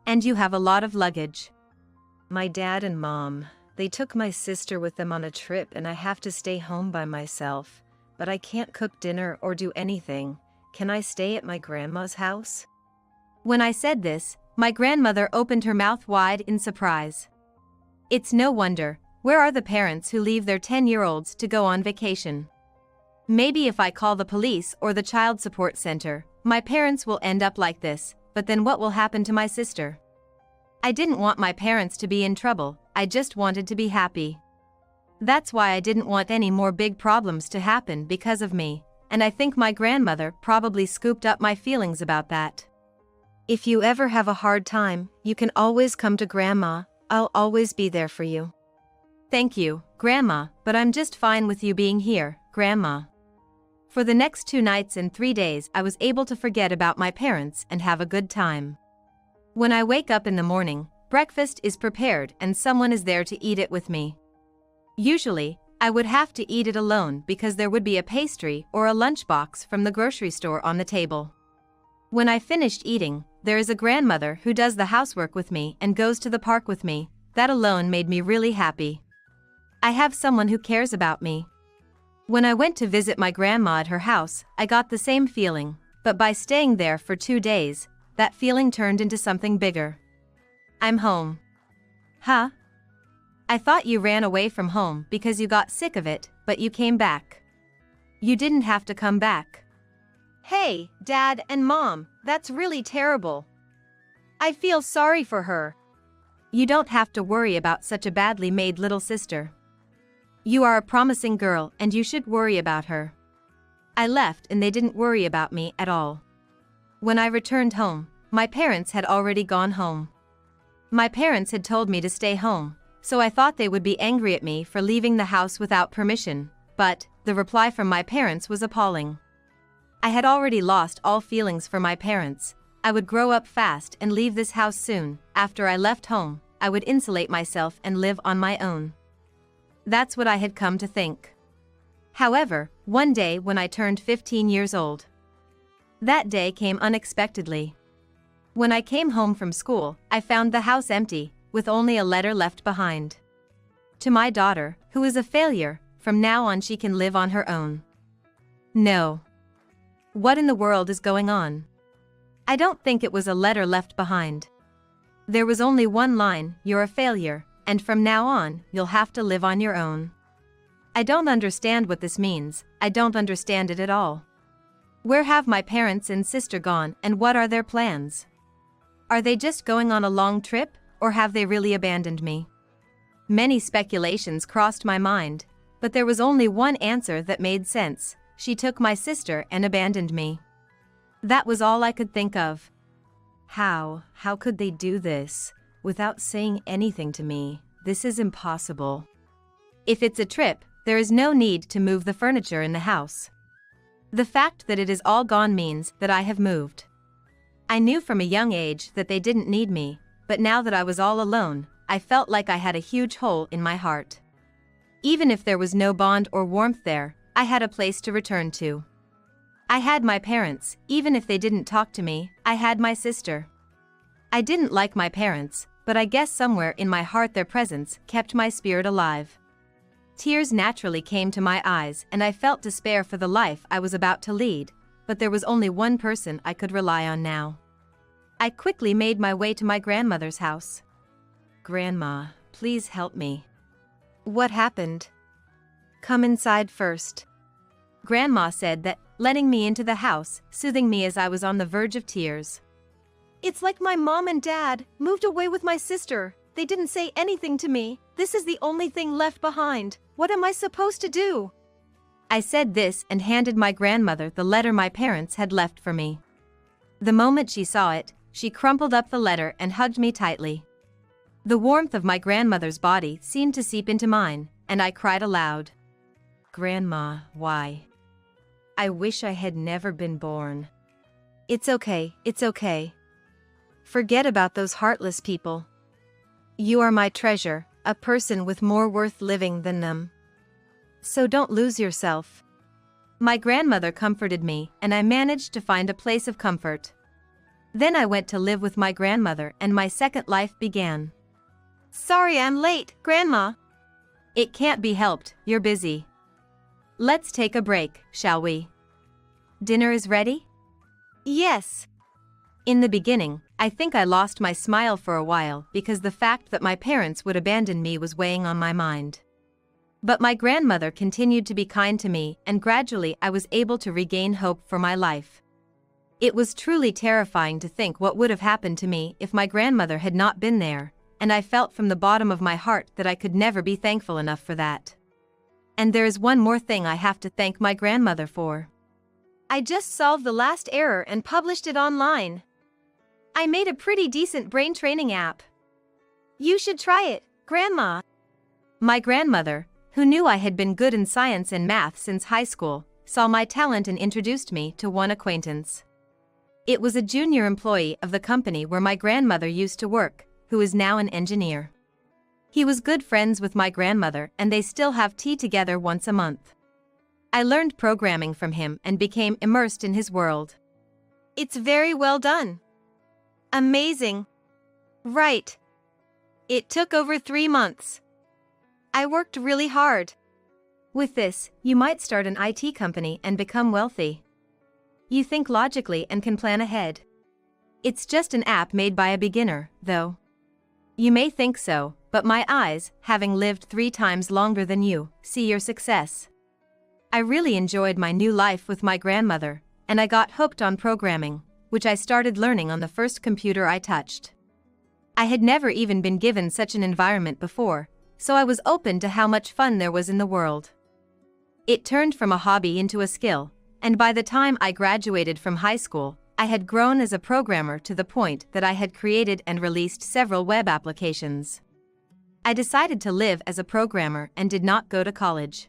And you have a lot of luggage. My dad and mom, they took my sister with them on a trip and I have to stay home by myself. But I can't cook dinner or do anything. Can I stay at my grandma's house? When I said this, my grandmother opened her mouth wide in surprise. It's no wonder. Where are the parents who leave their 10-year-olds to go on vacation? Maybe if I call the police or the child support center, my parents will end up like this, but then what will happen to my sister? I didn't want my parents to be in trouble, I just wanted to be happy. That's why I didn't want any more big problems to happen because of me, and I think my grandmother probably scooped up my feelings about that. If you ever have a hard time, you can always come to Grandma, I'll always be there for you. Thank you, Grandma, but I'm just fine with you being here, Grandma. For the next 2 nights and 3 days I was able to forget about my parents and have a good time. When I wake up in the morning, breakfast is prepared and someone is there to eat it with me. Usually, I would have to eat it alone because there would be a pastry or a lunchbox from the grocery store on the table. When I finished eating, there is a grandmother who does the housework with me and goes to the park with me. That alone made me really happy. I have someone who cares about me. When I went to visit my grandma at her house, I got the same feeling, but by staying there for 2 days, that feeling turned into something bigger. I'm home. Huh? I thought you ran away from home because you got sick of it, but you came back. You didn't have to come back. Hey, Dad and Mom, that's really terrible. I feel sorry for her. You don't have to worry about such a badly made little sister. You are a promising girl and you should worry about her. I left and they didn't worry about me at all. When I returned home, my parents had already gone home. My parents had told me to stay home, so I thought they would be angry at me for leaving the house without permission, but the reply from my parents was appalling. I had already lost all feelings for my parents. I would grow up fast and leave this house soon. After I left home, I would insulate myself and live on my own. That's what I had come to think. However, one day when I turned 15 years old, that day came unexpectedly. When I came home from school, I found the house empty, with only a letter left behind. To my daughter, who is a failure, from now on she can live on her own. No. What in the world is going on? I don't think it was a letter left behind. There was only one line, you're a failure, and from now on, you'll have to live on your own. I don't understand what this means, I don't understand it at all. Where have my parents and sister gone and what are their plans? Are they just going on a long trip, or have they really abandoned me? Many speculations crossed my mind, but there was only one answer that made sense. She took my sister and abandoned me. That was all I could think of. How could they do this? Without saying anything to me, this is impossible. If it's a trip, there is no need to move the furniture in the house. The fact that it is all gone means that I have moved. I knew from a young age that they didn't need me, but now that I was all alone, I felt like I had a huge hole in my heart. Even if there was no bond or warmth there, I had a place to return to. I had my parents, even if they didn't talk to me, I had my sister. I didn't like my parents, but I guess somewhere in my heart their presence kept my spirit alive. Tears naturally came to my eyes and I felt despair for the life I was about to lead, but there was only one person I could rely on now. I quickly made my way to my grandmother's house. Grandma, please help me. What happened? Come inside first. Grandma said that, letting me into the house, soothing me as I was on the verge of tears. It's like my mom and dad moved away with my sister. They didn't say anything to me. This is the only thing left behind. What am I supposed to do? I said this and handed my grandmother the letter my parents had left for me. The moment she saw it, she crumpled up the letter and hugged me tightly. The warmth of my grandmother's body seemed to seep into mine, and I cried aloud. Grandma, why? I wish I had never been born. It's okay, it's okay. Forget about those heartless people. You are my treasure, a person with more worth living than them. So don't lose yourself. My grandmother comforted me, and I managed to find a place of comfort. Then I went to live with my grandmother, and my second life began. Sorry I'm late, Grandma. It can't be helped, you're busy. Let's take a break, shall we? Dinner is ready? Yes. In the beginning, I think I lost my smile for a while because the fact that my parents would abandon me was weighing on my mind. But my grandmother continued to be kind to me, and gradually I was able to regain hope for my life. It was truly terrifying to think what would have happened to me if my grandmother had not been there, and I felt from the bottom of my heart that I could never be thankful enough for that. And there is one more thing I have to thank my grandmother for. I just solved the last error and published it online. I made a pretty decent brain training app. You should try it, Grandma. My grandmother, who knew I had been good in science and math since high school, saw my talent and introduced me to one acquaintance. It was a junior employee of the company where my grandmother used to work, who is now an engineer. He was good friends with my grandmother, and they still have tea together once a month. I learned programming from him and became immersed in his world. It's very well done. Amazing. Right. It took over 3 months. I worked really hard. With this, you might start an IT company and become wealthy. You think logically and can plan ahead. It's just an app made by a beginner, though. You may think so, but my eyes, having lived 3 times longer than you, see your success. I really enjoyed my new life with my grandmother, and I got hooked on programming, which I started learning on the first computer I touched. I had never even been given such an environment before, so I was open to how much fun there was in the world. It turned from a hobby into a skill, and by the time I graduated from high school, I had grown as a programmer to the point that I had created and released several web applications. I decided to live as a programmer and did not go to college.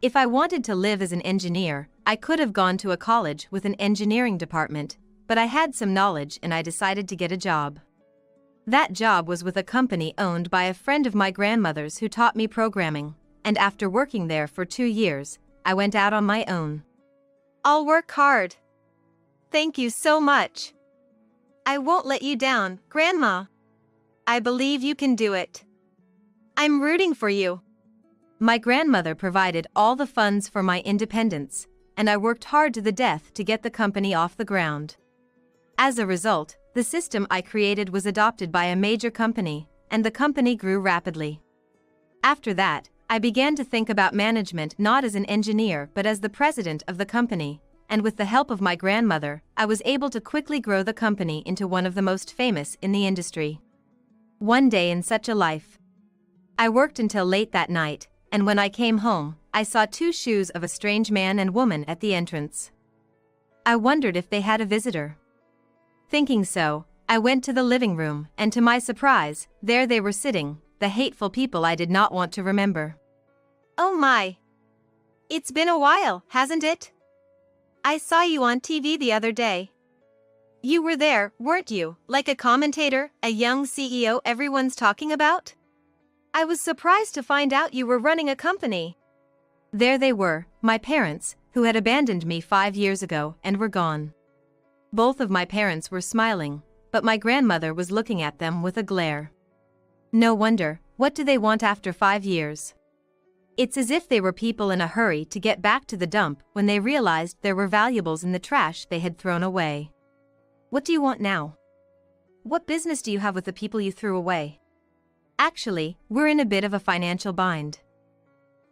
If I wanted to live as an engineer, I could have gone to a college with an engineering department, but I had some knowledge and I decided to get a job. That job was with a company owned by a friend of my grandmother's who taught me programming, and after working there for 2 years, I went out on my own. I'll work hard. Thank you so much. I won't let you down, Grandma. I believe you can do it. I'm rooting for you. My grandmother provided all the funds for my independence, and I worked hard to the death to get the company off the ground. As a result, the system I created was adopted by a major company, and the company grew rapidly. After that, I began to think about management not as an engineer but as the president of the company, and with the help of my grandmother, I was able to quickly grow the company into one of the most famous in the industry. One day in such a life. I worked until late that night, and when I came home, I saw 2 shoes of a strange man and woman at the entrance. I wondered if they had a visitor. Thinking so, I went to the living room, and to my surprise, there they were sitting, the hateful people I did not want to remember. Oh my! It's been a while, hasn't it? I saw you on TV the other day. You were there, weren't you, like a commentator, a young CEO everyone's talking about? I was surprised to find out you were running a company. There they were, my parents, who had abandoned me 5 years ago and were gone. Both of my parents were smiling, but my grandmother was looking at them with a glare. No wonder, what do they want after 5 years? It's as if they were people in a hurry to get back to the dump when they realized there were valuables in the trash they had thrown away. What do you want now? What business do you have with the people you threw away? Actually, we're in a bit of a financial bind.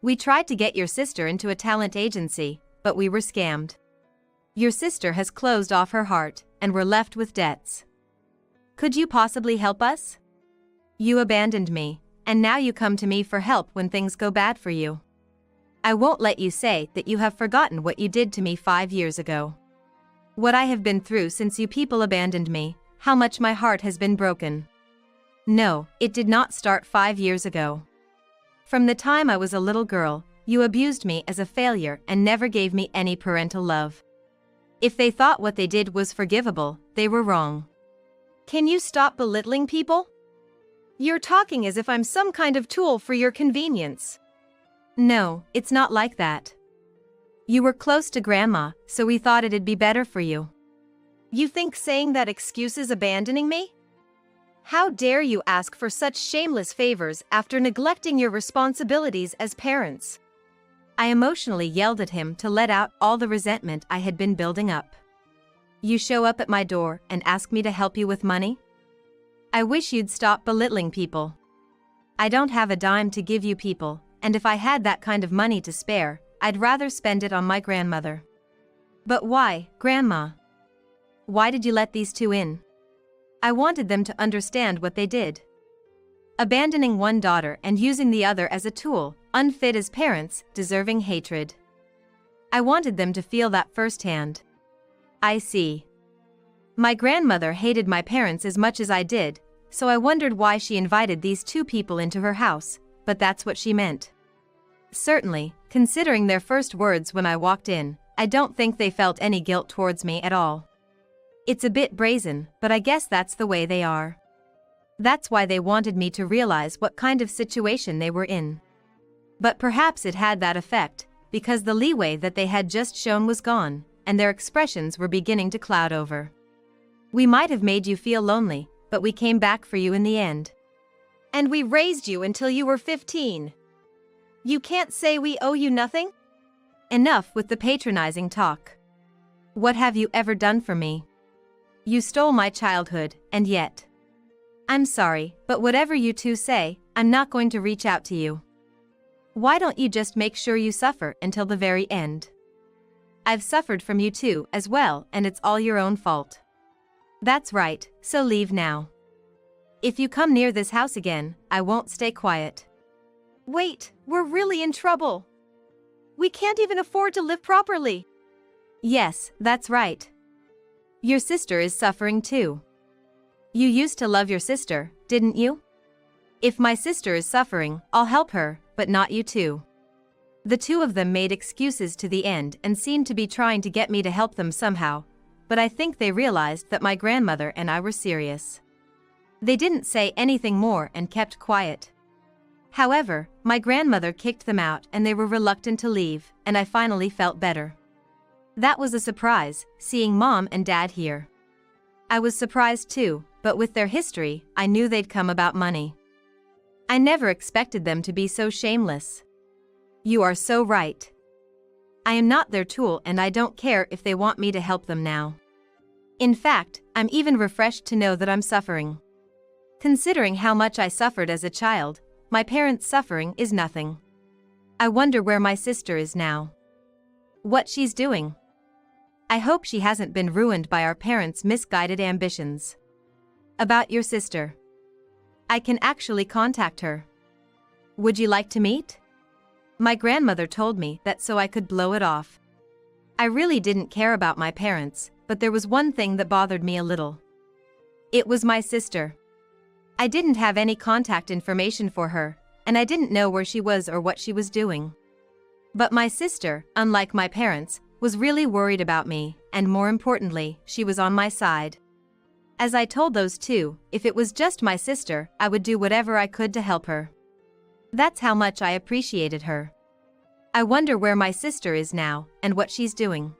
We tried to get your sister into a talent agency, but we were scammed. Your sister has closed off her heart, and we're left with debts. Could you possibly help us? You abandoned me, and now you come to me for help when things go bad for you. I won't let you say that you have forgotten what you did to me 5 years ago. What I have been through since you people abandoned me, how much my heart has been broken. No, it did not start 5 years ago. From the time I was a little girl, you abused me as a failure and never gave me any parental love. If they thought what they did was forgivable, they were wrong. Can you stop belittling people? You're talking as if I'm some kind of tool for your convenience. No, it's not like that. You were close to Grandma, so we thought it'd be better for you. You think saying that excuse is abandoning me? How dare you ask for such shameless favors after neglecting your responsibilities as parents? I emotionally yelled at him to let out all the resentment I had been building up. You show up at my door and ask me to help you with money? I wish you'd stop belittling people. I don't have a dime to give you people, and if I had that kind of money to spare, I'd rather spend it on my grandmother. But why, Grandma? Why did you let these two in? I wanted them to understand what they did. Abandoning one daughter and using the other as a tool, unfit as parents, deserving hatred. I wanted them to feel that firsthand. I see. My grandmother hated my parents as much as I did, so I wondered why she invited these two people into her house, but that's what she meant. Certainly, considering their first words when I walked in, I don't think they felt any guilt towards me at all. It's a bit brazen, but I guess that's the way they are. That's why they wanted me to realize what kind of situation they were in. But perhaps it had that effect, because the leeway that they had just shown was gone, and their expressions were beginning to cloud over. We might have made you feel lonely, but we came back for you in the end. And we raised you until you were 15. You can't say we owe you nothing? Enough with the patronizing talk. What have you ever done for me? You stole my childhood, and yet. I'm sorry, but whatever you two say, I'm not going to reach out to you. Why don't you just make sure you suffer until the very end? I've suffered from you too as well, and it's all your own fault. That's right, so leave now. If you come near this house again, I won't stay quiet. Wait, we're really in trouble. We can't even afford to live properly. Yes, that's right. Your sister is suffering too. You used to love your sister, didn't you? If my sister is suffering, I'll help her, but not you two. The two of them made excuses to the end and seemed to be trying to get me to help them somehow, but I think they realized that my grandmother and I were serious. They didn't say anything more and kept quiet. However, my grandmother kicked them out and they were reluctant to leave, and I finally felt better. That was a surprise, seeing Mom and Dad here. I was surprised too, but with their history, I knew they'd come about money. I never expected them to be so shameless. You are so right. I am not their tool and I don't care if they want me to help them now. In fact, I'm even refreshed to know that I'm suffering. Considering how much I suffered as a child, my parents' suffering is nothing. I wonder where my sister is now. What she's doing. I hope she hasn't been ruined by our parents' misguided ambitions. About your sister. I can actually contact her. Would you like to meet? My grandmother told me that so I could blow it off. I really didn't care about my parents, but there was one thing that bothered me a little. It was my sister. I didn't have any contact information for her, and I didn't know where she was or what she was doing. But my sister, unlike my parents, was really worried about me, and more importantly, she was on my side. As I told those two, if it was just my sister, I would do whatever I could to help her. That's how much I appreciated her. I wonder where my sister is now, and what she's doing.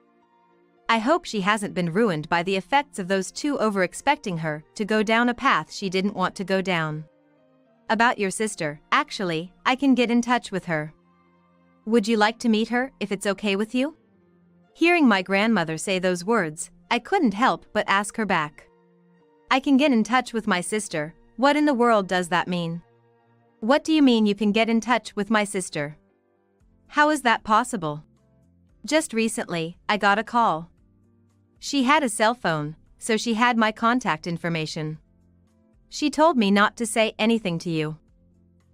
I hope she hasn't been ruined by the effects of those two over-expecting her to go down a path she didn't want to go down. About your sister, actually, I can get in touch with her. Would you like to meet her, if it's okay with you? Hearing my grandmother say those words, I couldn't help but ask her back. I can get in touch with my sister, what in the world does that mean? What do you mean you can get in touch with my sister? How is that possible? Just recently, I got a call. She had a cell phone, so she had my contact information. She told me not to say anything to you.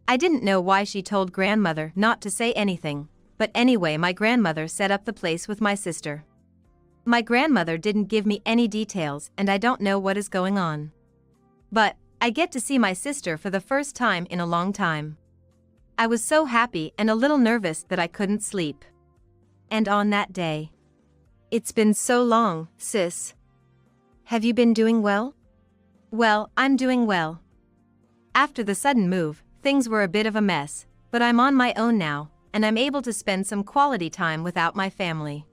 I didn't know why she told grandmother not to say anything, but anyway, my grandmother set up the place with my sister. My grandmother didn't give me any details and I don't know what is going on. But I get to see my sister for the first time in a long time. I was so happy and a little nervous that I couldn't sleep. And on that day. It's been so long, sis. Have you been doing well? Well, I'm doing well. After the sudden move, things were a bit of a mess, but I'm on my own now, and I'm able to spend some quality time without my family.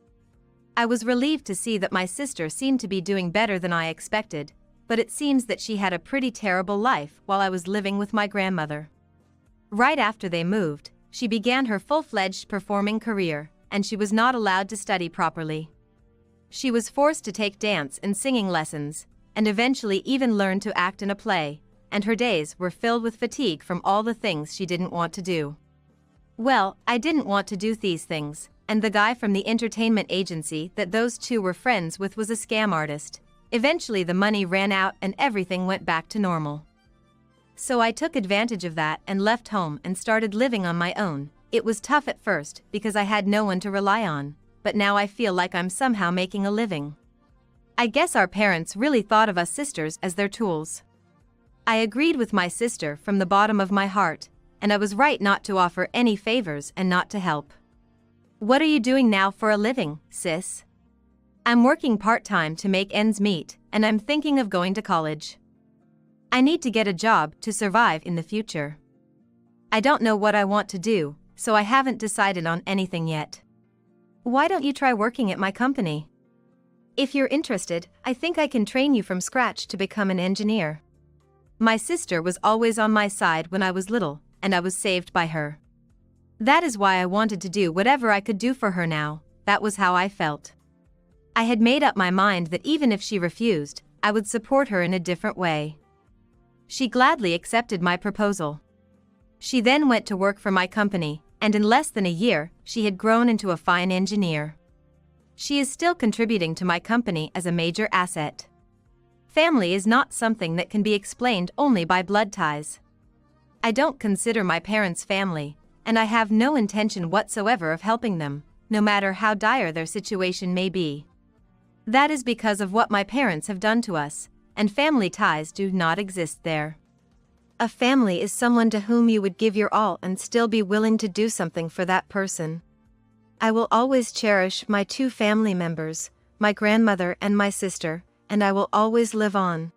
I was relieved to see that my sister seemed to be doing better than I expected, but it seems that she had a pretty terrible life while I was living with my grandmother. Right after they moved, she began her full-fledged performing career, and she was not allowed to study properly. She was forced to take dance and singing lessons, and eventually even learn to act in a play, and her days were filled with fatigue from all the things she didn't want to do. Well, I didn't want to do these things, and the guy from the entertainment agency that those two were friends with was a scam artist. Eventually the money ran out and everything went back to normal. So I took advantage of that and left home and started living on my own. It was tough at first because I had no one to rely on, but now I feel like I'm somehow making a living. I guess our parents really thought of us sisters as their tools. I agreed with my sister from the bottom of my heart, and I was right not to offer any favors and not to help. What are you doing now for a living, sis? I'm working part-time to make ends meet, and I'm thinking of going to college. I need to get a job to survive in the future. I don't know what I want to do, so I haven't decided on anything yet. Why don't you try working at my company? If you're interested, I think I can train you from scratch to become an engineer. My sister was always on my side when I was little, and I was saved by her. That is why I wanted to do whatever I could do for her now. That was how I felt. I had made up my mind that even if she refused, I would support her in a different way. She gladly accepted my proposal. She then went to work for my company, and in less than a year, she had grown into a fine engineer. She is still contributing to my company as a major asset. Family is not something that can be explained only by blood ties. I don't consider my parents family, and I have no intention whatsoever of helping them, no matter how dire their situation may be. That is because of what my parents have done to us, and family ties do not exist there. A family is someone to whom you would give your all and still be willing to do something for that person. I will always cherish my two family members, my grandmother and my sister, and I will always live on.